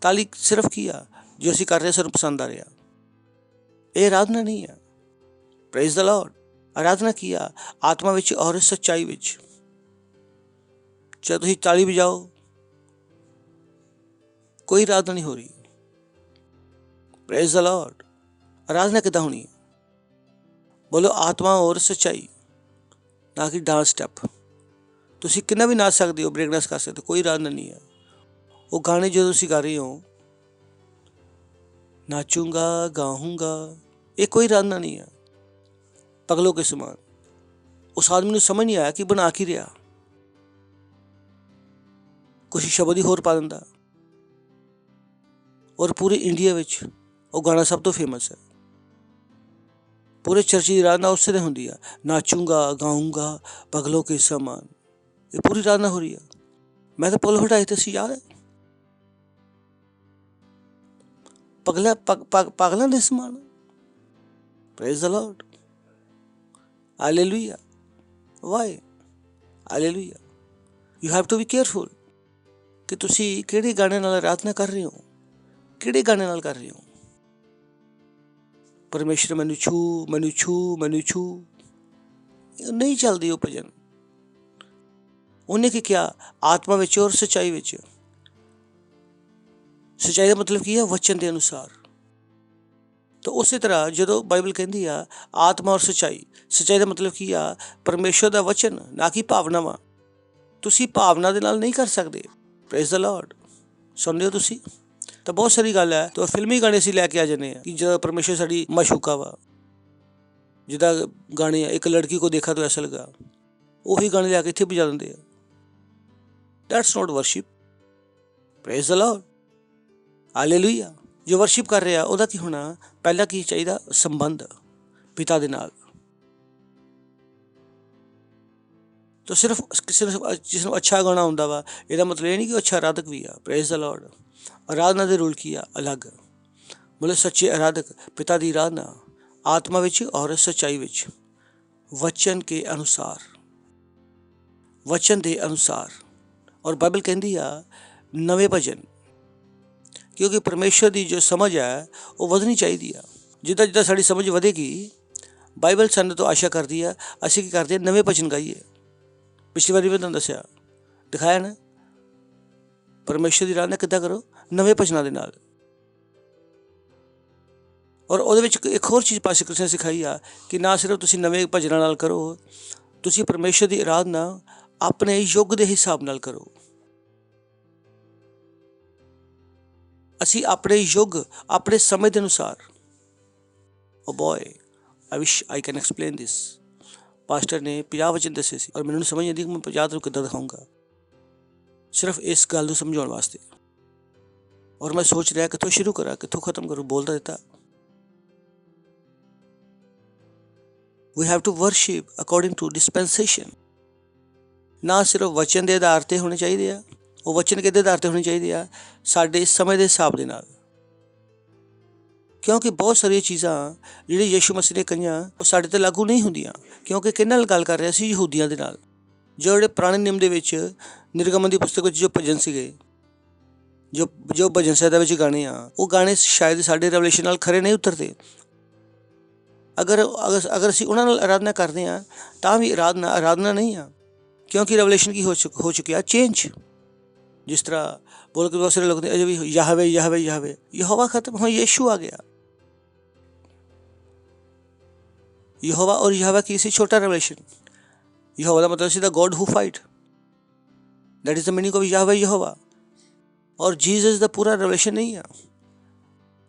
F: ਤਾਲੀ ਸਿਰਫ ਕੀ ਆ? ਜੋ ਅਸੀਂ ਕਰ ਰਹੇ ਸਾਨੂੰ ਪਸੰਦ ਆ ਰਿਹਾ। ਇਹ ਆਰਾਧਨਾ ਨਹੀਂ ਹੈ। Praise the Lord. ਆਰਾਧਨਾ ਕੀ ਆ? ਆਤਮਾ ਵਿੱਚ ਔਰ ਸੱਚਾਈ ਵਿੱਚ। ਜਦੋਂ ਤੁਸੀਂ ਤਾਲੀ ਵਜਾਓ, ਕੋਈ ਆਰਾਧਨਾ ਨਹੀਂ ਹੋ ਰਹੀ। Praise the Lord. ਆਰਾਧਨਾ ਕਿੱਦਾਂ ਹੋਣੀ ਹੈ? ਬੋਲੋ ਆਤਮਾ ਔਰ ਸੱਚਾਈ, ਨਾ ਕਿ ਡਾਂਸ ਸਟੈਪ। ਤੁਸੀਂ ਕਿੰਨਾ ਵੀ ਨੱਚ ਸਕਦੇ ਹੋ, ਬ੍ਰੇਕ ਡਾਂਸ ਕਰ ਸਕਦੇ ਹੋ, ਕੋਈ ਆਰਾਧਨਾ ਨਹੀਂ ਹੈ। ਉਹ ਗਾਣੇ ਜਦੋਂ ਤੁਸੀਂ ਗਾ ਰਹੇ ਹੋ, ਨਾਚੂੰਗਾ ਗਾਊਂਗਾ, ਇਹ ਕੋਈ ਆਰਾਧਨਾ ਨਹੀਂ ਹੈ। ਪਗਲੋਂ ਕੇ ਸਮਾਨ। ਉਸ ਆਦਮੀ ਨੂੰ ਸਮਝ ਨਹੀਂ ਆਇਆ ਕਿ ਬਣਾ ਕੀ ਰਿਹਾ। ਕੁਛ ਸ਼ਬਦ ਹੀ ਹੋਰ ਪਾ ਦਿੰਦਾ। ਔਰ ਪੂਰੇ ਇੰਡੀਆ ਵਿੱਚ ਉਹ ਗਾਣਾ ਸਭ ਤੋਂ ਫੇਮਸ ਹੈ। ਪੂਰੇ ਚਰਚ ਦੀ ਆਰਾਧਨਾ ਉਸੇ ਤੇ ਹੁੰਦੀ ਆ। ਨਾਚੂੰਗਾ ਗਾਊਂਗਾ ਪਗਲੋਂ ਕੇ ਸਮਾਨ। ਇਹ ਪੂਰੀ ਆਰਾਧਨਾ ਹੋ ਰਹੀ ਆ। ਮੈਂ ਤਾਂ ਪੁੱਲ ਹਟਾਏ ਤੇ ਸੀ ਯਾਰ। ਪਾਗਲਾਂ ਦੇ ਸਮਾਨ। Praise the Lord. Hallelujah. Why? Hallelujah. You have to be careful ਕਿ ਤੁਸੀਂ ਕਿਹੜੇ ਗਾਣੇ ਨਾਲ ਆਰਾਧਨਾ ਕਰ ਰਹੇ ਹੋ, ਕਿਹੜੇ ਗਾਣੇ ਨਾਲ ਕਰ ਰਹੇ ਹੋ। ਪਰਮੇਸ਼ਰ ਮੈਨੂੰ ਛੂ, ਮੈਨੂੰ ਛੂ, ਮੈਨੂੰ ਛੂ, ਨਹੀਂ ਚੱਲਦੀ ਉਹ ਭਜਨ। ਉਹਨੇ ਕੀ ਕਿਹਾ? ਆਤਮਾ ਵਿੱਚ ਔਰ ਸੱਚਾਈ ਵਿੱਚ। ਸੱਚਾਈ ਦਾ ਮਤਲਬ ਕੀ ਹੈ? ਵਚਨ ਦੇ ਅਨੁਸਾਰ। ਤਾਂ ਉਸੇ ਤਰ੍ਹਾਂ ਜਦੋਂ ਬਾਈਬਲ ਕਹਿੰਦੀ ਆ ਆਤਮਾ ਔਰ ਸੱਚਾਈ, ਸੱਚਾਈ ਦਾ ਮਤਲਬ ਕੀ ਆ? ਪਰਮੇਸ਼ਰ ਦਾ ਵਚਨ, ਨਾ ਕਿ ਭਾਵਨਾਵਾਂ। ਤੁਸੀਂ ਭਾਵਨਾ ਦੇ ਨਾਲ ਨਹੀਂ ਕਰ ਸਕਦੇ। Praise the Lord. ਸੁਣਦੇ ਹੋ ਤੁਸੀਂ? ਤਾਂ ਬਹੁਤ ਸਾਰੀ ਗੱਲ ਹੈ। ਤਾਂ ਫਿਲਮੀ ਗਾਣੇ ਅਸੀਂ ਲੈ ਕੇ ਆ ਜਾਂਦੇ ਹਾਂ ਕਿ ਜਦੋਂ ਪਰਮੇਸ਼ਰ ਸਾਡੀ ਮਾਸ਼ੂਕਾ ਵਾ। ਜਿੱਦਾਂ ਗਾਣੇ ਆ, ਇੱਕ ਲੜਕੀ ਕੋ ਦੇਖਾ ਤਾਂ ਐਸਾ ਲਗਾ, ਉਹੀ ਗਾਣੇ ਲਿਆ ਕੇ ਇੱਥੇ ਵਜਾ ਦਿੰਦੇ ਆ। That's note worship. Praise the Lord. Hallelujah. ਜੋ ਵਰਸ਼ਿਪ ਕਰ ਰਿਹਾ ਉਹਦਾ ਕੀ ਹੋਣਾ? ਪਹਿਲਾਂ ਕੀ ਚਾਹੀਦਾ? ਸੰਬੰਧ ਪਿਤਾ ਦੇ ਨਾਲ। ਤਾਂ ਸਿਰਫ ਜਿਸ ਨੂੰ ਅੱਛਾ ਗਾਣਾ ਆਉਂਦਾ ਵਾ, ਇਹਦਾ ਮਤਲਬ ਇਹ ਨਹੀਂ ਕਿ ਉਹ ਅੱਛਾ ਆਰਾਧਕ ਵੀ ਆ। Praise the Lord. ਆਰਾਧਨਾ ਦੇ ਰੂਲ ਕੀ ਆ? ਅਲੱਗ। ਮਤਲਬ ਸੱਚੇ ਆਰਾਧਕ ਪਿਤਾ ਦੀ ਆਰਾਧਨਾ ਆਤਮਾ ਵਿੱਚ ਔਰ ਸੱਚਾਈ ਵਿੱਚ, ਵਚਨ ਕੇ ਅਨੁਸਾਰ, ਵਚਨ ਦੇ ਅਨੁਸਾਰ। ਔਰ ਬਾਈਬਲ ਕਹਿੰਦੀ ਆ ਨਵੇਂ ਭਜਨ, ਕਿਉਂਕਿ ਪਰਮੇਸ਼ਰ ਦੀ ਜੋ ਸਮਝ ਹੈ ਉਹ ਵਧਣੀ ਚਾਹੀਦੀ ਆ। ਜਿੱਦਾਂ ਜਿੱਦਾਂ ਸਾਡੀ ਸਮਝ ਵਧੇਗੀ, ਬਾਈਬਲ ਸਾਨੂੰ ਤੋਂ ਆਸ਼ਾ ਕਰਦੀ ਆ ਅਸੀਂ ਕੀ ਕਰਦੇ? ਨਵੇਂ ਭਜਨ ਗਾਈਏ। ਪਿਛਲੀ ਵਾਰੀ ਮੈਂ ਤੁਹਾਨੂੰ ਦੱਸਿਆ, ਦਿਖਾਇਆ ਨਾ, ਪਰਮੇਸ਼ਰ ਦੀ ਆਰਾਧਨਾ ਕਿੱਦਾਂ ਕਰੋ? ਨਵੇਂ ਭਜਨਾਂ ਦੇ ਨਾਲ। ਔਰ ਉਹਦੇ ਵਿੱਚ ਇੱਕ ਹੋਰ ਚੀਜ਼ ਪਾਸਟਰ ਕ੍ਰਿਸ਼ਨ ਨੇ ਸਿਖਾਈ ਆ ਕਿ ਨਾ ਸਿਰਫ ਤੁਸੀਂ ਨਵੇਂ ਭਜਨਾਂ ਨਾਲ ਕਰੋ, ਤੁਸੀਂ ਪਰਮੇਸ਼ਰ ਦੀ ਆਰਾਧਨਾ ਆਪਣੇ ਯੁੱਗ ਦੇ ਹਿਸਾਬ ਨਾਲ ਕਰੋ। ਅਸੀਂ ਆਪਣੇ ਯੁੱਗ, ਆਪਣੇ ਸਮੇਂ ਦੇ ਅਨੁਸਾਰ। Oh boy, I wish I can explain this. Pastor ਨੇ 50 ਵਚਨ ਦੱਸੇ ਸੀ ਔਰ ਮੈਨੂੰ ਸਮਝ ਨਹੀਂ ਆਉਂਦੀ ਕਿ ਮੈਂ 50 ਤੋਂ ਕਿੱਦਾਂ ਦਿਖਾਊਂਗਾ, ਸਿਰਫ ਇਸ ਗੱਲ ਨੂੰ ਸਮਝਾਉਣ ਵਾਸਤੇ। ਔਰ ਮੈਂ ਸੋਚ ਰਿਹਾ ਕਿੱਥੋਂ ਸ਼ੁਰੂ ਕਰਾਂ, ਕਿੱਥੋਂ ਖਤਮ ਕरूँ। ਬੋਲਦਾ ਦਿੱਤਾ we have to worship according to dispensation। ਨਾ ਸਿਰਫ ਵਚਨ ਦੇ ਆਧਾਰ 'ਤੇ ਹੋਣੇ ਚਾਹੀਦੇ ਆ, ਉਹ ਵਚਨ ਕਿਹਦੇ ਆਧਾਰ 'ਤੇ ਹੋਣੇ ਚਾਹੀਦੇ ਆ? ਸਾਡੇ ਸਮੇਂ ਦੇ ਹਿਸਾਬ ਦੇ ਨਾਲ। ਕਿਉਂਕਿ ਬਹੁਤ ਸਾਰੀਆਂ ਚੀਜ਼ਾਂ ਜਿਹੜੀ ਯਿਸੂ ਮਸੀਹ ਨੇ ਕਹੀਆਂ ਉਹ ਸਾਡੇ ਤੇ ਲਾਗੂ ਨਹੀਂ ਹੁੰਦੀਆਂ, ਕਿਉਂਕਿ ਕਿਹਨਾਂ ਨਾਲ ਗੱਲ ਕਰ ਰਿਹਾ ਸੀ? ਯਹੂਦੀਆਂ ਦੇ ਨਾਲ। ਜਿਹੜੇ ਪੁਰਾਣੇ ਨਿਯਮ ਦੇ ਵਿੱਚ ਨਿਰਗਮਨ ਦੀ ਪੁਸਤਕ ਵਿੱਚ ਜੋ ਭਜਨ ਸੀਗੇ, ਜੋ ਭਜਨ ਸਾਹਿਬ ਵਿੱਚ ਗਾਣੇ ਆ, ਉਹ ਗਾਣੇ ਸ਼ਾਇਦ ਸਾਡੇ ਰੈਵਲੇਸ਼ਨ ਨਾਲ ਖਰੇ ਨਹੀਂ ਉਤਰਦੇ। ਅਗਰ ਅਸੀਂ ਉਹਨਾਂ ਨਾਲ ਆਰਾਧਨਾ ਕਰਦੇ ਹਾਂ ਤਾਂ ਵੀ ਆਰਾਧਨਾ ਨਹੀਂ ਆ, ਕਿਉਂਕਿ ਰੈਵਲੇਸ਼ਨ ਕੀ ਹੋ ਚੁੱਕਿਆ? ਚੇਂਜ। ਜਿਸ ਤਰ੍ਹਾਂ ਬੋਲ ਕੇ ਬਹੁਤ ਸਾਰੇ ਲੋਕ ਅਜੇ ਵੀ ਯਾਹਵੇ ਯਾਹਵੇ ਯਾਹਵੇ, ਯਹੋਵਾ ਖਤਮ ਹੋ, ਯीशु ਆ ਗਿਆ। ਯਹੋਵਾ ਔਰ ਯਾਹਵਾ ਕੀ ਸੀ? ਛੋਟਾ ਰੈਵਲੇਸ਼ਨ। ਯਹੋਵਾ ਦਾ ਮਤਲਬ ਸੀ the God who fight, that is the meaning of Yahweh ਯਹੋਵਾ। ਔਰ ਜੀਸਸ ਦਾ ਪੂਰਾ ਰੈਵਲੇਸ਼ਨ ਨਹੀਂ ਆ।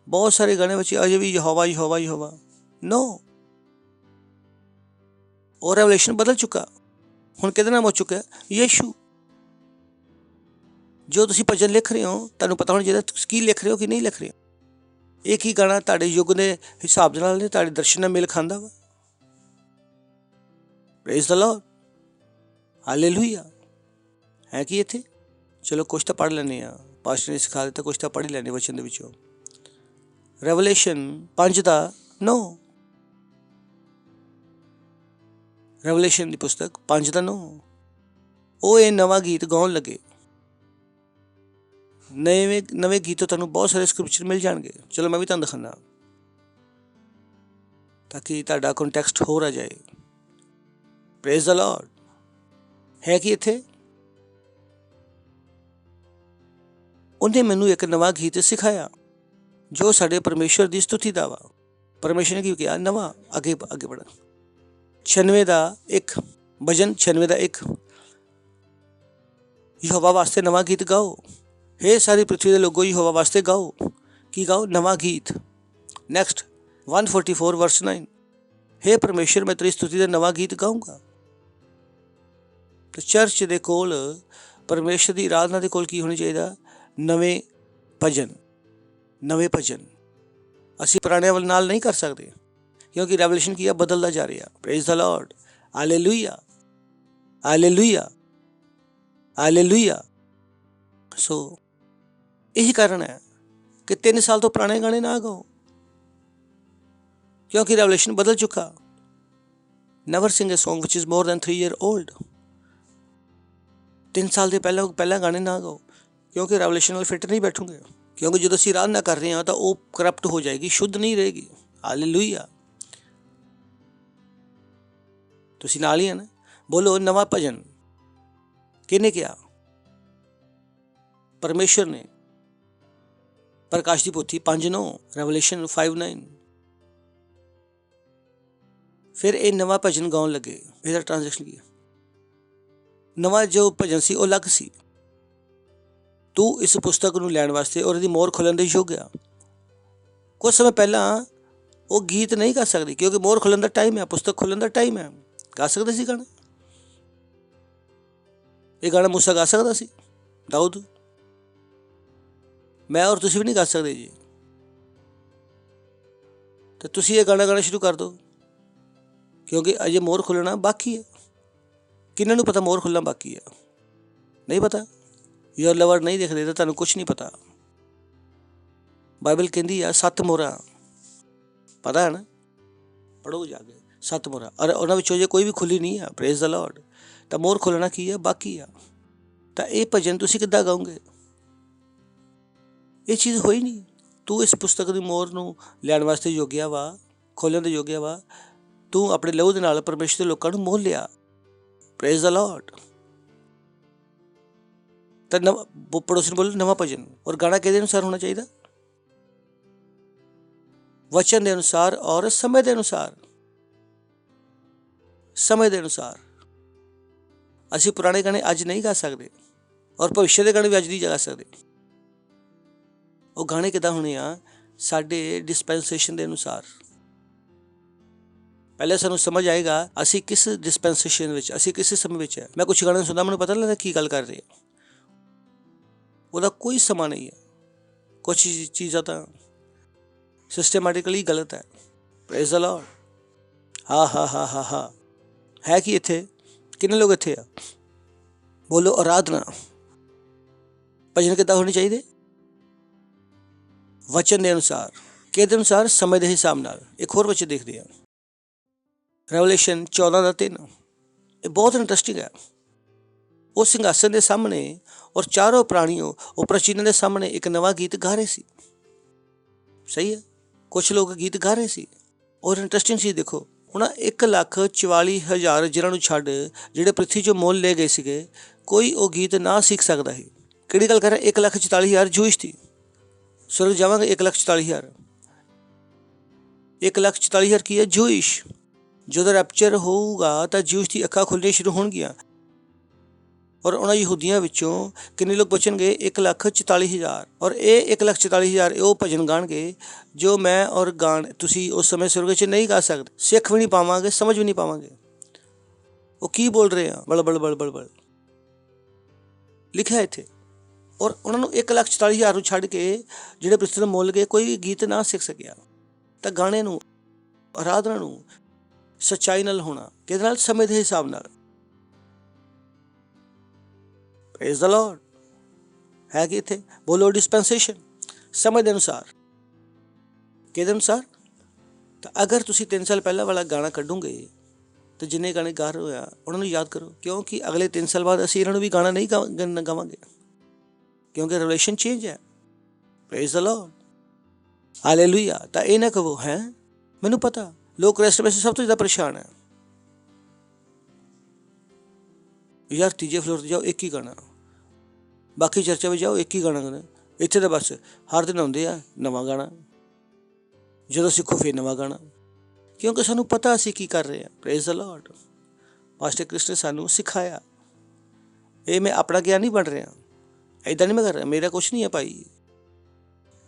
F: ਬਹੁਤ ਸਾਰੇ ਗਾਣੇ ਵਿੱਚ ਅਜੇ ਵੀ ਯਹੋਵਾ ਯਹੋਵਾ ਯਹੋਵਾ, नो। और रेवलेशन बदल चुका, हुण किहदे नाल हो चुका? यीशु। जो तुसीं भजन लिख रहे हो, तुहानूं पता होना चाहिए तुसीं की लिख रहे हो कि नहीं लिख रहे हो। एक ही गाना तुहाडे युग दे हिसाब दे नाल तुहाडे दर्शन नाल मेल खांदा वा। Praise the Lord, hallelujah. है कि इत्थे? चलो कुछ तो पढ़ लैने आ, पास्टर ने सिखा दिता, कुछ तो पढ़ ही लैने वचन दे विचों। रेवलेशन 5:9, रेवलेशन की पुस्तक 5:9। ਉਹ ਇਹ ਨਵਾਂ ਗੀਤ ਗਾਉਣ ਲੱਗੇ। ਨਵੇਂ ਗੀਤ ਤੁਹਾਨੂੰ ਬਹੁਤ ਸਾਰੇ ਸਕ੍ਰਿਪਚਰ ਮਿਲ ਜਾਣਗੇ। ਚਲੋ ਮੈਂ ਵੀ ਤੁਹਾਨੂੰ ਦਿਖਾਉਂਦਾ ਤਾਂ ਕਿ ਤੁਹਾਡਾ ਕੰਟੈਕਸਟ ਹੋਰ ਆ ਜਾਏ। Praise the Lord. ਹੈ ਕਿ ਇੱਥੇ ਉਹਨੇ ਮੈਨੂੰ ਇੱਕ ਨਵਾਂ ਗੀਤ ਸਿਖਾਇਆ ਜੋ ਸਾਡੇ ਪਰਮੇਸ਼ਵਰ ਦੀ ਸਤੁਤੀ ਦਾ ਵਾ। ਪਰਮੇਸ਼ਵਰ ਨੇ ਕੀ ਕਿਹਾ? ਨਵਾਂ। ਅੱਗੇ ਬੜਾ 96 ਦਾ 1 ਭਜਨ 96 ਦਾ 1। ਯਹੋਵਾ ਵਾਸਤੇ ਨਵਾਂ ਗੀਤ ਗਾਓ। ਹੇ ਸਾਰੀ ਪ੍ਰਿਥਵੀ ਦੇ ਲੋਗੋ, ਯਹੋਵਾ ਵਾਸਤੇ ਗਾਓ। ਕੀ ਗਾਓ? ਨਵਾਂ ਗੀਤ। ਨੈਕਸਟ 144 ਵਰਸ 9। ਹੇ ਪਰਮੇਸ਼ਵਰ, ਮੈਂ ਤੇਰੀ ਸਤੁਤੀ ਦਾ ਨਵਾਂ ਗੀਤ ਗਾਊਂਗਾ। ਤੇ ਚਰਚ ਦੇ ਕੋਲ, ਪਰਮੇਸ਼ਵਰ ਦੀ ਆਰਾਧਨਾ ਦੇ ਕੋਲ ਕੀ ਹੋਣਾ ਚਾਹੀਦਾ? ਨਵੇਂ ਭਜਨ। ਨਵੇਂ ਭਜਨ ਅਸੀਂ ਪੁਰਾਣਿਆਂ ਵੱਲ ਨਾਲ ਨਹੀਂ ਕਰ ਸਕਦੇ, ਕਿਉਂਕਿ ਰੈਵਲੇਸ਼ਨ ਕੀ ਆ? ਬਦਲਦਾ ਜਾ ਰਿਹਾ। Praise the Lord, hallelujah hallelujah hallelujah. So ਇਹੀ ਕਾਰਨ ਹੈ ਕਿ 3 ਸਾਲ ਤੋਂ ਪੁਰਾਣੇ ਗਾਣੇ ਨਾ ਗਾਓ, ਕਿਉਂਕਿ ਰੈਵਲੇਸ਼ਨ ਬਦਲ ਚੁੱਕਾ। Never sing a song which is more than 3 year old। 3 ਸਾਲ ਦੇ ਪਹਿਲਾਂ ਗਾਣੇ ਨਾ ਗਾਓ, ਕਿਉਂਕਿ ਰੈਵਲੇਸ਼ਨ ਨਾਲ ਫਿੱਟ ਨਹੀਂ ਬੈਠੋਗੇ। ਕਿਉਂਕਿ ਜਦੋਂ ਅਸੀਂ ਆਰਾਧਨਾ ਕਰ ਰਹੇ ਹਾਂ ਤਾਂ ਉਹ ਕਰਪਟ ਹੋ ਜਾਏਗੀ, ਸ਼ੁੱਧ ਨਹੀਂ ਰਹੇਗੀ। ਹਾਲੇਲੂਇਆ। ਤੁਸੀਂ ਨਾਲ ਹੀ ਆ ਨਾ? ਬੋਲੋ ਨਵਾਂ ਭਜਨ। ਕਿਹਨੇ ਕਿਹਾ? ਪਰਮੇਸ਼ਵਰ ਨੇ। ਪ੍ਰਕਾਸ਼ ਦੀ ਪੋਥੀ 5:9, ਰੈਵਲੇਸ਼ਨ 5:9। ਫਿਰ ਇਹ ਨਵਾਂ ਭਜਨ ਗਾਉਣ ਲੱਗੇ। ਇਹਦਾ ਟ੍ਰਾਂਜੈਕਸ਼ਨ ਕੀ ਹੈ? ਨਵਾਂ ਜੋ ਭਜਨ ਸੀ ਉਹ ਅਲੱਗ ਸੀ। ਤੂੰ ਇਸ ਪੁਸਤਕ ਨੂੰ ਲੈਣ ਵਾਸਤੇ ਔਰ ਇਹਦੀ ਮੋਹਰ ਖੋਲ੍ਹਣ ਦੇ ਯੋਗ ਆ। ਕੁਝ ਸਮੇਂ ਪਹਿਲਾਂ ਉਹ ਗੀਤ ਨਹੀਂ ਗਾ ਸਕਦੀ, ਕਿਉਂਕਿ ਮੋਹਰ ਖੋਲ੍ਹਣ ਦਾ ਟਾਈਮ ਹੈ, ਪੁਸਤਕ ਖੋਲ੍ਹਣ ਦਾ ਟਾਈਮ ਹੈ। ਗਾ ਸਕਦੇ ਸੀ ਗਾਣਾ? ਇਹ ਗਾਣਾ ਮੂਸਾ ਗਾ ਸਕਦਾ ਸੀ, ਦਾਊਦ। ਮੈਂ ਔਰ ਤੁਸੀਂ ਵੀ ਨਹੀਂ ਗਾ ਸਕਦੇ ਜੀ। ਤੇ ਤੁਸੀਂ ਇਹ ਗਾਣਾ ਗਾਣਾ ਸ਼ੁਰੂ ਕਰ ਦਿਓ, ਕਿਉਂਕਿ ਅਜੇ ਮੋਹਰ ਖੁੱਲ੍ਹਣਾ ਬਾਕੀ ਹੈ। ਕਿਹਨਾਂ ਨੂੰ ਪਤਾ ਮੋਹਰ ਖੁੱਲ੍ਹਣਾ ਬਾਕੀ ਹੈ? ਨਹੀਂ ਪਤਾ। ਯੋਰ ਲਵਰ ਨਹੀਂ ਦੇਖਦੇ ਤਾਂ ਤੁਹਾਨੂੰ ਕੁਛ ਨਹੀਂ ਪਤਾ। ਬਾਈਬਲ ਕਹਿੰਦੀ ਆ 7 ਮੋਹਰਾਂ, ਪਤਾ ਹੈ ਨਾ? ਪੜ੍ਹੋ ਜਾ ਕੇ 7 ਮੋਹਰਾਂ, ਔਰ ਉਹਨਾਂ ਵਿੱਚੋਂ ਜੇ ਕੋਈ ਵੀ ਖੁੱਲੀ ਨਹੀਂ ਆ, ਪ੍ਰੇਜ਼ ਦ ਲਾਰਡ, ਤਾਂ ਮੋਹਰ ਖੋਲ੍ਹਣਾ ਕੀ ਆ? ਬਾਕੀ ਆ। ਤਾਂ ਇਹ ਭਜਨ ਤੁਸੀਂ ਕਿੱਦਾਂ ਗਾਓਗੇ? ਇਹ ਚੀਜ਼ ਹੋਈ ਨਹੀਂ। ਤੂੰ ਇਸ ਪੁਸਤਕ ਦੀ ਮੋਹਰ ਨੂੰ ਲੈਣ ਵਾਸਤੇ ਯੋਗਿਆ ਵਾ, ਖੋਲ੍ਹਣ ਦੇ ਯੋਗਿਆ ਵਾ। ਤੂੰ ਆਪਣੇ ਲਹੂ ਦੇ ਨਾਲ ਪਰਮੇਸ਼ਰ ਦੇ ਲੋਕਾਂ ਨੂੰ ਮੋਹ ਲਿਆ। Praise the Lord. ਤਾਂ ਨਵਾਂ ਪੜੋਸੀ ਨੂੰ ਬੋਲੋ ਨਵਾਂ ਭਜਨ। ਔਰ ਗਾਣਾ ਕਿਹਦੇ ਅਨੁਸਾਰ ਹੋਣਾ ਚਾਹੀਦਾ? ਵਚਨ ਦੇ ਅਨੁਸਾਰ ਔਰ ਸਮੇਂ ਦੇ ਅਨੁਸਾਰ। ਸਮੇਂ ਦੇ ਅਨੁਸਾਰ। ਅਸੀਂ ਪੁਰਾਣੇ ਗਾਣੇ ਅੱਜ ਨਹੀਂ ਗਾ ਸਕਦੇ, ਔਰ ਭਵਿੱਖ ਦੇ ਗਾਣੇ ਵੀ ਅੱਜ ਨਹੀਂ ਗਾ ਸਕਦੇ। ਉਹ ਗਾਣੇ ਕਿੱਦਾਂ ਹੋਣੇ ਆ? ਸਾਡੇ ਡਿਸਪੈਂਸੇਸ਼ਨ ਦੇ ਅਨੁਸਾਰ। ਪਹਿਲੇ ਸਾਨੂੰ ਸਮਝ ਆਏਗਾ ਅਸੀਂ ਕਿਸ ਡਿਸਪੈਂਸੇਸ਼ਨ ਵਿੱਚ, ਅਸੀਂ ਕਿਸ ਸਮੇਂ ਵਿੱਚ ਹੈ। ਮੈਂ ਕੁਛ ਗਾਣੇ ਸੁਣਦਾ, ਮੈਨੂੰ ਪਤਾ ਨਹੀਂ ਲੱਗਦਾ ਕੀ ਗੱਲ ਕਰ ਰਹੇ ਆ। ਉਹਦਾ ਕੋਈ ਸਮਾਂ ਨਹੀਂ ਹੈ। ਕੁਛ ਚੀਜ਼ਾਂ ਤਾਂ ਸਿਸਟਮੈਟਿਕਲੀ ਗਲਤ ਹੈ। Praise the Lord. ਹਾਂ। ਹੈ ਕਿ ਇੱਥੇ ਕਿੰਨੇ ਲੋਕ ਇੱਥੇ ਆ? ਬੋਲੋ ਆਰਾਧਨਾ। ਭਜਨ ਕਿੱਦਾਂ ਹੋਣੇ ਚਾਹੀਦੇ? ਵਚਨ ਦੇ ਅਨੁਸਾਰ। ਕਿਹਦੇ ਅਨੁਸਾਰ? ਸਮੇਂ ਦੇ ਹਿਸਾਬ ਨਾਲ। ਇੱਕ ਹੋਰ ਬੱਚੇ ਦੇਖਦੇ ਆ, ਰੈਵਲੇਸ਼ਨ 14:3। ਇਹ ਬਹੁਤ ਇੰਟਰਸਟਿੰਗ ਹੈ। ਉਹ ਸਿੰਘਾਸਨ ਦੇ ਸਾਹਮਣੇ ਔਰ ਚਾਰੋਂ ਪ੍ਰਾਣੀਓ ਉਹ ਪ੍ਰਾਚੀਨਾਂ ਦੇ ਸਾਹਮਣੇ ਇੱਕ ਨਵਾਂ ਗੀਤ ਗਾ ਰਹੇ ਸੀ। ਸਹੀ ਹੈ, ਕੁਛ ਲੋਕ ਗੀਤ ਗਾ ਰਹੇ ਸੀ। ਔਰ ਇੰਟਰਸਟਿੰਗ ਚੀਜ਼ ਦੇਖੋ, ਹੁਣ 1,44,000 ਜਿਹਨਾਂ ਨੂੰ ਛੱਡ ਜਿਹੜੇ ਪ੍ਰਿਥਵੀ 'ਚੋਂ ਮੁੱਲ ਲੈ ਗਏ ਸੀਗੇ, ਕੋਈ ਉਹ ਗੀਤ ਨਾ ਸਿੱਖ ਸਕਦਾ ਸੀ। ਕਿਹੜੀ ਗੱਲ ਕਰ ਰਿਹਾ? 1,44,000 ਜੂਇਸ਼ ਸੀ। ਸੁਰਗ ਜਾਵਾਂਗੇ 1,44,000। 1,44,000 ਕੀ ਹੈ? ਜੂਇਸ਼। ਜਦੋਂ ਰੈਪਚਰ ਹੋਊਗਾ ਤਾਂ ਜੂਇਸ਼ ਦੀ ਅੱਖਾਂ ਖੁੱਲ੍ਹਣੀਆਂ ਸ਼ੁਰੂ ਹੋਣਗੀਆਂ ਔਰ ਉਹਨਾਂ ਯਹੂਦੀਆਂ ਵਿੱਚੋਂ ਕਿੰਨੇ ਲੋਕ ਬਚਣਗੇ? 1,44,000। ਔਰ ਇਹ 1,44,000 ਉਹ ਭਜਨ ਗਾਣਗੇ ਜੋ ਮੈਂ ਔਰ ਤੁਸੀਂ ਉਸ ਸਮੇਂ ਸੁਰਗ 'ਚ ਨਹੀਂ ਗਾ ਸਕਦੇ। ਸਿੱਖ ਵੀ ਨਹੀਂ ਪਾਵਾਂਗੇ, ਸਮਝ ਵੀ ਨਹੀਂ ਪਾਵਾਂਗੇ ਉਹ ਕੀ ਬੋਲ ਰਹੇ ਆ। ਬਲ ਬਲ ਬਲ ਬਲ ਬਲ ਲਿਖਿਆ ਇੱਥੇ। ਔਰ ਉਹਨਾਂ ਨੂੰ 1,44,000 ਨੂੰ ਛੱਡ ਕੇ ਜਿਹੜੇ ਪ੍ਰਿਥਵੀ ਤੋਂ ਮੁੱਲ ਗਏ, ਕੋਈ ਗੀਤ ਨਾ ਸਿੱਖ ਸਕਿਆ। ਤਾਂ ਗਾਣੇ ਨੂੰ, ਆਰਾਧਨਾ ਨੂੰ ਸੱਚਾਈ ਨਾਲ ਹੋਣਾ, ਕਿਹਦੇ ਨਾਲ? ਸਮੇਂ ਦੇ ਹਿਸਾਬ ਨਾਲ। Praise the Lord. ਹੈ ਕਿ ਇੱਥੇ ਬੋਲੋ ਡਿਸਪੈਂਸੇਸ਼ਨ, ਸਮੇਂ ਦੇ ਅਨੁਸਾਰ। ਕਿਹਦੇ ਅਨੁਸਾਰ? ਤਾਂ ਅਗਰ ਤੁਸੀਂ 3 ਸਾਲ ਪਹਿਲਾਂ ਵਾਲਾ ਗਾਣਾ ਕੱਢੋਗੇ ਤਾਂ ਜਿੰਨੇ ਗਾਣੇ ਗਾ ਰਹੇ ਹੋਇਆ ਉਹਨਾਂ ਨੂੰ ਯਾਦ ਕਰੋ, ਕਿਉਂਕਿ ਅਗਲੇ 3 ਸਾਲ ਬਾਅਦ ਅਸੀਂ ਇਹਨਾਂ ਨੂੰ ਵੀ ਗਾਣਾ ਨਹੀਂ ਗਾਵਾਂਗੇ, ਕਿਉਂਕਿ ਰਿਲੇਸ਼ਨ ਚੇਂਜ ਹੈ। Praise the Lord, hallelujah. ਤਾਂ ਇਹ ਨਾ ਕਹੋ ਹੈ ਮੈਨੂੰ ਪਤਾ ਲੋਕ ਰੈਸਟ ਵਿੱਚ ਸਭ ਤੋਂ ਜ਼ਿਆਦਾ ਪਰੇਸ਼ਾਨ ਹੈ ਯਾਰ, ਤੀਜੇ ਫਲੋਰ 'ਤੇ ਜਾਓ ਇੱਕ ਹੀ ਗਾਣਾ, ਬਾਕੀ ਚਰਚਾ ਵਿੱਚ ਜਾਓ ਇੱਕ ਹੀ ਗਾਣਾ ਗਾਣਾ। ਇੱਥੇ ਤਾਂ ਬਸ ਹਰ ਦਿਨ ਆਉਂਦੇ ਆ ਨਵਾਂ ਗਾਣਾ, ਜਦੋਂ ਸਿੱਖੋ ਫਿਰ ਨਵਾਂ ਗਾਣਾ, ਕਿਉਂਕਿ ਸਾਨੂੰ ਪਤਾ ਅਸੀਂ ਕੀ ਕਰ ਰਹੇ ਹਾਂ। Praise the Lord. Pastor Chris ਨੇ ਸਾਨੂੰ ਸਿਖਾਇਆ। ਇਹ ਮੈਂ ਆਪਣਾ ਗਿਆਨ ਨਹੀਂ ਬਣ ਰਿਹਾ, ਇੱਦਾਂ ਨਹੀਂ ਮੈਂ ਕਰ ਰਿਹਾ, ਮੇਰਾ ਕੁਛ ਨਹੀਂ ਹੈ ਭਾਈ,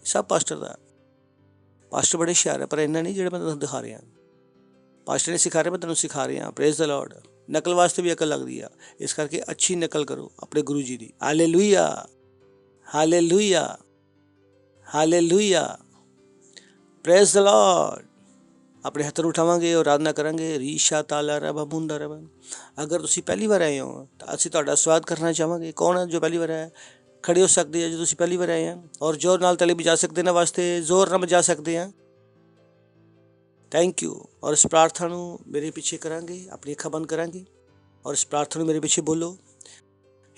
F: ਸਭ ਪਾਸਟਰ ਦਾ। ਪਾਸਟਰ ਬੜੇ ਹੁਸ਼ਿਆਰ ਹੈ, ਪਰ ਇੰਨਾ ਨਹੀਂ ਜਿਹੜਾ ਮੈਂ ਤੁਹਾਨੂੰ ਦਿਖਾ ਰਿਹਾ। ਪਾਸਟਰ ਨੇ ਸਿਖਾ ਰਿਹਾ, ਮੈਂ ਤੁਹਾਨੂੰ ਸਿਖਾ ਰਿਹਾ। Praise the Lord. ਨਕਲ ਵਾਸਤੇ ਵੀ ਅਕਲ ਲੱਗਦੀ ਆ, ਇਸ ਕਰਕੇ ਅੱਛੀ ਨਕਲ ਕਰੋ ਆਪਣੇ ਗੁਰੂ ਜੀ ਦੀ। Hallelujah, hallelujah, hallelujah. Praise the Lord. ਆਪਣੇ ਹੱਥ ਨੂੰ ਉਠਾਵਾਂਗੇ ਔਰ ਆਰਾਧਨਾ ਕਰਾਂਗੇ। ਰੀਸ਼ਾ ਤਾਲਾ ਰਬਾ ਮੁੰਡਾ ਰਬਾ। ਅਗਰ ਤੁਸੀਂ ਪਹਿਲੀ ਵਾਰ ਆਏ ਹੋ ਤਾਂ ਅਸੀਂ ਤੁਹਾਡਾ ਸਵਾਗਤ ਕਰਨਾ ਚਾਹਾਂਗੇ। ਕੌਣ ਹੈ ਜੋ ਪਹਿਲੀ ਵਾਰ ਆਇਆ? ਖੜੇ ਹੋ ਸਕਦੇ ਆ ਜੋ ਤੁਸੀਂ ਪਹਿਲੀ ਵਾਰ ਆਏ ਆ, ਔਰ ਜ਼ੋਰ ਨਾਲ ਤਾਲੀ ਵਜਾ ਸਕਦੇ ਨਾ ਵਾਸਤੇ ਜ਼ੋਰ ਨਾਲ ਵਜਾ ਸਕਦੇ ਆ। Thank you. ਔਰ ਇਸ ਪ੍ਰਾਰਥਨਾ ਨੂੰ ਮੇਰੇ ਪਿੱਛੇ ਕਰਾਂਗੇ, ਆਪਣੀ ਅੱਖਾਂ ਬੰਦ ਕਰਾਂਗੇ ਔਰ ਇਸ ਪ੍ਰਾਰਥਨਾ ਨੂੰ ਮੇਰੇ ਪਿੱਛੇ ਬੋਲੋ।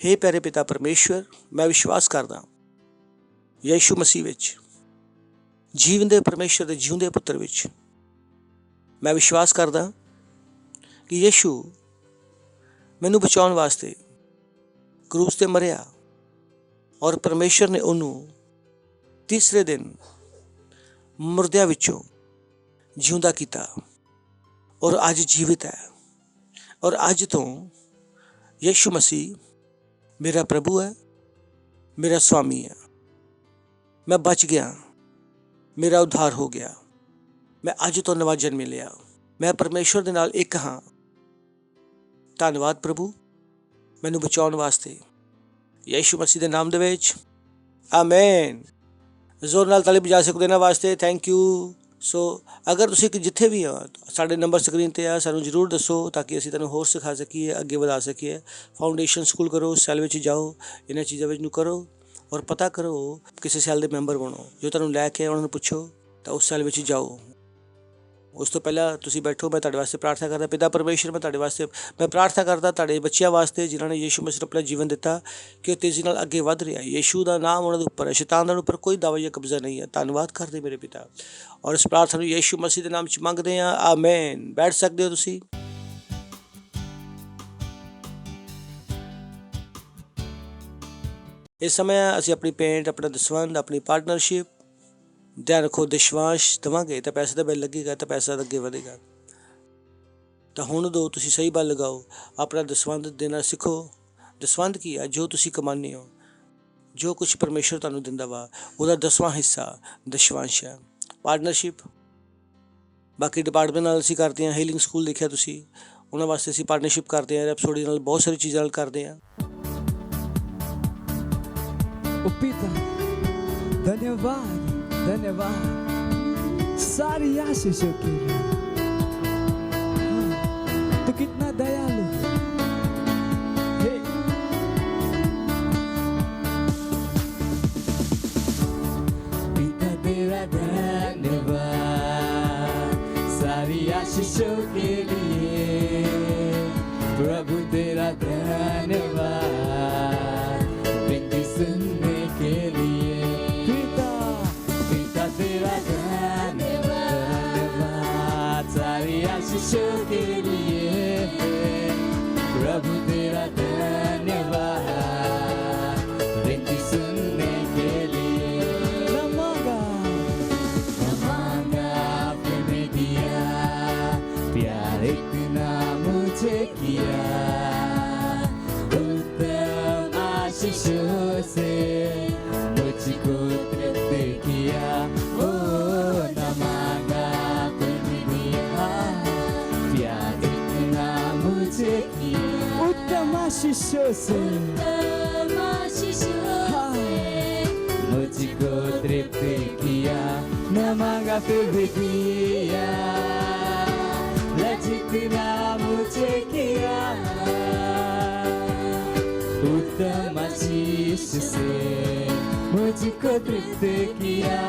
F: ਹੇ ਪਿਆਰੇ ਪਿਤਾ ਪਰਮੇਸ਼ਵਰ, ਮੈਂ ਵਿਸ਼ਵਾਸ ਕਰਦਾ ਯਿਸੂ ਮਸੀਹ ਵਿੱਚ, ਜੀਵਨ ਦੇ ਪਰਮੇਸ਼ਵਰ ਦੇ ਜਿਉਂਦੇ ਪੁੱਤਰ ਵਿੱਚ। ਮੈਂ ਵਿਸ਼ਵਾਸ ਕਰਦਾ ਕਿ ਯਿਸੂ ਮੈਨੂੰ ਬਚਾਉਣ ਵਾਸਤੇ ਕਰੂਸ ਤੇ ਮਰਿਆ ਔਰ ਪਰਮੇਸ਼ਵਰ ਨੇ ਉਹਨੂੰ ਤੀਸਰੇ ਦਿਨ ਮੁਰਦਿਆਂ ਵਿੱਚੋਂ ਜਿਉਂਦਾ ਕੀਤਾ ਔਰ ਅੱਜ ਜੀਵਿਤ ਹੈ। ਔਰ ਅੱਜ ਤੋਂ ਯਿਸੂ ਮਸੀਹ ਮੇਰਾ ਪ੍ਰਭੂ ਹੈ, ਮੇਰਾ ਸੁਆਮੀ ਹੈ। ਮੈਂ ਬਚ ਗਿਆ, ਮੇਰਾ ਉद्धार ਹੋ ਗਿਆ। ਮੈਂ ਅੱਜ ਤੋਂ ਨਵਾਂ ਜਨਮ ਲਿਆ। ਮੈਂ ਪਰਮੇਸ਼ਵਰ ਦੇ ਨਾਲ ਇੱਕ ਹਾਂ। ਧੰਨਵਾਦ ਪ੍ਰਭੂ ਮੈਨੂੰ ਬਚਾਉਣ ਵਾਸਤੇ, ਯਿਸੂ ਮਸੀਹ ਦੇ ਨਾਮ ਦੇ ਵਿੱਚ, ਆਮੇਨ। ਜ਼ੋਰ ਨਾਲ ਤਾਲੀ ਵਜਾ ਸਕਦੇ ਨਾ ਵਾਸਤੇ। Thank you. ਸੋ ਅਗਰ ਤੁਸੀਂ ਜਿੱਥੇ ਵੀ ਹੋ, ਸਾਡੇ ਨੰਬਰ ਸਕਰੀਨ 'ਤੇ ਆ, ਸਾਨੂੰ ਜ਼ਰੂਰ ਦੱਸੋ ਤਾਂ ਕਿ ਅਸੀਂ ਤੁਹਾਨੂੰ ਹੋਰ ਸਿਖਾ ਸਕੀਏ, ਅੱਗੇ ਵਧਾ ਸਕੀਏ। ਫਾਊਂਡੇਸ਼ਨ ਸਕੂਲ ਕਰੋ, ਸੈੱਲ ਵਿੱਚ ਜਾਓ, ਇਹਨਾਂ ਚੀਜ਼ਾਂ ਵਿੱਚ ਨੂੰ ਕਰੋ ਔਰ ਪਤਾ ਕਰੋ, ਕਿਸੇ ਸੈੱਲ ਦੇ ਮੈਂਬਰ ਬਣੋ। ਜੋ ਤੁਹਾਨੂੰ ਲੈ ਕੇ ਉਹਨਾਂ ਨੂੰ ਪੁੱਛੋ ਤਾਂ ਉਸ ਸੈੱਲ ਵਿੱਚ ਜਾਓ। ਉਸ ਤੋਂ ਪਹਿਲਾਂ ਤੁਸੀਂ ਬੈਠੋ। ਮੈਂ ਤੁਹਾਡੇ ਵਾਸਤੇ ਪ੍ਰਾਰਥਨਾ ਕਰਦਾ। ਪਿਤਾ ਪਰਮੇਸ਼ਵਰ, ਮੈਂ ਤੁਹਾਡੇ ਵਾਸਤੇ ਮੈਂ ਪ੍ਰਾਰਥਨਾ ਕਰਦਾ ਤੁਹਾਡੇ ਬੱਚਿਆਂ ਵਾਸਤੇ ਜਿਨ੍ਹਾਂ ਨੇ ਯਿਸੂ ਮਸੀਹ ਨੂੰ ਆਪਣਾ ਜੀਵਨ ਦਿੱਤਾ, ਕਿ ਉਹ ਤੇਜ਼ੀ ਨਾਲ ਅੱਗੇ ਵੱਧ ਰਿਹਾ। ਯਿਸੂ ਦਾ ਨਾਮ ਉਹਨਾਂ ਦੇ ਉੱਪਰ ਹੈ, ਸ਼ੈਤਾਨ ਦਾ ਉੱਪਰ ਕੋਈ ਦਾਅਵਾ ਜਾਂ ਕਬਜ਼ਾ ਨਹੀਂ ਹੈ। ਧੰਨਵਾਦ ਕਰਦੇ ਮੇਰੇ ਪਿਤਾ। ਔਰ ਇਸ ਪ੍ਰਾਰਥਨਾ ਨੂੰ ਯਿਸੂ ਮਸੀਹ ਦੇ ਨਾਮ 'ਚ ਮੰਗਦੇ ਹਾਂ, ਆਮੇਨ। ਬੈਠ ਸਕਦੇ ਹੋ ਤੁਸੀਂ। ਇਸ ਸਮੇਂ ਅਸੀਂ ਆਪਣੀ ਪੇਂਟ, ਆਪਣਾ ਦਸਵੰਧ, ਆਪਣੀ ਪਾਰਟਨਰਸ਼ਿਪ, ਧਿਆਨ ਰੱਖੋ, ਵਿਸ਼ਵਾਸ ਦੇਵਾਂਗੇ ਤਾਂ ਪੈਸੇ ਦਾ ਬਿੱਲ ਲੱਗੇਗਾ ਤਾਂ ਪੈਸਾ ਅੱਗੇ ਵਧੇਗਾ। ਤਾਂ ਹੁਣ ਦੋ ਤੁਸੀਂ ਸਹੀ ਬਲ ਲਗਾਓ। ਆਪਣਾ ਦਸਵੰਧ ਦੇਣਾ ਸਿੱਖੋ। ਦਸਵੰਧ ਕੀ ਹੈ? ਜੋ ਤੁਸੀਂ ਕਮਾਉਂਦੇ ਹੋ, ਜੋ ਕੁਛ ਪਰਮੇਸ਼ਵਰ ਤੁਹਾਨੂੰ ਦਿੰਦਾ ਵਾ, ਉਹਦਾ 10ਵਾਂ ਹਿੱਸਾ ਦਸ਼ਵਾਂਸ਼ ਹੈ। ਪਾਰਟਨਰਸ਼ਿਪ ਬਾਕੀ ਡਿਪਾਰਟਮੈਂਟ ਨਾਲ ਅਸੀਂ ਕਰਦੇ ਹਾਂ। ਹੀਲਿੰਗ ਸਕੂਲ ਦੇਖਿਆ ਤੁਸੀਂ, ਉਹਨਾਂ ਵਾਸਤੇ ਅਸੀਂ ਪਾਰਟਨਰਸ਼ਿਪ ਕਰਦੇ ਹਾਂ। ਰੈਪਸੋਡੀ ਨਾਲ ਬਹੁਤ ਸਾਰੀ ਚੀਜ਼ਾਂ ਨਾਲ ਕਰਦੇ ਹਾਂ।
B: पिता धन्यवाद, धन्यवाद सारी आशीषों के लिए। हाँ, तो कितना दयालु है। हे पिता तेरा धन्यवाद। के लिए प्रभु तेरा धन्यवाद, विनती सुनने के लिए पिता पिता तेरा धन्यवाद, सारी आशीषों के लिए प्रभु तेरा धन्यवाद, विनती सुनने के लिए न मांगा आपने दिया, प्यार इतना मुझे किया, उत्तम आशीषों से मुझको तृप्त किया। ओ न मांगा आपने दिया, प्यार इतना मुझे किया, उत्तम आशीषों से मुझको तृप्त किया, न मांगा फिर भी दिया, जितना मुझे किया, उत्तम आशीष से मुझको तृप्त किया।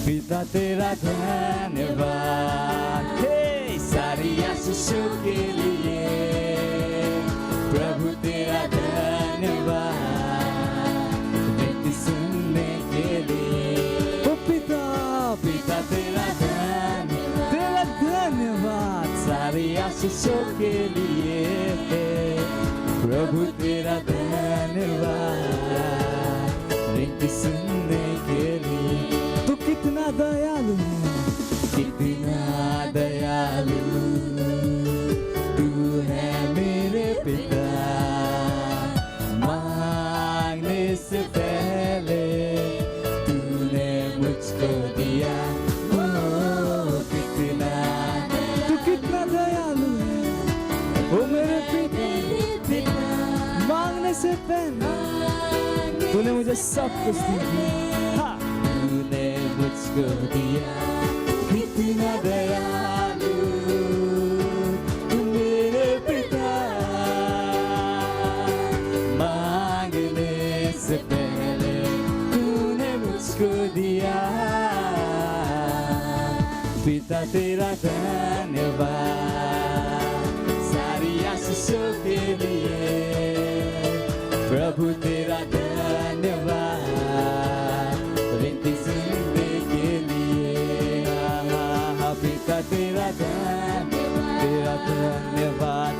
B: पिता तेरा धन्यवाद, हे सारी आशीषों के लिए प्रभु तेरा धन्यवाद, विनती सुनने के लिए ओ पिता पिता तेरा धन्यवाद, सारी आशीषों के लिए प्रभु तेरा धन्यवाद, विनती सुनने के लिए। तू कितना दयालु है, कितना दयालु तू है मेरे पिता, मांगने से पहले तूने मुझको दिया। ओ मेरे पिता, मांगने से पहले तूने मुझे सब कुछ दिया, तूने मुझको दिया, कितना दयालु तू मेरे पिता, मांगने से पहले तूने मुझको दिया। पिता तेरा धन्यवाद, सारी आशीषों के लिए प्रभु तेरा धन्यवाद, विनती सुनने के लिए। पिता तेरा धन्यवाद,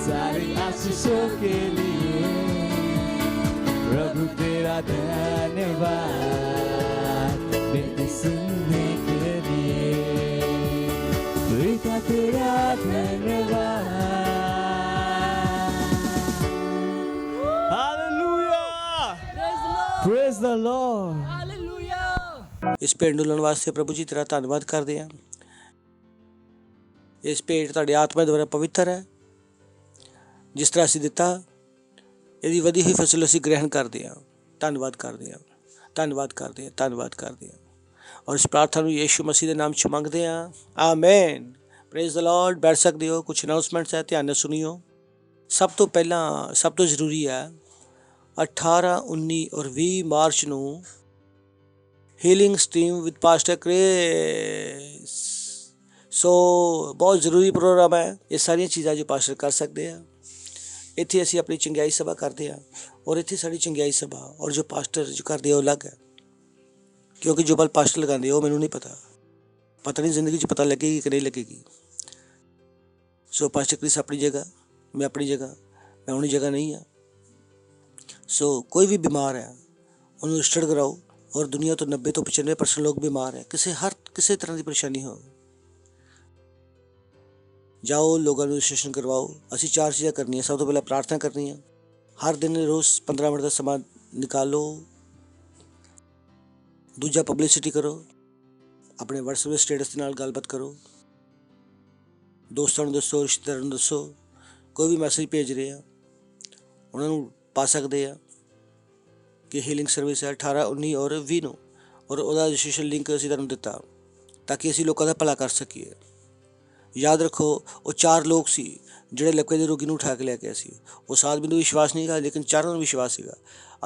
B: सारी आशीषों के लिए प्रभु तेरा धन्यवाद, विनती सुनने के लिए। पिता तेरा धन्यवाद। Praise the Lord.
F: ਇਸ ਭੇਡ ਨੂੰ ਲਾਉਣ ਵਾਸਤੇ ਪ੍ਰਭੂ ਜੀ ਤੇਰਾ ਧੰਨਵਾਦ ਕਰਦੇ ਹਾਂ। ਇਸ ਭੇਡ ਤੁਹਾਡੀ ਆਤਮਾ ਦੁਆਰਾ ਪਵਿੱਤਰ ਹੈ, ਜਿਸ ਤਰ੍ਹਾਂ ਅਸੀਂ ਦਿੱਤਾ ਇਹਦੀ ਵਧੀ ਹੋਈ ਫਸਲ ਅਸੀਂ ਗ੍ਰਹਿਣ ਕਰਦੇ ਹਾਂ। ਧੰਨਵਾਦ ਕਰਦੇ ਹਾਂ, ਧੰਨਵਾਦ ਕਰਦੇ ਹਾਂ, ਧੰਨਵਾਦ ਕਰਦੇ ਹਾਂ। ਔਰ ਇਸ ਪ੍ਰਾਰਥਨਾ ਨੂੰ ਯੀਸ਼ੂ ਮਸੀਹ ਦੇ ਨਾਮ 'ਚ ਮੰਗਦੇ ਹਾਂ, ਆਮੇਨ। Praise the Lord. ਬੈਠ ਸਕਦੇ ਹੋ। ਕੁਛ ਅਨਾਉਂਸਮੈਂਟਸ ਹੈ, ਧਿਆਨ ਨਾਲ ਸੁਣੀਓ। ਸਭ ਤੋਂ ਪਹਿਲਾਂ ਸਭ ਤੋਂ ਜ਼ਰੂਰੀ ਹੈ 18, 19 ਔਰ 20 ਮਾਰਚ ਨੂੰ healing stream with pastor Chris. So ਬਹੁਤ ਜ਼ਰੂਰੀ ਪ੍ਰੋਗਰਾਮ ਹੈ। ਇਹ ਸਾਰੀਆਂ ਚੀਜ਼ਾਂ ਜੋ ਪਾਸਟਰ ਕਰ ਸਕਦੇ ਆ। ਇੱਥੇ ਅਸੀਂ ਆਪਣੀ ਚੰਗਿਆਈ ਸਭਾ ਕਰਦੇ ਹਾਂ ਔਰ ਇੱਥੇ ਸਾਡੀ ਚੰਗਿਆਈ ਸਭਾ ਔਰ ਜੋ ਪਾਸਟਰ ਜੋ ਕਰਦੇ ਆ ਉਹ ਅਲੱਗ ਹੈ, ਕਿਉਂਕਿ ਜੋ ਬਲ ਪਾਸਟਰ ਲਗਾਉਂਦੇ ਉਹ ਮੈਨੂੰ ਨਹੀਂ ਪਤਾ ਨਹੀਂ ਜ਼ਿੰਦਗੀ 'ਚ ਪਤਾ ਲੱਗੇਗੀ ਕਿ ਨਹੀਂ ਲੱਗੇਗੀ। ਸੋ ਪਾਸਟਰ ਕ੍ਰਿਸ ਆਪਣੀ ਜਗ੍ਹਾ, ਮੈਂ ਆਪਣੀ ਜਗ੍ਹਾ, ਮੈਂ ਉਹਨੀ ਜਗ੍ਹਾ ਨਹੀਂ ਹਾਂ। ਸੋ ਕੋਈ ਵੀ ਬਿਮਾਰ ਹੈ ਉਹਨੂੰ ਰਜਿਸਟਰਡ ਕਰਾਓ। ਔਰ ਦੁਨੀਆ ਤੋਂ 90 ਤੋਂ 95% ਲੋਕ ਬਿਮਾਰ ਹੈ, ਕਿਸੇ ਤਰ੍ਹਾਂ ਦੀ ਪਰੇਸ਼ਾਨੀ ਹੋ, ਜਾਓ ਲੋਕਾਂ ਨੂੰ ਰਜਿਸਟ੍ਰੇਸ਼ਨ ਕਰਵਾਓ। ਅਸੀਂ 4 ਚੀਜ਼ਾਂ ਕਰਨੀਆਂ। ਸਭ ਤੋਂ ਪਹਿਲਾਂ ਪ੍ਰਾਰਥਨਾ ਕਰਨੀ ਹੈ। ਹਰ ਦਿਨ ਰੋਜ਼ 15 ਮਿੰਟ ਦਾ ਸਮਾਂ ਨਿਕਾਲੋ। ਦੂਜਾ ਪਬਲਿਸਿਟੀ ਕਰੋ, ਆਪਣੇ WhatsApp ਦੇ ਸਟੇਟਸ ਦੇ ਨਾਲ ਗੱਲਬਾਤ ਕਰੋ, ਦੋਸਤਾਂ ਨੂੰ ਦੱਸੋ, ਰਿਸ਼ਤੇਦਾਰਾਂ ਨੂੰ ਦੱਸੋ। ਕੋਈ ਵੀ ਮੈਸੇਜ ਭੇਜ ਰਹੇ ਆ ਉਹਨਾਂ ਨੂੰ ਪਾ ਸਕਦੇ ਆ ਕਿ ਹੀਲਿੰਗ ਸਰਵਿਸ ਹੈ 18, 19 ਔਰ 20 ਨੂੰ, ਔਰ ਉਹਦਾ ਰਜਿਸਟ੍ਰੇਸ਼ਨ ਲਿੰਕ ਅਸੀਂ ਤੁਹਾਨੂੰ ਦਿੱਤਾ ਤਾਂ ਕਿ ਅਸੀਂ ਲੋਕਾਂ ਦਾ ਭਲਾ ਕਰ ਸਕੀਏ। ਯਾਦ ਰੱਖੋ ਉਹ 4 ਲੋਕ ਸੀ ਜਿਹੜੇ ਲਕਵੇ ਦੇ ਰੋਗੀ ਨੂੰ ਉਠਾ ਕੇ ਲੈ ਕੇ ਆਏ ਸੀ। ਉਹ ਸਾਧ ਮੈਨੂੰ ਵਿਸ਼ਵਾਸ ਨਹੀਂ ਹੈਗਾ, ਲੇਕਿਨ 4 ਨੂੰ ਵਿਸ਼ਵਾਸ ਸੀਗਾ।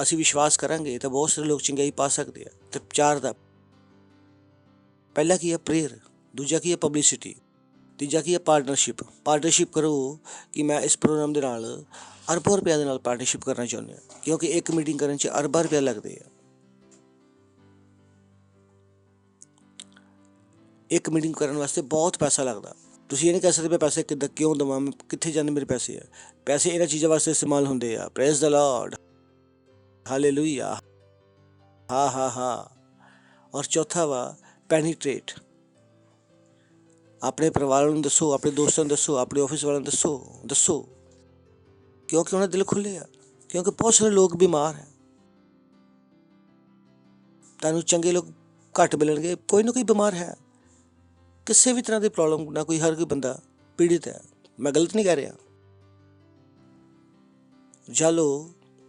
F: ਅਸੀਂ ਵਿਸ਼ਵਾਸ ਕਰਾਂਗੇ ਤਾਂ ਬਹੁਤ ਸਾਰੇ ਲੋਕ ਚੰਗਿਆਈ ਪਾ ਸਕਦੇ ਆ। ਅਤੇ 4 ਦਾ ਪਹਿਲਾ ਕੀ ਹੈ? ਪ੍ਰੇਅਰ। ਦੂਜਾ ਕੀ ਹੈ ਪਬਲਿਸਿਟੀ, ਤੀਜਾ ਕੀ ਹੈ ਪਾਰਟਨਰਸ਼ਿਪ। ਪਾਰਟਨਰਸ਼ਿਪ ਕਰੋ ਕਿ ਮੈਂ ਇਸ ਪ੍ਰੋਗਰਾਮ ਦੇ ਨਾਲ ਅਰਬਾਂ ਰੁਪਏ ਦੇ ਨਾਲ ਪਾਰਟਨਰਸ਼ਿਪ ਕਰਨਾ ਚਾਹੁੰਦੇ ਹਾਂ, ਕਿਉਂਕਿ ਇੱਕ ਮੀਟਿੰਗ ਕਰਨ 'ਚ ਅਰਬਾਂ ਰੁਪਏ ਲੱਗਦੇ ਆ। ਇੱਕ ਮੀਟਿੰਗ ਕਰਨ ਵਾਸਤੇ ਬਹੁਤ ਪੈਸਾ ਲੱਗਦਾ। ਤੁਸੀਂ ਇਹ ਨਹੀਂ ਕਹਿ ਸਕਦੇ ਮੈਂ ਪੈਸੇ ਕਿੱਦਾਂ ਕਿਉਂ ਦੇਵਾਂ, ਕਿੱਥੇ ਜਾਂਦੇ ਮੇਰੇ ਪੈਸੇ ਆ। ਪੈਸੇ ਇਹਨਾਂ ਚੀਜ਼ਾਂ ਵਾਸਤੇ ਇਸਤੇਮਾਲ ਹੁੰਦੇ ਆ। ਪ੍ਰੇਜ਼ ਦ ਲਾਰਡ, ਹਾਲੇਲੂਇਆ, ਹਾਂ। ਔਰ ਚੌਥਾ ਵਾ ਪੈਨੀਟ੍ਰੇਟ। ਆਪਣੇ ਪਰਿਵਾਰ ਨੂੰ ਦੱਸੋ, ਆਪਣੇ ਦੋਸਤਾਂ ਨੂੰ ਦੱਸੋ, ਆਪਣੇ ਆਫਿਸ ਵਾਲਿਆਂ ਨੂੰ ਦੱਸੋ, ਕਿਉਂਕਿ ਉਹਨਾਂ ਦੇ ਦਿਲ ਖੁੱਲੇ ਆ। ਕਿਉਂਕਿ ਬਹੁਤ ਸਾਰੇ ਲੋਕ ਬਿਮਾਰ ਹੈ, ਤੁਹਾਨੂੰ ਚੰਗੇ ਲੋਕ ਘੱਟ ਮਿਲਣਗੇ, ਕੋਈ ਨਾ ਕੋਈ ਬਿਮਾਰ ਹੈ, ਕਿਸੇ ਵੀ ਤਰ੍ਹਾਂ ਦੀ ਪ੍ਰੋਬਲਮ ਨਾ ਕੋਈ, ਹਰ ਕੋਈ ਬੰਦਾ ਪੀੜਿਤ ਹੈ। ਮੈਂ ਗਲਤ ਨਹੀਂ ਕਹਿ ਰਿਹਾ।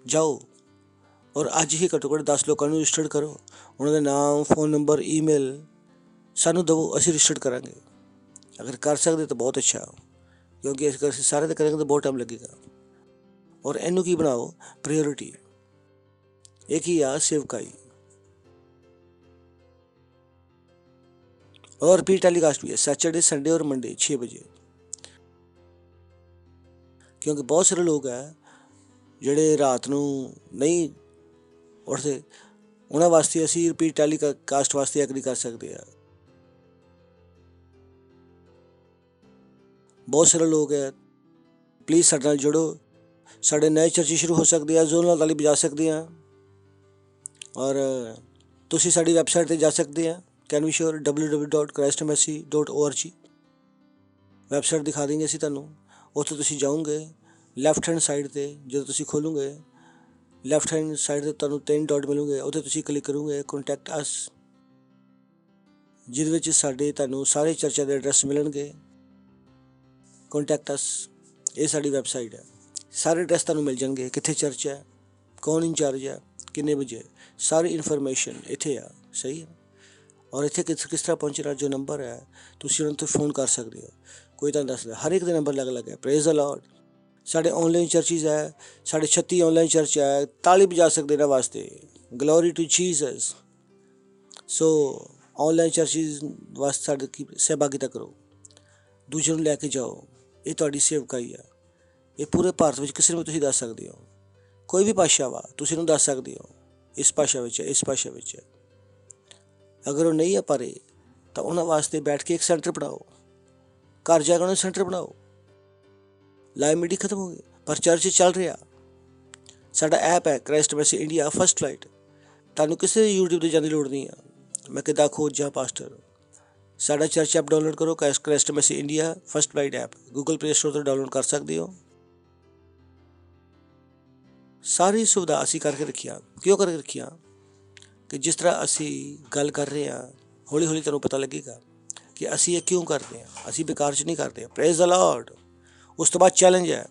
F: ਜਾਓ ਔਰ ਅੱਜ ਹੀ ਘੱਟੋ ਘੱਟ 10 ਲੋਕਾਂ ਨੂੰ ਰਜਿਸਟਰਡ ਕਰੋ। ਉਹਨਾਂ ਦੇ ਨਾਮ, ਫੋਨ ਨੰਬਰ, ਈਮੇਲ ਸਾਨੂੰ ਦਿਓ, ਅਸੀਂ ਰਜਿਸਟਰਡ ਕਰਾਂਗੇ। ਅਗਰ ਕਰ ਸਕਦੇ ਤਾਂ ਬਹੁਤ ਅੱਛਾ, ਕਿਉਂਕਿ ਅਗਰ ਅਸੀਂ ਸਾਰੇ ਦੇ ਕਰਾਂਗੇ ਤਾਂ ਬਹੁਤ ਟਾਈਮ ਲੱਗੇਗਾ। ਔਰ ਇਹਨੂੰ ਕੀ ਬਣਾਓ ਪ੍ਰਾਇੋਰਿਟੀ। ਇਹ ਕੀ ਆ ਸੇਵਕਾਈ। और रिपीट टेलीकास्ट भी है सैटरडे, संडे और मंडे 6 बजे, क्योंकि बहुत सारे लोग है ਜਿਹੜੇ ਰਾਤ ਨੂੰ ਨਹੀਂ ਉੱਠਦੇ, ਉਹਨਾਂ ਵਾਸਤੇ ਅਸੀਂ ਰਿਪੀਟ ਟੈਲੀਕਾਸਟ ਵਾਸਤੇ ਐਗਰੀ ਕਰ ਸਕਦੇ ਆ। ਬਹੁਤ ਸਾਰੇ ਲੋਕ ਹੈ, ਪਲੀਜ਼ ਸਾਡੇ ਨਾਲ ਜੁੜੋ। ਸਾਡੇ ਨਏ ਚਰਚੇ ਸ਼ੁਰੂ ਹੋ ਸਕਦੇ ਆ, ਜ਼ੋਨਲ ਤਾਲੀ ਵਜਾ ਸਕਦੇ ਆ। ਔਰ ਤੁਸੀਂ ਸਾਡੀ ਵੈਬਸਾਈਟ 'ਤੇ ਜਾ ਸਕਦੇ ਆ, can we sure www.christembassy.org। Website ਦਿਖਾ ਦੇਂਗੇ ਅਸੀਂ ਤੁਹਾਨੂੰ। ਉੱਥੇ ਤੁਸੀਂ ਜਾਓਗੇ, ਲੈਫਟ ਹੈਂਡ ਸਾਈਡ 'ਤੇ ਜਦੋਂ ਤੁਸੀਂ ਖੋਲੋਗੇ, ਲੈਫਟ ਹੈਂਡ ਸਾਈਡ 'ਤੇ ਤੁਹਾਨੂੰ 3 ਡਾਟ ਮਿਲੂਗੇ। ਉੱਥੇ ਤੁਸੀਂ ਕਲਿੱਕ ਕਰੋਗੇ ਕੰਟੈਕਟ ਅਸ, ਜਿਹਦੇ ਵਿੱਚ ਤੁਹਾਨੂੰ ਸਾਰੇ ਚਰਚਾ ਦੇ ਐਡਰੈਸ ਮਿਲਣਗੇ। ਕੰਟੈਕਟ ਅਸ, ਇਹ ਸਾਡੀ ਵੈਬਸਾਈਟ ਹੈ। ਸਾਰੇ ਐਡਰੈਸ ਤੁਹਾਨੂੰ ਮਿਲ ਜਾਣਗੇ, ਕਿੱਥੇ ਚਰਚ ਹੈ, ਕੌਣ ਇੰਚਾਰਜ ਹੈ, ਕਿੰਨੇ ਵਜੇ, ਸਾਰੀ ਇਨਫੋਰਮੇਸ਼ਨ ਇੱਥੇ ਆ। ਸਹੀ ਹੈ। ਔਰ ਇੱਥੇ ਕਿਸ ਤਰ੍ਹਾਂ ਪਹੁੰਚਣਾ, ਜੋ ਨੰਬਰ ਹੈ ਤੁਸੀਂ ਉਹਨਾਂ ਤੋਂ ਫੋਨ ਕਰ ਸਕਦੇ ਹੋ, ਕੋਈ ਤੁਹਾਨੂੰ ਦੱਸਦਾ। ਹਰ ਇੱਕ ਦੇ ਨੰਬਰ ਅਲੱਗ-ਅਲੱਗ ਹੈ। Praise the Lord. ਸਾਡੇ ਆਨਲਾਈਨ ਚਰਚਿਸ ਹੈ, ਸਾਡੇ 36 ਆਨਲਾਈਨ ਚਰਚ ਹੈ। ਤਾਲੀ ਵਜਾ ਸਕਦੇ ਇਹਨਾਂ ਵਾਸਤੇ। Glory to Jesus. So online churches ਵਾਸਤੇ ਸਾਡੇ ਕੀ ਸਹਿਭਾਗਿਤਾ ਕਰੋ, ਦੂਜੇ ਨੂੰ ਲੈ ਕੇ ਜਾਓ। ਇਹ ਤੁਹਾਡੀ ਸੇਵਕਾਈ ਆ। ਇਹ ਪੂਰੇ ਭਾਰਤ ਵਿੱਚ ਕਿਸੇ ਨੂੰ ਵੀ ਤੁਸੀਂ ਦੱਸ ਸਕਦੇ ਹੋ। ਕੋਈ ਵੀ ਭਾਸ਼ਾ ਵਾ ਤੁਸੀਂ ਉਹਨੂੰ ਦੱਸ ਸਕਦੇ ਹੋ, ਇਸ ਭਾਸ਼ਾ ਵਿੱਚ, ਇਸ ਭਾਸ਼ਾ ਵਿੱਚ। ਅਗਰ ਉਹ ਨਹੀਂ ਆ ਪਾਰੇ ਤਾਂ ਉਹਨਾਂ ਵਾਸਤੇ ਬੈਠ ਕੇ ਇੱਕ ਸੈਂਟਰ ਬਣਾਓ, ਘਰ ਜਾ ਕੇ ਉਹਨਾਂ ਸੈਂਟਰ ਬਣਾਓ। ਲਾਈਵ ਮੀਟਿੰਗ ਖਤਮ ਹੋ ਗਈ, ਪਰ ਚਰਚ ਚੱਲ ਰਿਹਾ। ਸਾਡਾ ਐਪ ਹੈ Christ Messiah India first flight. ਤੁਹਾਨੂੰ ਕਿਸੇ YouTube 'ਤੇ ਜਾਣ ਦੀ ਲੋੜ ਨਹੀਂ ਆ। ਮੈਂ ਕਿੱਦਾਂ ਖੋਜ ਜਾਂ ਪਾਸਟਰ। ਸਾਡਾ ਚਰਚ ਐਪ ਡਾਊਨਲੋਡ ਕਰੋ, Christ Messiah India first flight app Google Play store ਤੋਂ ਡਾਊਨਲੋਡ ਕਰ ਸਕਦੇ ਹੋ। ਸਾਰੀ ਸੁਵਿਧਾ ਅਸੀਂ ਕਰਕੇ ਰੱਖੀਆਂ। ਕਿਉਂ ਕਰਕੇ ਰੱਖੀਆਂ? ਕਿ ਜਿਸ ਤਰ੍ਹਾਂ ਅਸੀਂ ਗੱਲ ਕਰ ਰਹੇ ਹਾਂ, ਹੌਲੀ ਹੌਲੀ ਤੁਹਾਨੂੰ ਪਤਾ ਲੱਗੇਗਾ ਕਿ ਅਸੀਂ ਇਹ ਕਿਉਂ ਕਰਦੇ ਹਾਂ। ਅਸੀਂ ਬੇਕਾਰ 'ਚ ਨਹੀਂ ਕਰਦੇ। Praise the Lord. ਉਸ ਤੋਂ ਬਾਅਦ ਚੈਲੰਜ ਹੈ।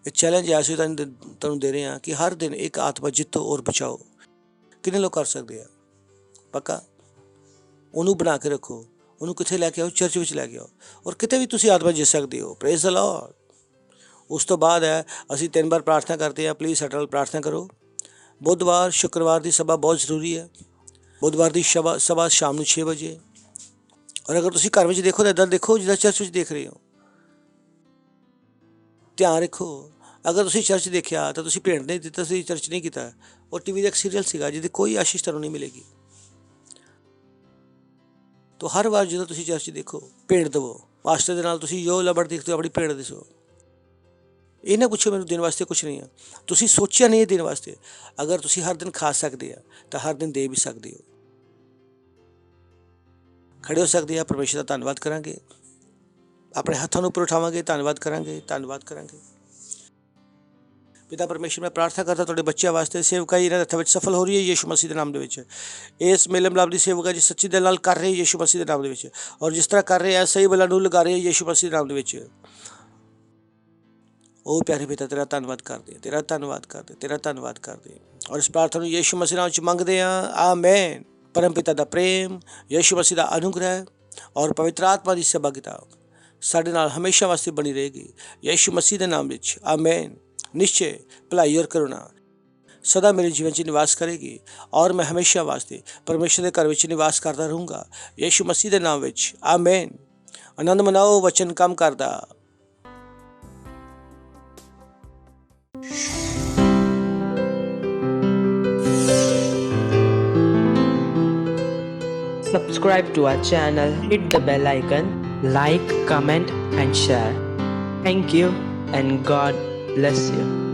F: ਇਹ ਚੈਲੰਜ ਹੈ ਅਸੀਂ ਤੁਹਾਨੂੰ ਦੇ ਰਹੇ ਹਾਂ ਕਿ ਹਰ ਦਿਨ ਇੱਕ ਆਤਮਾ ਜਿੱਤੋ ਔਰ ਬਚਾਓ। ਕਿੰਨੇ ਲੋਕ ਕਰ ਸਕਦੇ ਆ? ਪੱਕਾ? ਉਹਨੂੰ ਬਣਾ ਕੇ ਰੱਖੋ, ਉਹਨੂੰ ਕਿੱਥੇ ਲੈ ਕੇ ਆਓ? ਚਰਚ ਵਿੱਚ ਲੈ ਕੇ ਆਓ, ਔਰ ਕਿਤੇ ਵੀ ਤੁਸੀਂ ਆਤਮਾ ਜਿੱਤ ਸਕਦੇ ਹੋ। Praise the Lord. ਉਸ ਤੋਂ ਬਾਅਦ ਹੈ ਅਸੀਂ 3 ਵਾਰ ਪ੍ਰਾਰਥਨਾ ਕਰਦੇ ਹਾਂ। ਪਲੀਜ਼ ਸਾਡੇ ਨਾਲ ਪ੍ਰਾਰਥਨਾ ਕਰੋ। ਬੁੱਧਵਾਰ ਸ਼ੁੱਕਰਵਾਰ ਦੀ ਸਭਾ ਬਹੁਤ ਜ਼ਰੂਰੀ ਹੈ। ਬੁੱਧਵਾਰ ਦੀ ਸਭਾ ਸ਼ਾਮ ਨੂੰ 6 ਵਜੇ। ਔਰ ਅਗਰ ਤੁਸੀਂ ਘਰ ਵਿੱਚ ਦੇਖੋ ਤਾਂ ਇੱਦਾਂ ਦੇਖੋ ਜਿੱਦਾਂ ਚਰਚ ਵਿੱਚ ਦੇਖ ਰਹੇ ਹੋ। ਧਿਆਨ ਰੱਖੋ, ਅਗਰ ਤੁਸੀਂ ਚਰਚ ਦੇਖਿਆ ਤਾਂ ਤੁਸੀਂ ਭੇਂਟ ਨਹੀਂ ਦਿੱਤਾ, ਤੁਸੀਂ ਚਰਚ ਨਹੀਂ ਕੀਤਾ। ਉਹ TV ਦਾ ਇੱਕ ਸੀਰੀਅਲ ਸੀਗਾ ਜਿਹਦੀ ਕੋਈ ਆਸ਼ੀਸ਼ ਤੁਹਾਨੂੰ ਨਹੀਂ ਮਿਲੇਗੀ। ਤਾਂ ਹਰ ਵਾਰ ਜਦੋਂ ਤੁਸੀਂ ਚਰਚ ਦੇਖੋ, ਭੇਂਟ ਦੇਵੋ। ਪਾਸਟਰ ਦੇ ਨਾਲ ਤੁਸੀਂ ਜੋ ਲਬੜ ਦੇਖਦੇ ਹੋ, ਆਪਣੀ ਭੇਂਟ ਦਿਸੋ। ਇਹ ਨਾ ਪੁੱਛੋ ਮੈਨੂੰ ਦੇਣ ਵਾਸਤੇ ਕੁਛ ਨਹੀਂ ਆ, ਤੁਸੀਂ ਸੋਚਿਆ ਨਹੀਂ ਇਹ ਦੇਣ ਵਾਸਤੇ। ਅਗਰ ਤੁਸੀਂ ਹਰ ਦਿਨ ਖਾ ਸਕਦੇ ਆ ਤਾਂ ਹਰ ਦਿਨ ਦੇ ਵੀ ਸਕਦੇ ਹੋ। ਖੜੇ ਹੋ ਸਕਦੇ ਆ। ਪਰਮੇਸ਼ਰ ਦਾ ਧੰਨਵਾਦ ਕਰਾਂਗੇ, ਆਪਣੇ ਹੱਥਾਂ ਨੂੰ ਉੱਪਰ ਉਠਾਵਾਂਗੇ, ਧੰਨਵਾਦ ਕਰਾਂਗੇ। ਪਿਤਾ ਪਰਮੇਸ਼ਰ, ਮੈਂ ਪ੍ਰਾਰਥਨਾ ਕਰਦਾ ਤੁਹਾਡੇ ਬੱਚਿਆਂ ਵਾਸਤੇ ਸੇਵਕਾਈ ਇਹਨਾਂ ਦੇ ਹੱਥਾਂ ਵਿੱਚ ਸਫਲ ਹੋ ਰਹੀ ਹੈ ਯਿਸੂ ਮਸੀਹ ਦੇ ਨਾਮ ਦੇ ਵਿੱਚ। ਇਸ ਮੇਲੇ ਮਿਲਾਪ ਦੀ ਸੇਵਕਾ ਜੀ ਸੱਚੀ ਦਿਲ ਨਾਲ ਕਰ ਰਹੇ ਯਿਸੂ ਮਸੀਹ ਦੇ ਨਾਮ ਦੇ ਵਿੱਚ, ਔਰ ਜਿਸ ਤਰ੍ਹਾਂ ਕਰ ਰਹੇ ਆ ਸਹੀ ਬਲਾਂ ਨੂੰ ਲਗਾ ਰਹੇ ਯਿਸੂ ਮਸੀਹ ਦੇ ਨਾਮ ਦੇ ਵਿੱਚ। ਉਹ ਪਿਆਰੇ ਪਿਤਾ ਤੇਰਾ ਧੰਨਵਾਦ ਕਰਦੇ, ਤੇਰਾ ਧੰਨਵਾਦ ਕਰਦੇ। ਔਰ ਇਸ ਪ੍ਰਾਰਥਨਾ ਨੂੰ ਯਿਸੂ ਮਸੀਹ ਨਾਮ 'ਚ ਮੰਗਦੇ ਹਾਂ, ਆਮੇਨ। ਪਰਮ ਪਿਤਾ ਦਾ ਪ੍ਰੇਮ, ਯਿਸੂ ਮਸੀਹ ਦਾ ਅਨੁਗ੍ਰਹਿ ਔਰ ਪਵਿੱਤਰ ਆਤਮਾ ਦੀ ਸਹਿਭਾਗਿਤਾ ਸਾਡੇ ਨਾਲ ਹਮੇਸ਼ਾ ਵਾਸਤੇ ਬਣੀ ਰਹੇਗੀ ਯਿਸੂ ਮਸੀਹ ਦੇ ਨਾਮ ਵਿੱਚ, ਆਮੇਨ। ਨਿਸ਼ਚੈ ਭਲਾਈ ਔਰ ਕਰੁਣਾ सदा मेरे जीवन 'ਚ ਨਿਵਾਸ ਕਰੇਗੀ ਔਰ ਮੈਂ ਹਮੇਸ਼ਾ ਵਾਸਤੇ ਪਰਮੇਸ਼ਰ ਦੇ ਘਰ ਵਿੱਚ ਨਿਵਾਸ ਕਰਦਾ ਰਹੂੰਗਾ ਯਿਸੂ ਮਸੀਹ ਦੇ ਨਾਮ ਵਿੱਚ ਆਮੇਨ। ਆਨੰਦ ਮਨਾਓ, ਵਚਨ ਕੰਮ ਕਰਦਾ।
G: Subscribe to our channel, hit the bell icon, like, comment and share. Thank you and God bless you.